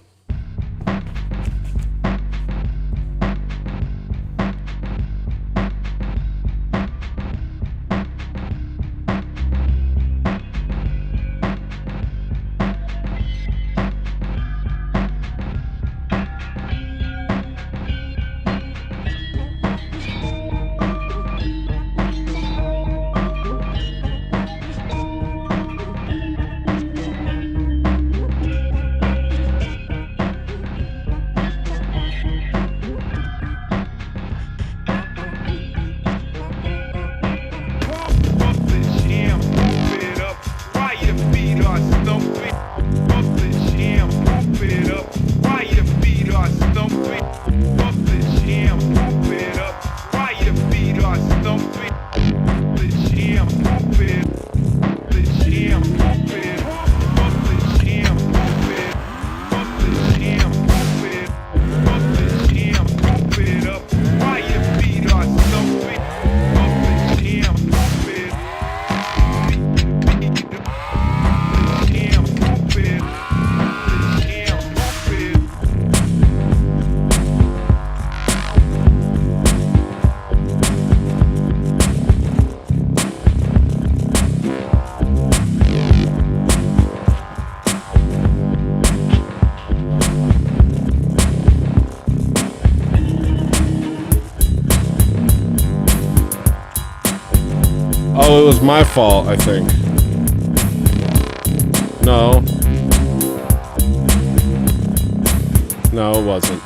Oh, it was my fault, I think. No. No, it wasn't.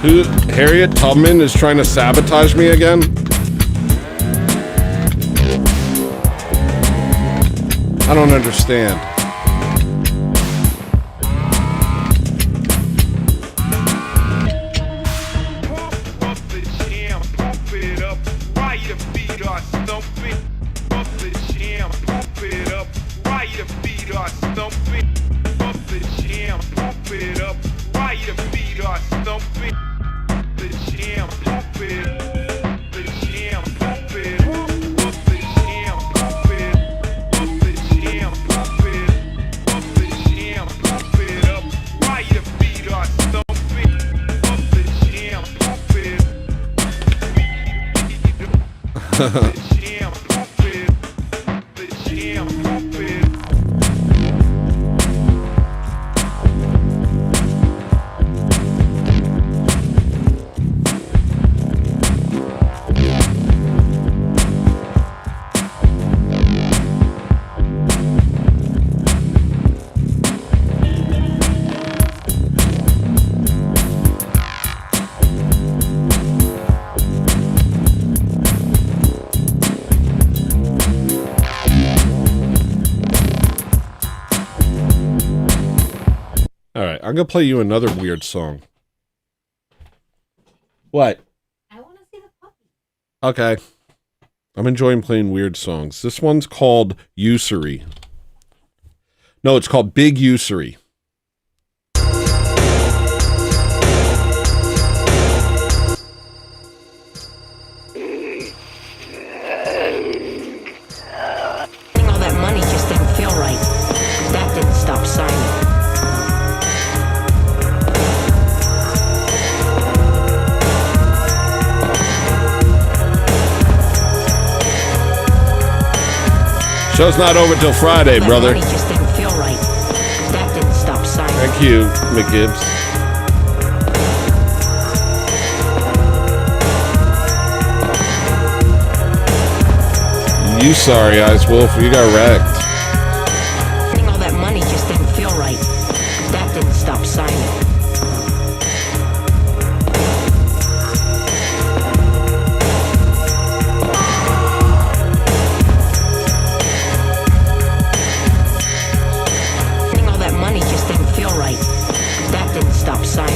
Who, Harriet Tubman is trying to sabotage me again? I don't understand. I'm gonna play you another weird song. What? I want to see the puppy. Okay. I'm enjoying playing weird songs. This one's called Usury. No, it's called Big Usury. All that money just didn't feel right. That didn't stop Simon. Show's not over till Friday, brother. Money just didn't feel right. That didn't stop Simon. Thank you, McGibbs. You sorry, Ice Wolf. You got wrecked. All that money just didn't feel right. That didn't stop Simon. Stop Simon.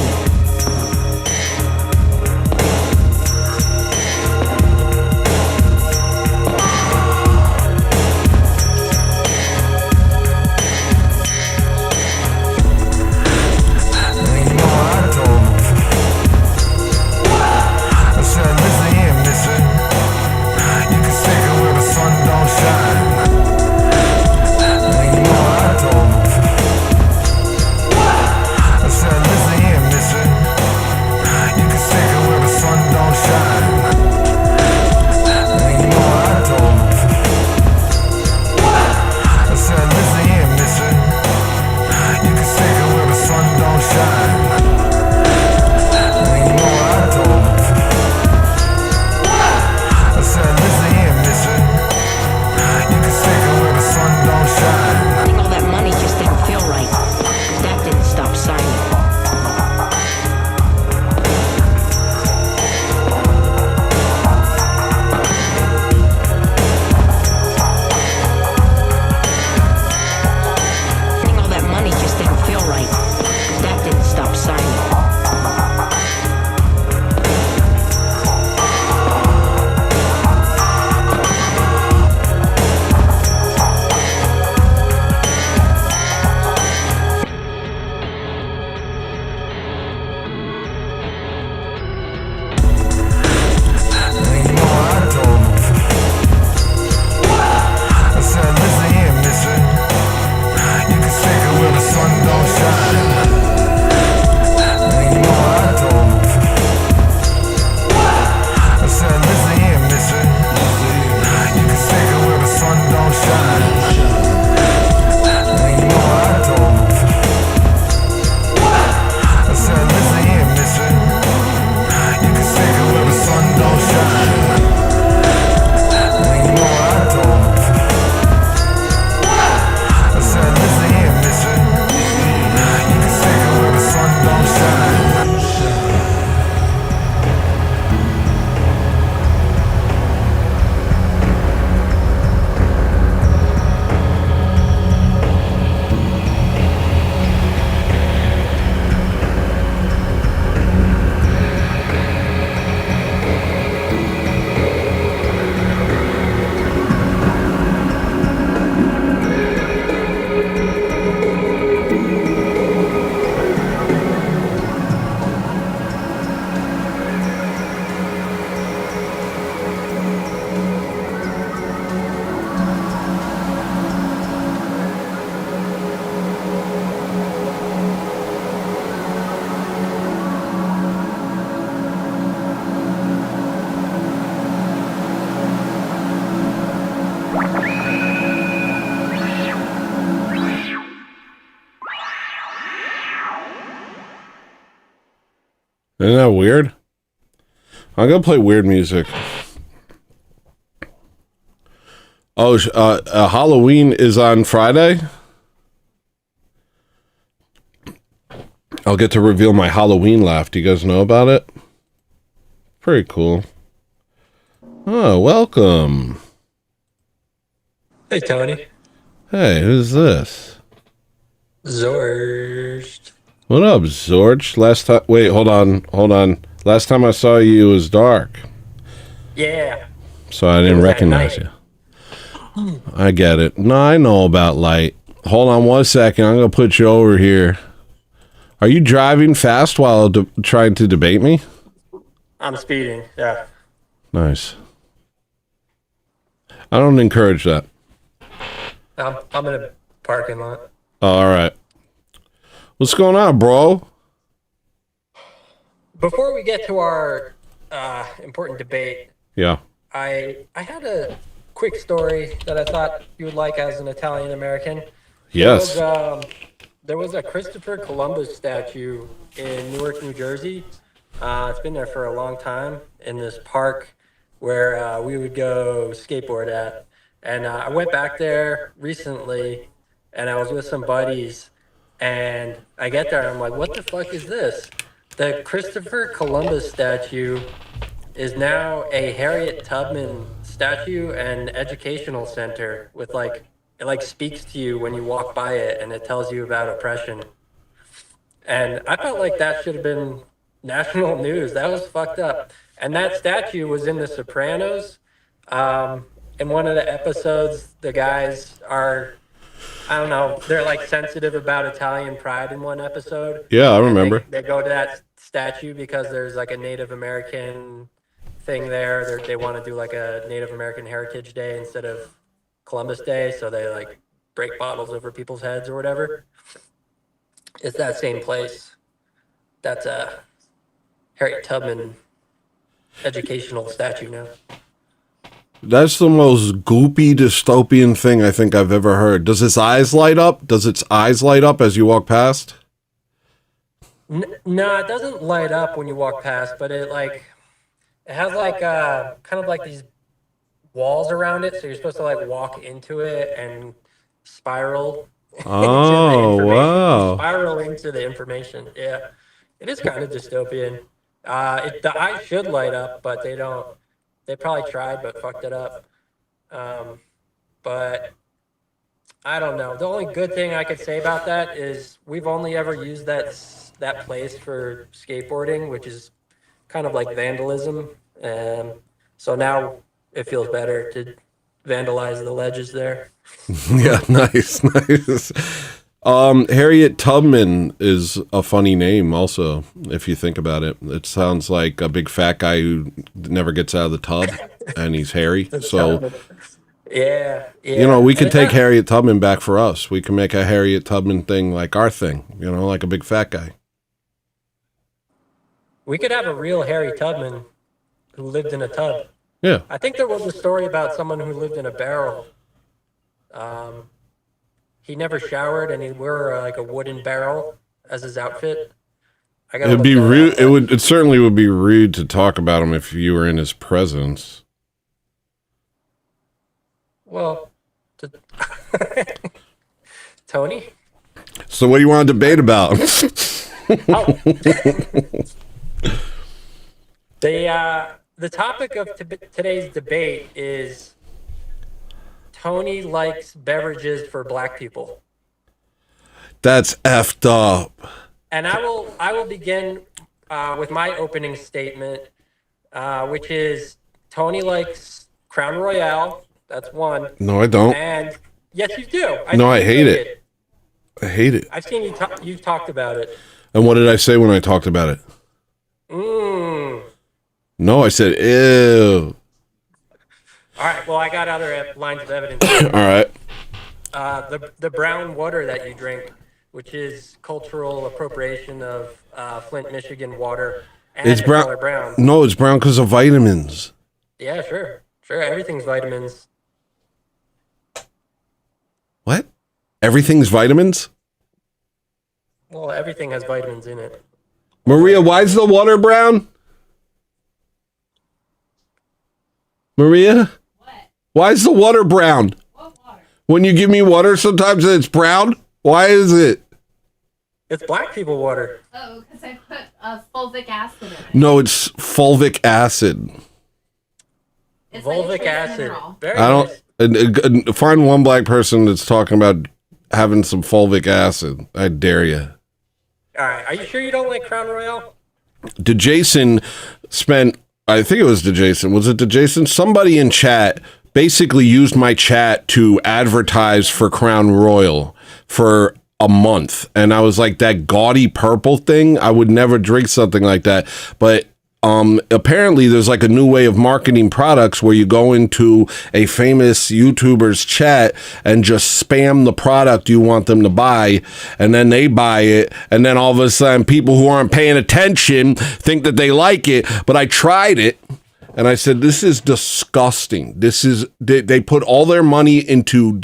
Isn't that weird? I'm gonna play weird music. Oh, Halloween is on Friday. I'll get to reveal my Halloween laugh. Do you guys know about it? Pretty cool. Oh, welcome. Hey, Tony. Hey, who's this? Zorst. What up, Zorch? Last time, wait, hold on. Last time I saw you was dark, Yeah. so I didn't recognize you. I get it. No, I know about light. Hold on 1 second. I'm gonna put you over here. Are you driving fast while trying to debate me? I'm speeding, yeah. Nice. I don't encourage that. I'm in a parking lot. Oh, all right. What's going on, bro? Before we get to our important debate, Yeah. I had a quick story that I thought you would like as an Italian American. Yes. There was a Christopher Columbus statue in Newark, New Jersey. It's been there for a long time in this park where we would go skateboard at. And I went back there recently, and I was with some buddies, and I get there, and I'm like, what the fuck is this? The Christopher Columbus statue is now a Harriet Tubman statue and educational center with it like speaks to you when you walk by it, and it tells you about oppression. And I felt like that should have been national news. That was fucked up. And that statue was in The Sopranos. In one of the episodes, the guys are, I don't know, they're like sensitive about Italian pride in one episode. Yeah, I remember. They go to that statue because there's like a Native American thing there. They want to do like a Native American Heritage Day instead of Columbus Day, so they like break bottles over people's heads or whatever. It's that same place. That's a Harriet Tubman educational statue now. That's the most goopy dystopian thing I think I've ever heard. Does its eyes light up? Does its eyes light up as you walk past? No, it doesn't light up when you walk past, but it has like kind of like these walls around it, so you're supposed to like walk into it and spiral. Oh, wow. Spiral into the information. Yeah, it is kind of dystopian. The eyes should light up, but they don't. They probably tried, but fucked it up. But I don't know. The only good thing I could say about that is we've only ever used that place for skateboarding, which is kind of like vandalism. So now it feels better to vandalize the ledges there. Yeah, nice. Harriet Tubman is a funny name also, if you think about it. It sounds like a big fat guy who never gets out of the tub, and he's hairy. So, yeah. you know, we could take Harriet Tubman back for us. We can make a Harriet Tubman thing like our thing, you know, like a big fat guy. We could have a real Harry Tubman who lived in a tub. Yeah. I think there was a story about someone who lived in a barrel. He never showered, and he wore like a wooden barrel as his outfit. It'd be rude. It certainly would be rude to talk about him if you were in his presence. Well, Tony? So what do you want to debate about? The topic of today's debate is Tony likes beverages for black people. That's effed up. And I will begin with my opening statement, which is Tony likes Crown Royale. That's one. No, I don't. And yes, you do. I hate it. I hate it. I've seen you've talked about it. And what did I say when I talked about it? No, I said ew. All right. Well, I got other lines of evidence. All right. The brown water that you drink, which is cultural appropriation of Flint, Michigan water, and It's brown. color brown. No, it's brown because of vitamins. Yeah, sure. Everything's vitamins. What? Everything's vitamins? Well, everything has vitamins in it. Maria, why is the water brown? Maria? What? Why is the water brown? What water? When you give me water, sometimes it's brown. Why is it? It's black people water. Oh, because I put fulvic acid in it. No, it's fulvic acid. It's Fulvic acid. Very I don't. nice. Find one black person that's talking about having some fulvic acid. I dare you. All right. Are you sure you don't like Crown Royale? DeJason spent, I think it was DeJason. Was it DeJason? Somebody in chat basically used my chat to advertise for Crown Royal for a month. And I was like, that gaudy purple thing, I would never drink something like that. But apparently there's like a new way of marketing products where you go into a famous YouTuber's chat and just spam the product you want them to buy, and then they buy it, and then all of a sudden people who aren't paying attention think that they like it. But I tried it and I said, this is disgusting. This is, they put all their money into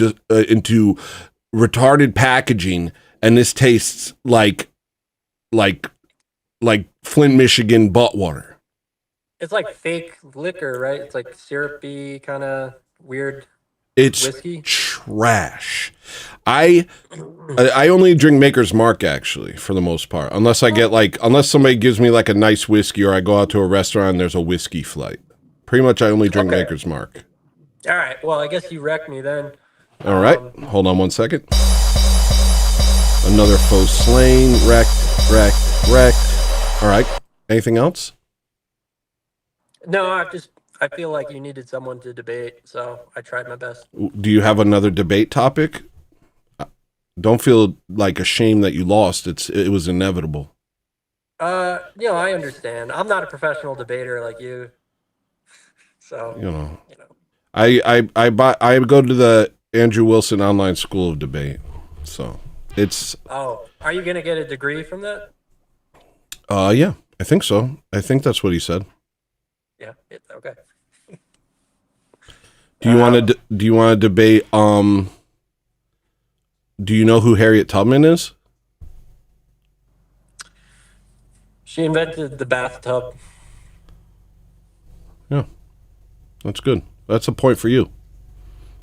retarded packaging, and this tastes like Flint, Michigan butt water. It's like fake liquor, right? It's like syrupy, kind of weird. It's whiskey. Trash. I only drink Maker's Mark, actually, for the most part, unless I get unless somebody gives me like a nice whiskey, or I go out to a restaurant and there's a whiskey flight. Pretty much, I only drink Maker's Mark. All right. Well, I guess you wrecked me then. All right. Hold on one second. Another faux slain. Wrecked. All right. Anything else? No, I feel like you needed someone to debate, so I tried my best. Do you have another debate topic? Don't feel like ashamed that you lost. It was inevitable. I understand. I'm not a professional debater like you. So, I go to the Andrew Wilson Online School of Debate. So, it's Oh, are you going to get a degree from that? Yeah, I think so. I think that's what he said. Yeah, okay. Do you want to debate do you know who Harriet Tubman is? She invented the bathtub. Yeah. That's good. That's a point for you.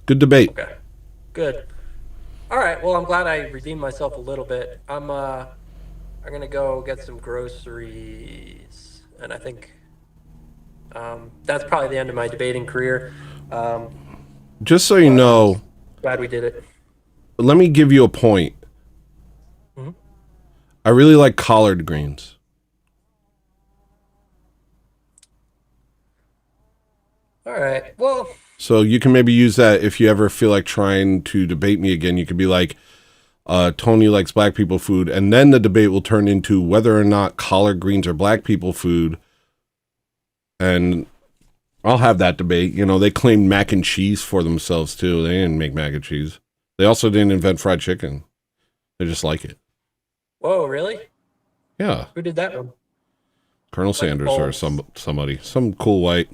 Good debate. Okay. Good. All right. Well, I'm glad I redeemed myself a little bit. I'm going to go get some groceries, and I think that's probably the end of my debating career. Just so you know, Glad we did it. let me give you a point. Mm-hmm. I really like collard greens. All right. Well, So you can maybe use that if you ever feel like trying to debate me again. You could be like, Tony likes black people food, and then the debate will turn into whether or not collard greens are black people food. And I'll have that debate. You know, they claimed mac and cheese for themselves too. They didn't make mac and cheese. They also didn't invent fried chicken. They just like it. whoa, really? Yeah. Who did that one? Colonel Sanders or somebody, some cool white.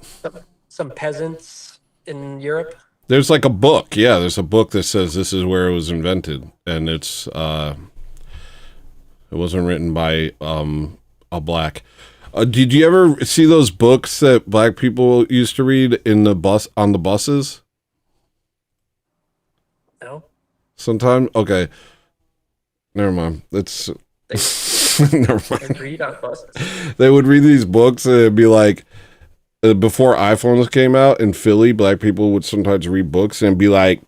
Some peasants in Europe? There's like a book. Yeah, there's a book that says this is where it was invented, and it wasn't written by a black. Did you ever see those books that black people used to read in the bus on the buses? No. Sometime? Okay. Never mind. It's never mind. Read on buses. They would read these books and it'd be like, before iPhones came out in Philly, black people would sometimes read books and be like,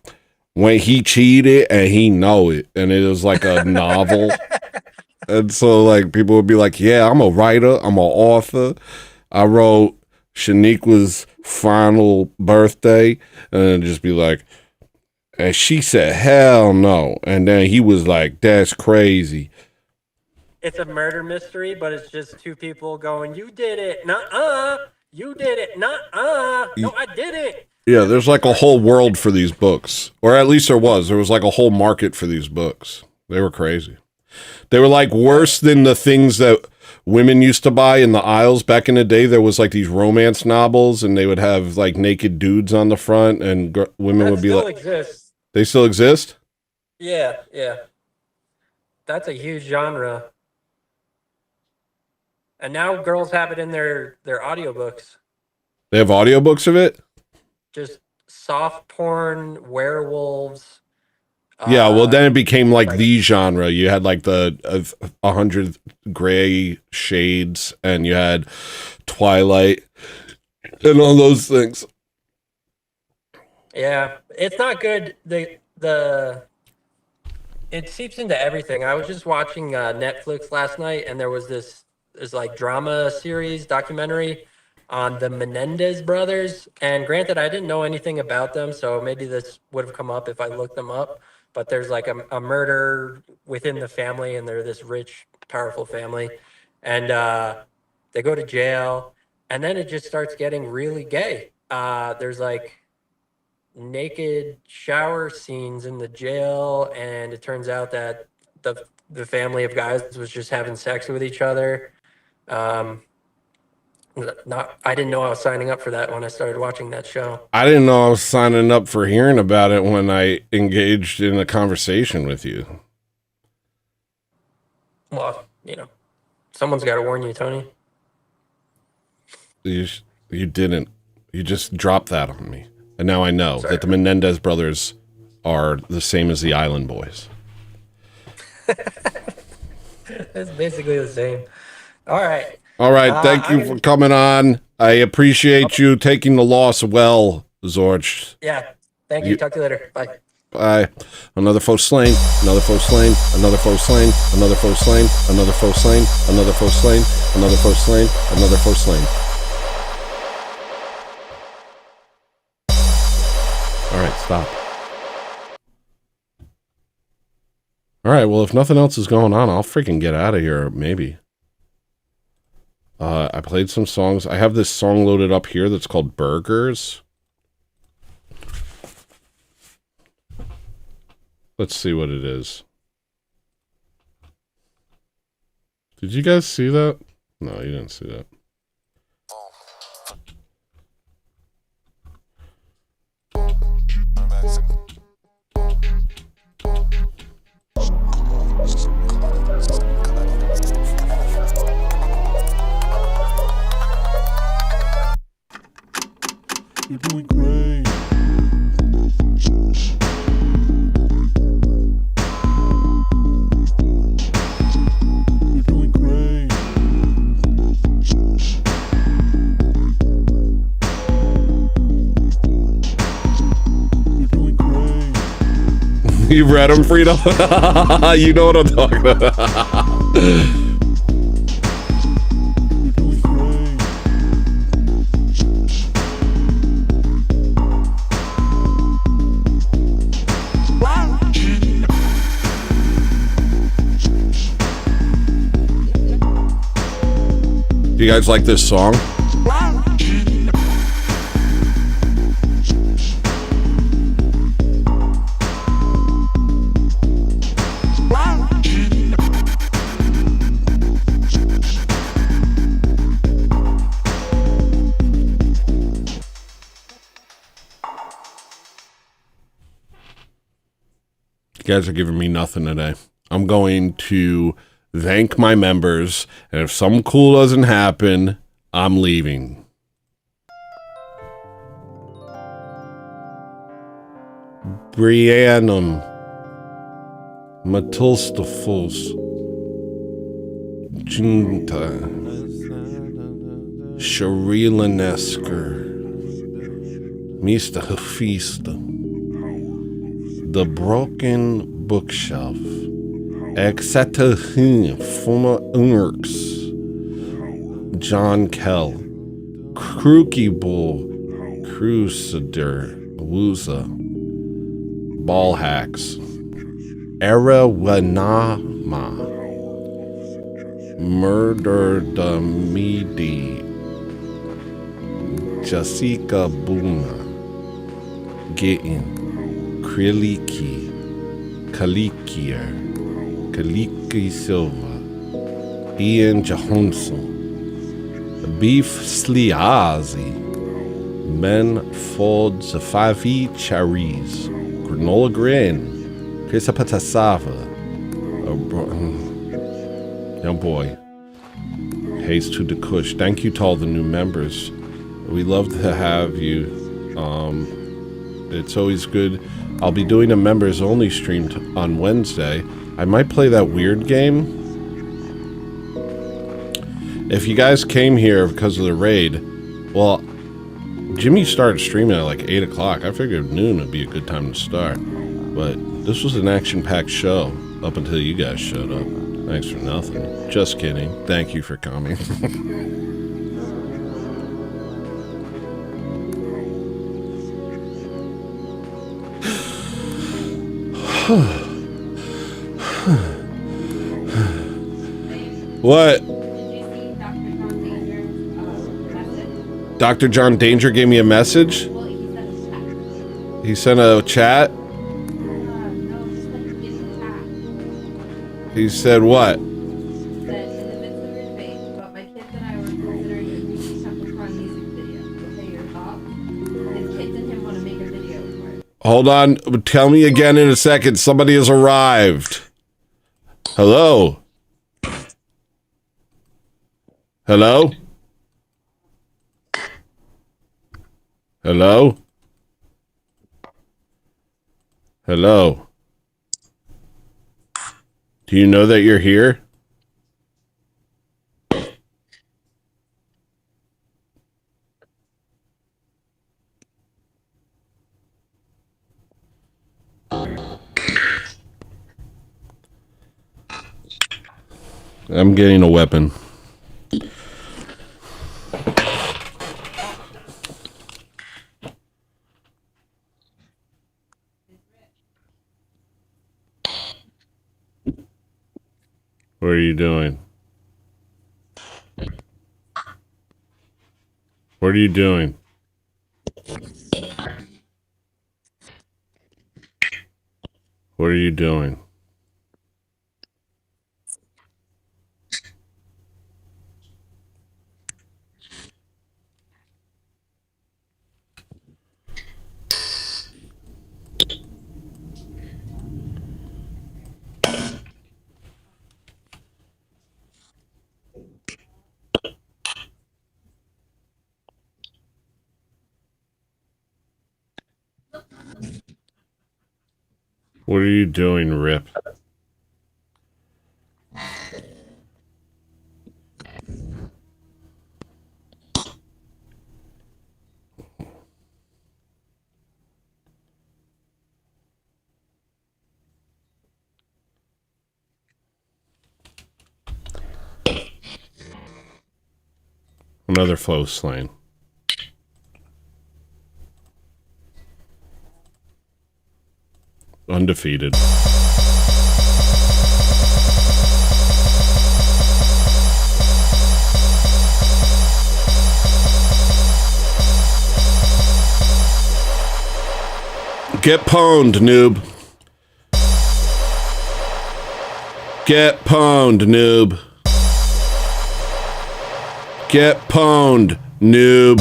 when he cheated and he know it. And it was like a novel. And so like people would be like, yeah, I'm a writer. I'm an author. I wrote Shaniqua's final birthday. And then just be like, and she said, hell no. And then he was like, that's crazy. It's a murder mystery, but it's just two people going, you did it. Nuh-uh. You did it. Nuh-uh. No, I did it. Yeah, there's like a whole world for these books. Or at least there was. There was like a whole market for these books. They were crazy. They were like worse than the things that women used to buy in the aisles back in the day. There was like these romance novels, and they would have like naked dudes on the front, and women would be like, exists. They still exist? Yeah. That's a huge genre. And now girls have it in their audiobooks. They have audiobooks of it? Just soft porn, werewolves. Yeah, well, then it became like the genre. You had like the 100 Gray Shades, and you had Twilight, and all those things. Yeah, it's not good. It seeps into everything. I was just watching Netflix last night, and there was this like drama series documentary on the Menendez brothers. And granted, I didn't know anything about them, so maybe this would have come up if I looked them up. But there's like a murder within the family, and they're this rich, powerful family, and they go to jail, and then it just starts getting really gay. There's like naked shower scenes in the jail, and it turns out that the family of guys was just having sex with each other. I didn't know I was signing up for that when I started watching that show. I didn't know I was signing up for hearing about it when I engaged in a conversation with you. Well, you know, someone's got to warn you, Tony. You didn't. You just dropped that on me. And now I know that the Menendez brothers are the same as the Island Boys. It's basically the same. All right. All right. Thank you for coming on. I appreciate you taking the loss well, Zorch. Yeah. Thank you. Talk to you later. Bye. Bye. Another foe slain. Another foe slain. Another foe slain. Another foe slain. Another foe slain. Another foe slain. Another foe slain. Another foe slain. All right, stop. All right, well, if nothing else is going on, I'll freaking get out of here, maybe. I played some songs. I have this song loaded up here that's called Burgers. Let's see what it is. Did you guys see that? No, you didn't see that. You're doing great. You're doing great. You're doing great. You read them, Frito? You know what I'm talking about. Do you guys like this song? You guys are giving me nothing today. I'm going to thank my members, and if something cool doesn't happen, I'm leaving. Briannum, Matulstafus, Junta, Sharilanesker, Mr. Hafista, The Broken Bookshelf, Exeter Former Unurks, John Kell, Crookie Bull, Crusader, Wooza, Ball Hacks, Erawanama, Murder the Midi, Jessica Boona, Gittin, Kriliki, Kalikier, Kaliki Silva, Ian Johansson, Beef Sliazi, Ben Ford Zafavi Charis, Granola Grin, Chrisapatasava, young boy, Haste to the Kush. Thank you to all the new members. We love to have you. It's always good. I'll be doing a members only stream on Wednesday. I might play that weird game. If you guys came here because of the raid, well, Jimmy started streaming at like 8 o'clock. I figured noon would be a good time to start. But this was an action-packed show up until you guys showed up. Thanks for nothing. Just kidding. Thank you for coming. What? Dr. John Danger gave me a message? He sent a chat? He said what? Hold on. Tell me again in a second. Somebody has arrived. Hello? Hello? Hello? Hello? Do you know that you're here? I'm getting a weapon. What are you doing? What are you doing? What are you doing? What are you doing, Rip? Another foe slain. Undefeated. Get pwned, noob. Get pwned, noob. Get pwned, noob.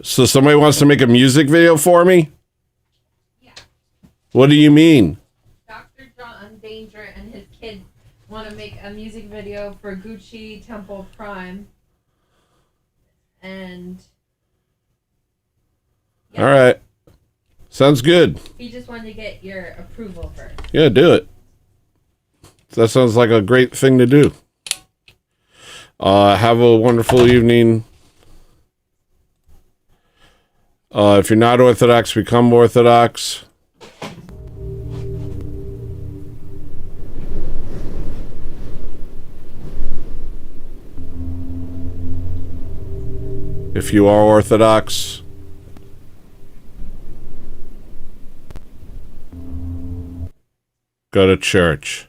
So somebody wants to make a music video for me? Yeah. What do you mean? Dr. John Danger and his kids want to make a music video for Gucci Temple Prime. And yeah. All right. Sounds good. He just wanted to get your approval first. Yeah, do it. That sounds like a great thing to do. Have a wonderful evening. If you're not Orthodox, become Orthodox. If you are Orthodox, go to church.